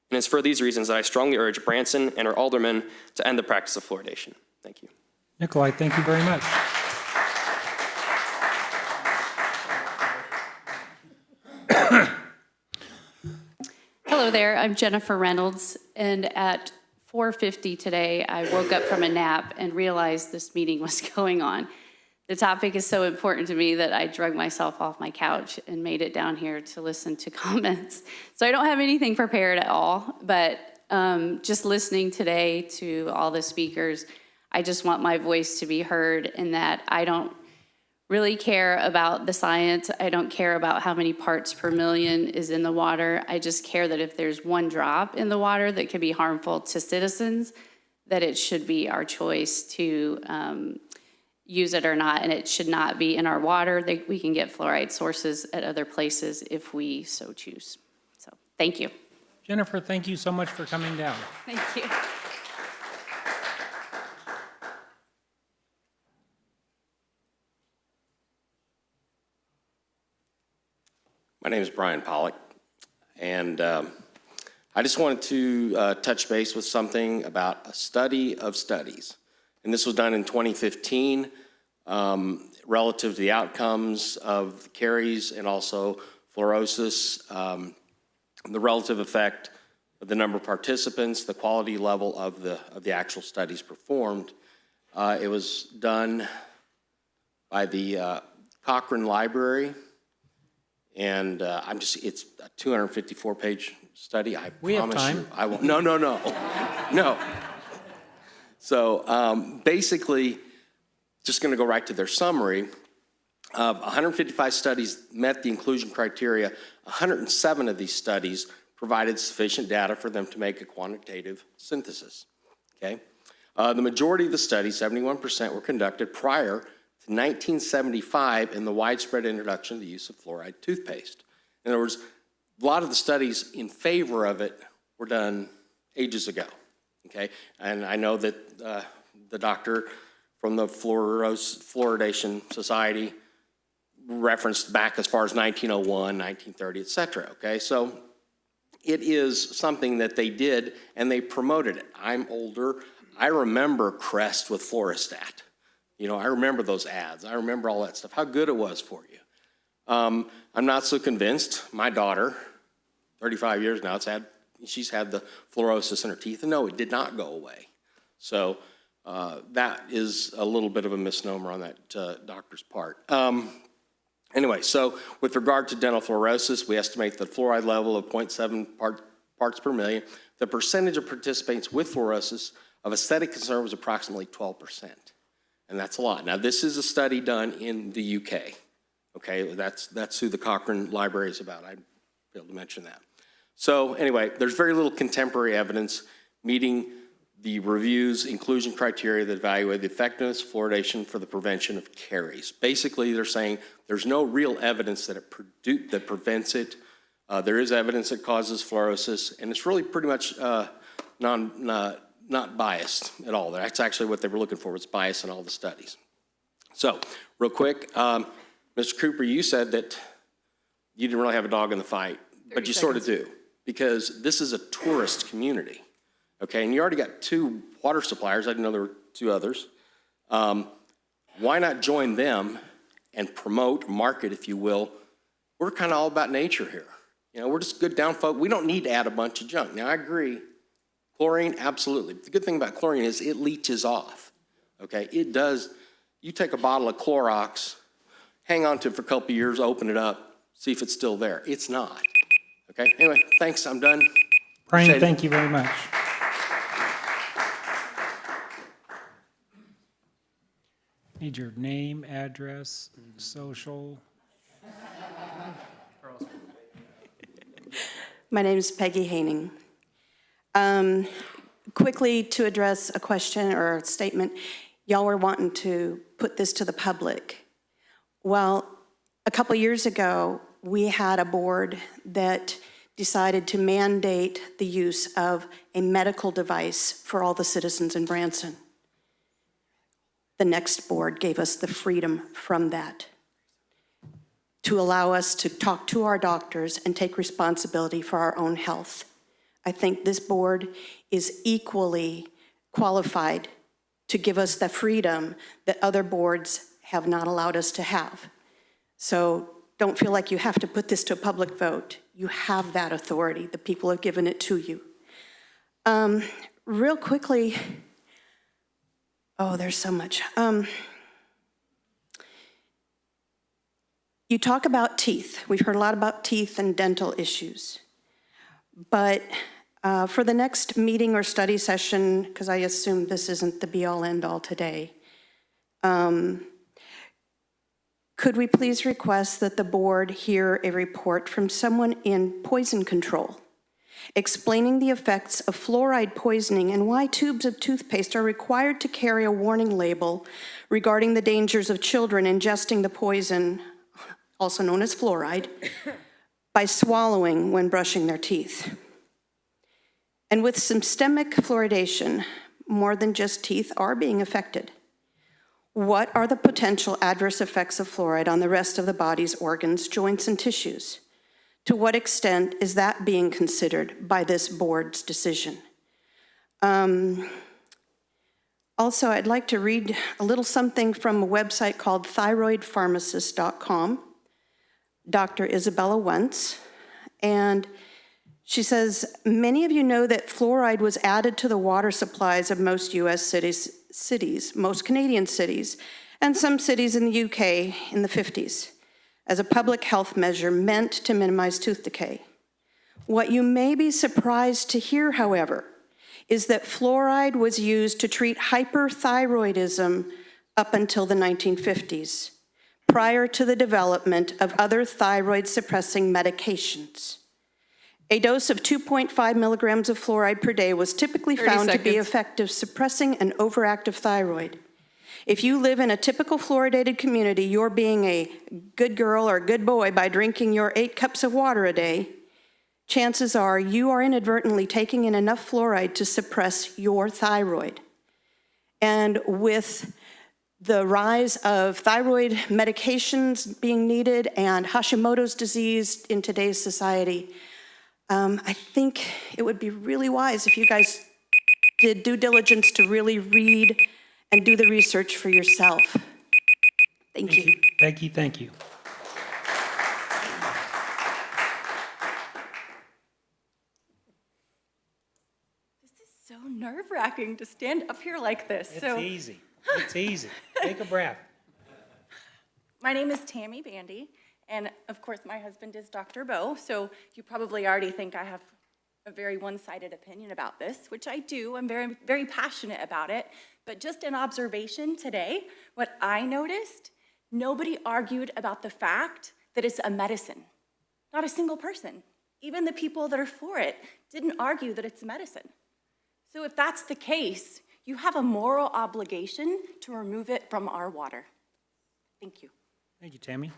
And it's for these reasons that I strongly urge Branson and our aldermen to end the practice of fluoridation. Thank you. Nikolai, thank you very much. Hello there, I'm Jennifer Reynolds, and at 4:50 today, I woke up from a nap and realized this meeting was going on. The topic is so important to me that I drug myself off my couch and made it down here to listen to comments. So I don't have anything prepared at all, but just listening today to all the speakers, I just want my voice to be heard in that I don't really care about the science. I don't care about how many parts per million is in the water. I just care that if there's one drop in the water that could be harmful to citizens, that it should be our choice to use it or not, and it should not be in our water. We can get fluoride sources at other places if we so choose. So Thank you. Jennifer, thank you so much for coming down. Thank you. My name is Brian Pollock, and I just wanted to touch base with something about a study of studies. And this was done in 2015 relative to the outcomes of caries and also fluorosis, the relative effect of the number of participants, the quality level of the actual studies performed. It was done by the Cochrane Library. And it's a 254-page study. I We have promise time. you, I won't. No. No. So basically, just going to go right to their summary. 155 studies met the inclusion criteria. 107 of these studies provided sufficient data for them to make a quantitative synthesis. Okay. The majority of the studies, 71%, were conducted prior 1975 in the widespread introduction of the use of fluoride toothpaste. In other words, a lot of the studies in favor of it were done ages ago, okay? And I know that the doctor from the Pro-fluoridation Society referenced back as far as 1901, 1930, et cetera, okay? So it is something that they did and they promoted it. I'm older. I remember Crest with Fluorostat. You know, I remember those ads. I remember all that stuff, how good it was for you. I'm not so convinced. My daughter, 35 years now, she's had the fluorosis in her teeth, and no, it did not go away. So that is a little bit of a misnomer on that doctor's part. Anyway, so with regard to dental fluorosis, we estimate the fluoride level of 0.7 parts per million. The percentage of participants with fluorosis of aesthetic concern was approximately 12%. And that's a lot. Now, this is a study done in the UK, okay? That's who the Cochrane Library is about. I failed to mention that. So anyway, there's very little contemporary evidence meeting the review's inclusion criteria that evaluate the effectiveness of fluoridation for the prevention of caries. Basically, they're saying there's no real evidence that that prevents it. There is evidence that causes fluorosis, and it's really pretty much not biased at all. That's actually what they were looking for, was bias in all the studies. So, real quick, Mr. Cooper, you said that you didn't really have a dog in the fight, but you sort of do, because this is a tourist community, okay? And you already got 2 water suppliers. I didn't know there were 2 others. Why not join them and promote, market, if you will? We're kind of all about nature here. You know, we're just good down folk. We don't need to add a bunch of junk. Now, I agree. Chlorine, absolutely. The good thing about chlorine is it leaches off, okay? It does. You take a bottle of Clorox, hang on to it for a couple of years, open it up, see if it's still there. It's not, okay? Anyway, thanks, I'm done. Brian, thank you very much. Need your name, address, social. My name is Peggy Haining. Quickly to address a question or a statement, y'all were wanting to put this to the public. Well, a couple years ago, we had a board that decided to mandate the use of a medical device for all the citizens in Branson. The next board gave us the freedom from that to allow us to talk to our doctors and take responsibility for our own health. I think this board is equally qualified to give us the freedom that other boards have not allowed us to have. So don't feel like you have to put this to a public vote. You have that authority. The people have given it to you. Real quickly, oh, there's so much. You talk about teeth. We've heard a lot about teeth and dental issues. But for the next meeting or study session, because I assume this isn't the be-all, end-all today, could we please request that the board hear a report from someone in poison control explaining the effects of fluoride poisoning and why tubes of toothpaste are required to carry a warning label regarding the dangers of children ingesting the poison, also known as fluoride, by swallowing when brushing their teeth. And with systemic fluoridation, more than just teeth are being affected. What are the potential adverse effects of fluoride on the rest of the body's organs, joints, and tissues? To what extent is that being considered by this board's decision? Also, I'd like to read a little something from a website called thyroidpharmacist.com, Dr. Isabella Wentz, and she says, many of you know that fluoride was added to the water supplies of most US cities, most Canadian cities, and some cities in the UK in the 50s, as a public health measure meant to minimize tooth decay. What you may be surprised to hear, however, is that fluoride was used to treat hyperthyroidism up until the 1950s, prior to the development of other thyroid-suppressing medications. A dose of 2.5 milligrams of fluoride per day was typically found to be effective suppressing an overactive thyroid. If you live in a typical fluoridated community, you're being a good girl or good boy by drinking your 8 cups of water a day. Chances are you are inadvertently taking in enough fluoride to suppress your thyroid. And with the rise of thyroid medications being needed and Hashimoto's disease in today's society, I think it would be really wise if you guys did due diligence to really read and do the research for yourself. Thank you. Becky, thank you. So nerve-wracking to stand up here like this. It's easy. It's easy. Take a breath. My name is Tammy Bandy, and of course my husband is Dr. Bo, so you probably already think I have a very one-sided opinion about this, which I do. I'm very, very passionate about it. But just an observation today, what I noticed, nobody argued about the fact that it's a medicine. Not a single person. Even the people that are for it didn't argue that it's a medicine. So if that's the case, you have a moral obligation to remove it from our water. Thank you. Thank you, Tammy.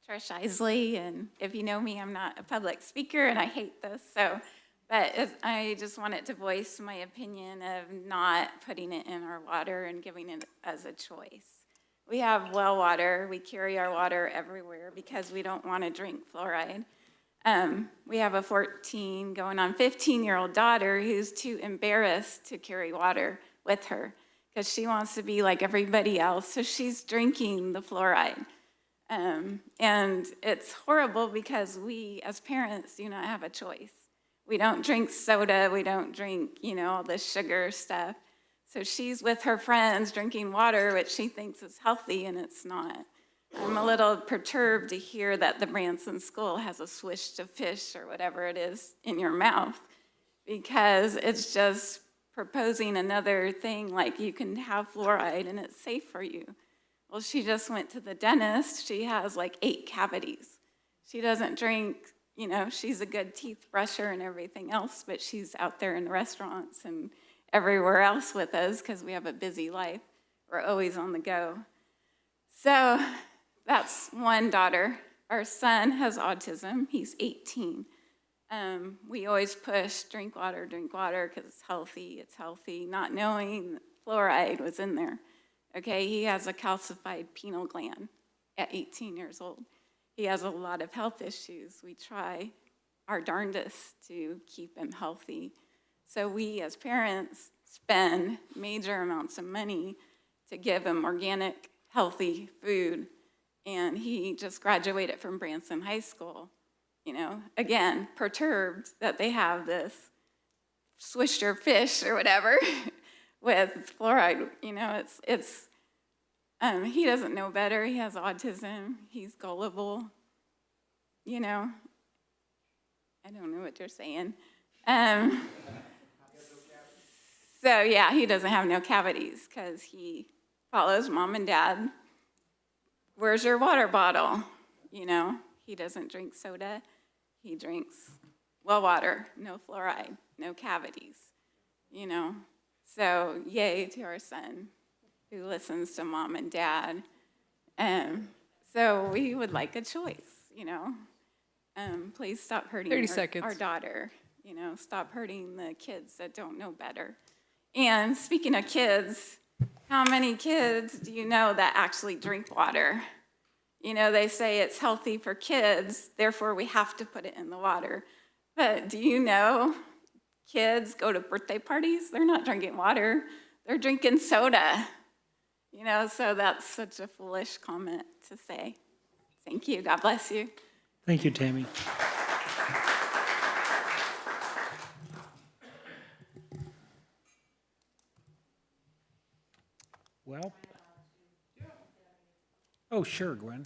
Trish Isley, and if you know me, I'm not a public speaker, and I hate this, but I just wanted to voice my opinion of not putting it in our water and giving it as a choice. We have well water. We carry our water everywhere because we don't want to drink fluoride. We have a 14 going on 15-year-old daughter who's too embarrassed to carry water with her because she wants to be like everybody else, so she's drinking the fluoride. And it's horrible because we, as parents, do not have a choice. We don't drink soda, we don't drink, all this sugar stuff. So she's with her friends drinking water, which she thinks is healthy, and it's not. I'm a little perturbed to hear that the Branson school has a swish to fish or whatever it is in your mouth, because it's just proposing another thing like you can have fluoride and it's safe for you. Well, she just went to the dentist. She has like 8 cavities. She doesn't drink, she's a good teeth brusher and everything else, but she's out there in the restaurants and everywhere else with us because we have a busy life. We're always on the go. So that's one daughter. Our son has autism. He's 18. We always push drink water because it's healthy, not knowing fluoride was in there. Okay, he has a calcified pineal gland at 18 years old. He has a lot of health issues. We try our darndest to keep him healthy. So we, as parents, spend major amounts of money to give him organic, healthy food. And he just graduated from Branson High School. Again, perturbed that they have this swisher fish or whatever with fluoride. He doesn't know better. He has autism. He's gullible. I don't know what you're saying. So yeah, he doesn't have no cavities because he follows mom and dad. Where's your water bottle? He doesn't drink soda. He drinks well water, no fluoride, no cavities. So yay to our son. who listens to mom and dad. So we would like a choice, you know? Please stop hurting 30 seconds. our daughter, you know, stop hurting the kids that don't know better. And speaking of kids, how many kids do you know that actually drink water? You know, they say it's healthy for kids, therefore we have to put it in the water. But do you know kids go to birthday parties? They're not drinking water, they're drinking soda. You know, so that's such a foolish comment to say. Thank you. God bless you. Thank you, Tammy. Well. Oh, sure, Gwen.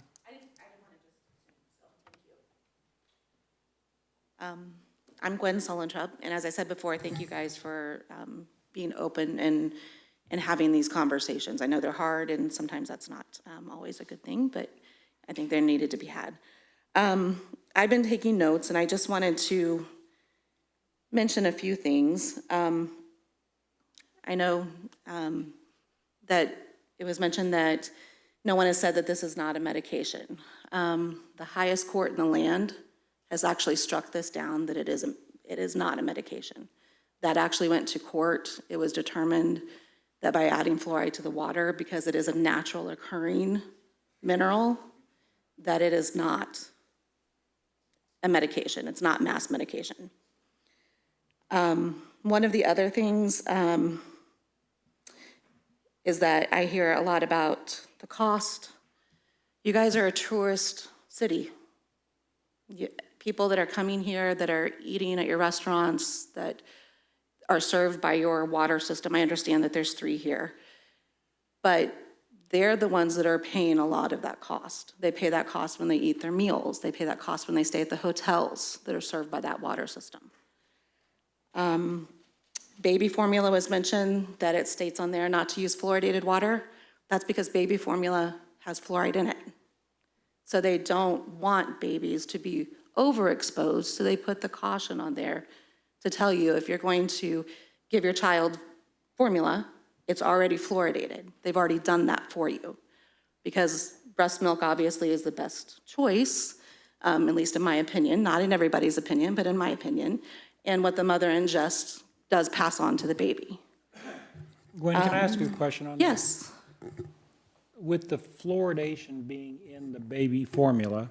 I'm Gwen Sullentrub, and as I said before, thank you guys for being open and having these conversations. I know they're hard, and sometimes that's not always a good thing, but I think they're needed to be had. I've been taking notes, and I just wanted to mention a few things. I know that it was mentioned that no one has said that this is not a medication. The highest court in the land has actually struck this down, that it is not a medication. That actually went to court. It was determined that by adding fluoride to the water, because it is a natural occurring mineral, that it is not a medication. It's not mass medication. One of the other things is that I hear a lot about the cost. You guys are a tourist city. People that are coming here, that are eating at your restaurants, that are served by your water system. I understand that there's 3 here. But they're the ones that are paying a lot of that cost. They pay that cost when they eat their meals. They pay that cost when they stay at the hotels that are served by that water system. Baby formula was mentioned, that it states on there not to use fluoridated water. That's because baby formula has fluoride in it. So they don't want babies to be overexposed, so they put the caution on there to tell you if you're going to give your child formula, it's already fluoridated. They've already done that for you. Because breast milk obviously is the best choice, at least in my opinion, not in everybody's opinion, but in my opinion. And what the mother ingests does pass on to the baby. Gwen, can I ask you a question on that? Yes. With the fluoridation being in the baby formula,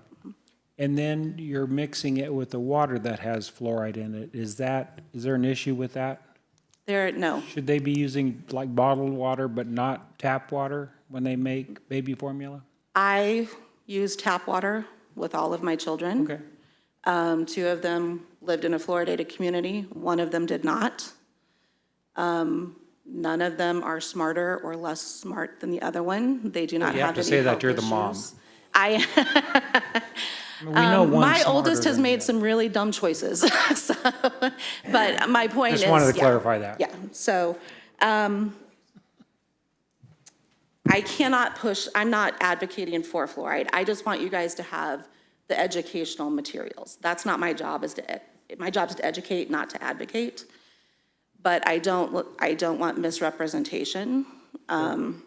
and then you're mixing it with the water that has fluoride in it, is there an issue with that? No. Should they be using like bottled water but not tap water when they make baby formula? I use tap water with all of my children. Okay. 2 of them lived in a fluoridated community. 1 of them did not. None of them are smarter or less smart than the other one. They do not You have have to any say that health you're the mom. issues. We know one's My smarter oldest has than made the some really dumb choices. So, but my point is, Just wanted to yeah. clarify that. Yeah, so I cannot push, I'm not advocating for fluoride. I just want you guys to have the educational materials. That's not my job, my job is to educate, not to advocate. But I don't want misrepresentation. One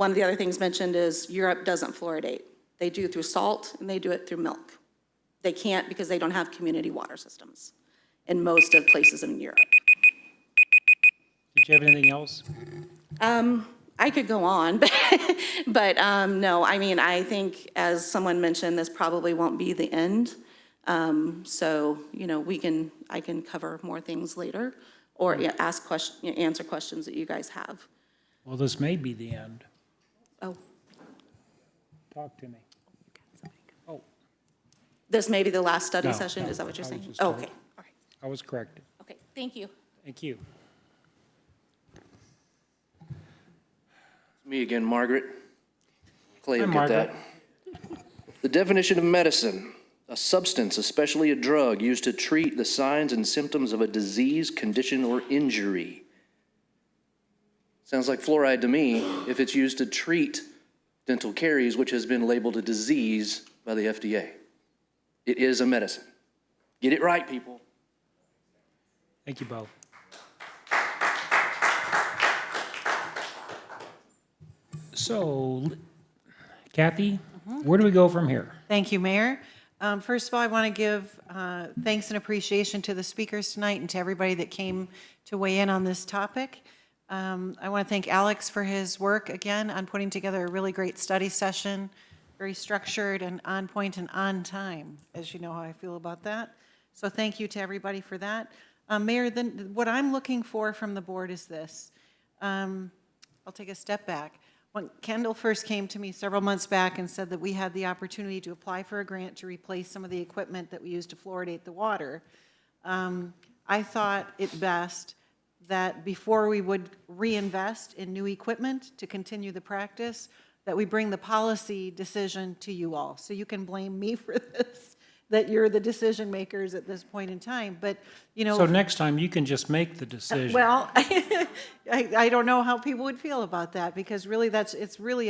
of the other things mentioned is Europe doesn't fluoridate. They do through salt and they do it through milk. They can't because they don't have community water systems in most of places in Europe. Did you have anything else? I could go on, but no, I mean, I think as someone mentioned, this probably won't be the end. So, you know, I can cover more things later or answer questions that you guys have. Well, this may be the end. Oh, Talk to me. Oh, this may be the last study No, session? no, Is that what you're I was saying? just Oh, told. okay, all right. I was corrected. Okay, thank you. Thank you. Me again, Margaret. Clay Hi, will get Margaret. that. The definition of medicine, a substance, especially a drug, used to treat the signs and symptoms of a disease, condition, or injury. Sounds like fluoride to me if it's used to treat dental caries, which has been labeled a disease by the FDA. It is a medicine. Get it right, people. Thank you, Bo. So, Kathy, where do we go from here? Thank you, Mayor. First of all, I want to give thanks and appreciation to the speakers tonight and to everybody that came to weigh in on this topic. I want to thank Alex for his work again on putting together a really great study session, very structured and on point and on time, as you know how I feel about that. So thank you to everybody for that. Mayor, then what I'm looking for from the board is this. I'll take a step back. When Kendall first came to me several months back and said that we had the opportunity to apply for a grant to replace some of the equipment that we use to fluoridate the water, I thought it best that before we would reinvest in new equipment to continue the practice, that we bring the policy decision to you all. So you can blame me for this, that you're the decision makers at this point in time. But, you know. So next time, you can just make the decision. Well, I don't know how people would feel about that, because really it's really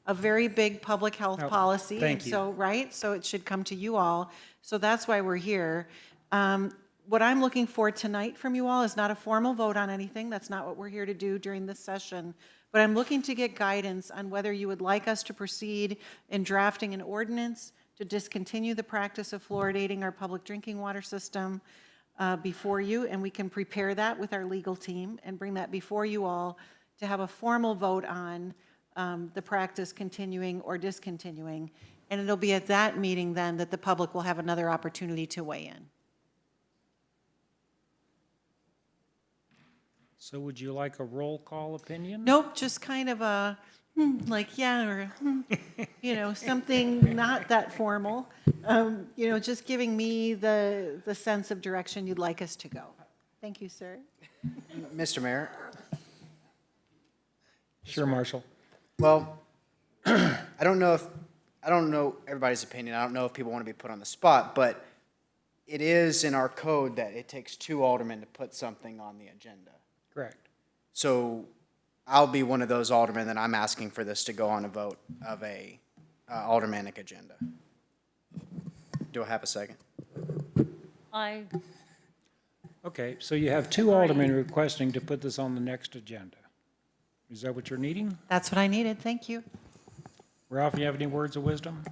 a very big public health policy. thank you. So, right, so it should come to you all. So that's why we're here. What I'm looking for tonight from you all is not a formal vote on anything. That's not what we're here to do during this session. But I'm looking to get guidance on whether you would like us to proceed in drafting an ordinance to discontinue the practice of fluoridating our public drinking water system before you, and we can prepare that with our legal team and bring that before you all to have a formal vote on the practice continuing or discontinuing. And it'll be at that meeting then that the public will have another opportunity to weigh in. So would you like a roll call opinion? Nope, just kind of a, like, yeah, or, you know, something not that formal. You know, just giving me the sense of direction you'd like us to go. Thank you, sir. Mr. Mayor? Sure, Marshall. Well, I don't know everybody's opinion. I don't know if people want to be put on the spot, but it is in our code that it takes 2 aldermen to put something on the agenda. Correct. So I'll be one of those aldermen that I'm asking for this to go on a vote of a aldermanic agenda. Do I have a second? Okay, so you have 2 aldermen requesting to put this on the next agenda. Is that what you're needing? That's what I needed. Thank you. Ralph, you have any words of wisdom?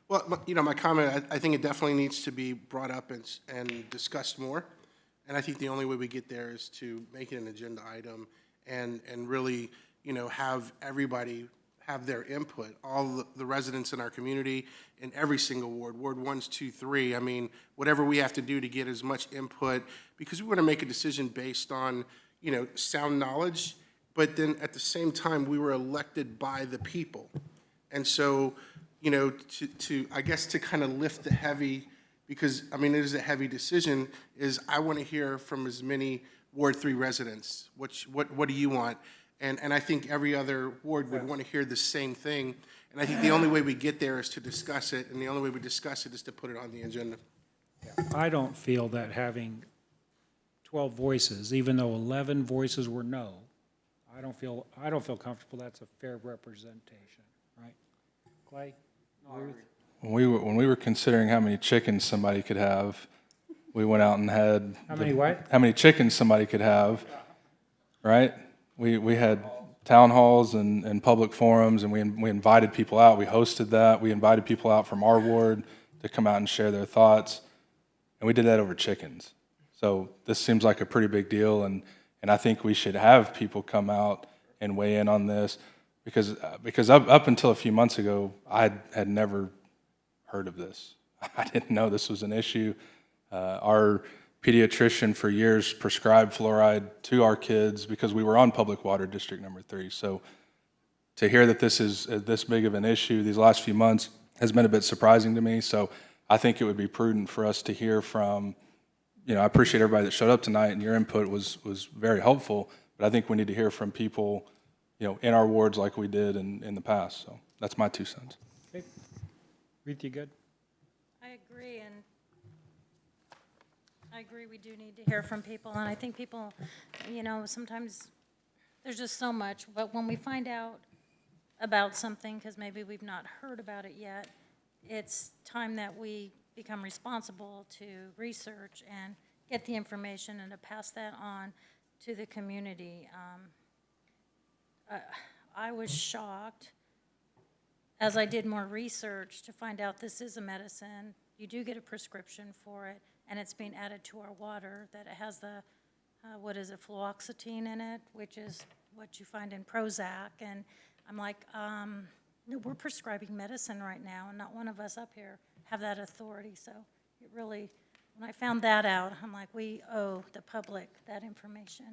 Well, you know, my comment, I think it definitely needs to be brought up and discussed more. And I think the only way we get there is to make it an agenda item and really, you know, have everybody have their input, all the residents in our community in every single ward, Ward 1, 2, 3. I mean, whatever we have to do to get as much input, because we want to make a decision based on, you know, sound knowledge, but then at the same time, we were elected by the people. And so, you know, I guess to kind of lift the heavy, because, I mean, it is a heavy decision, is I want to hear from as many Ward 3 residents. What do you want? And I think every other ward would want to hear the same thing. And I think the only way we get there is to discuss it, and the only way we discuss it is to put it on the agenda. I don't feel that having 12 voices, even though 11 voices were no, I don't feel comfortable that's a fair representation, right? Clay? Ruth? When we were considering how many chickens somebody could have, we went out and had. How many what? How many chickens somebody could have, right? We had town halls and public forums, and we invited people out. We hosted that. We invited people out from our ward to come out and share their thoughts, and we did that over chickens. So this seems like a pretty big deal, and I think we should have people come out and weigh in on this, because up until a few months ago, I had never heard of this. I didn't know this was an issue. Our pediatrician for years prescribed fluoride to our kids because we were on public water district number 3. So to hear that this is this big of an issue these last few months has been a bit surprising to me. So I think it would be prudent for us to hear from, you know, I appreciate everybody that showed up tonight, and your input was very helpful, but I think we need to hear from people, you know, in our wards like we did in the past. So that's my 2 cents. Okay. Ruth, you good? I agree, and I agree we do need to hear from people, and I think people, you know, sometimes there's just so much, but when we find out about something, because maybe we've not heard about it yet, it's time that we become responsible to research and get the information and to pass that on to the community. I was shocked, as I did more research, to find out this is a medicine. You do get a prescription for it, and it's being added to our water, that it has the, what is it, fluoxetine in it, which is what you find in Prozac. And I'm like, no, we're prescribing medicine right now, and not one of us up here have that authority. So it really, when I found that out, I'm like, we owe the public that information.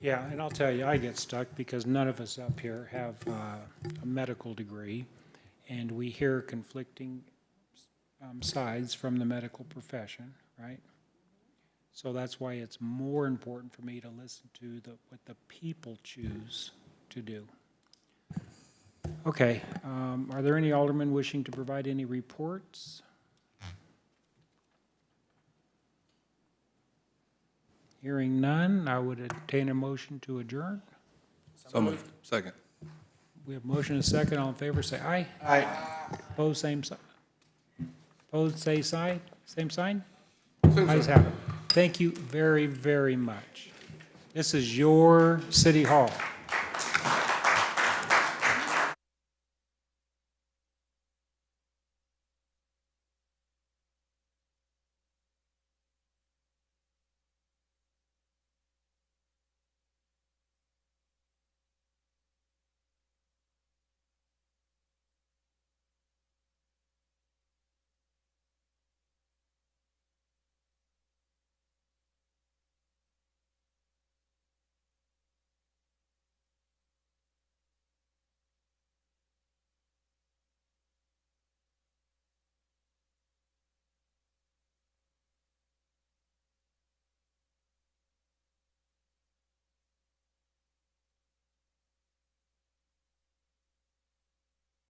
Yeah, and I'll tell you, I get stuck because none of us up here have a medical degree, and we hear conflicting sides from the medical profession, right? So that's why it's more important for me to listen to what the people choose to do. Okay, are there any aldermen wishing to provide any reports? Hearing none, I would entertain a motion to adjourn. So moved. Second. We have motion and a second. All in favor, say aye. Aye. Opposed, same sign. Opposed, say sign. Same sign? Ayes have it. Thank you very, very much. This is your city hall.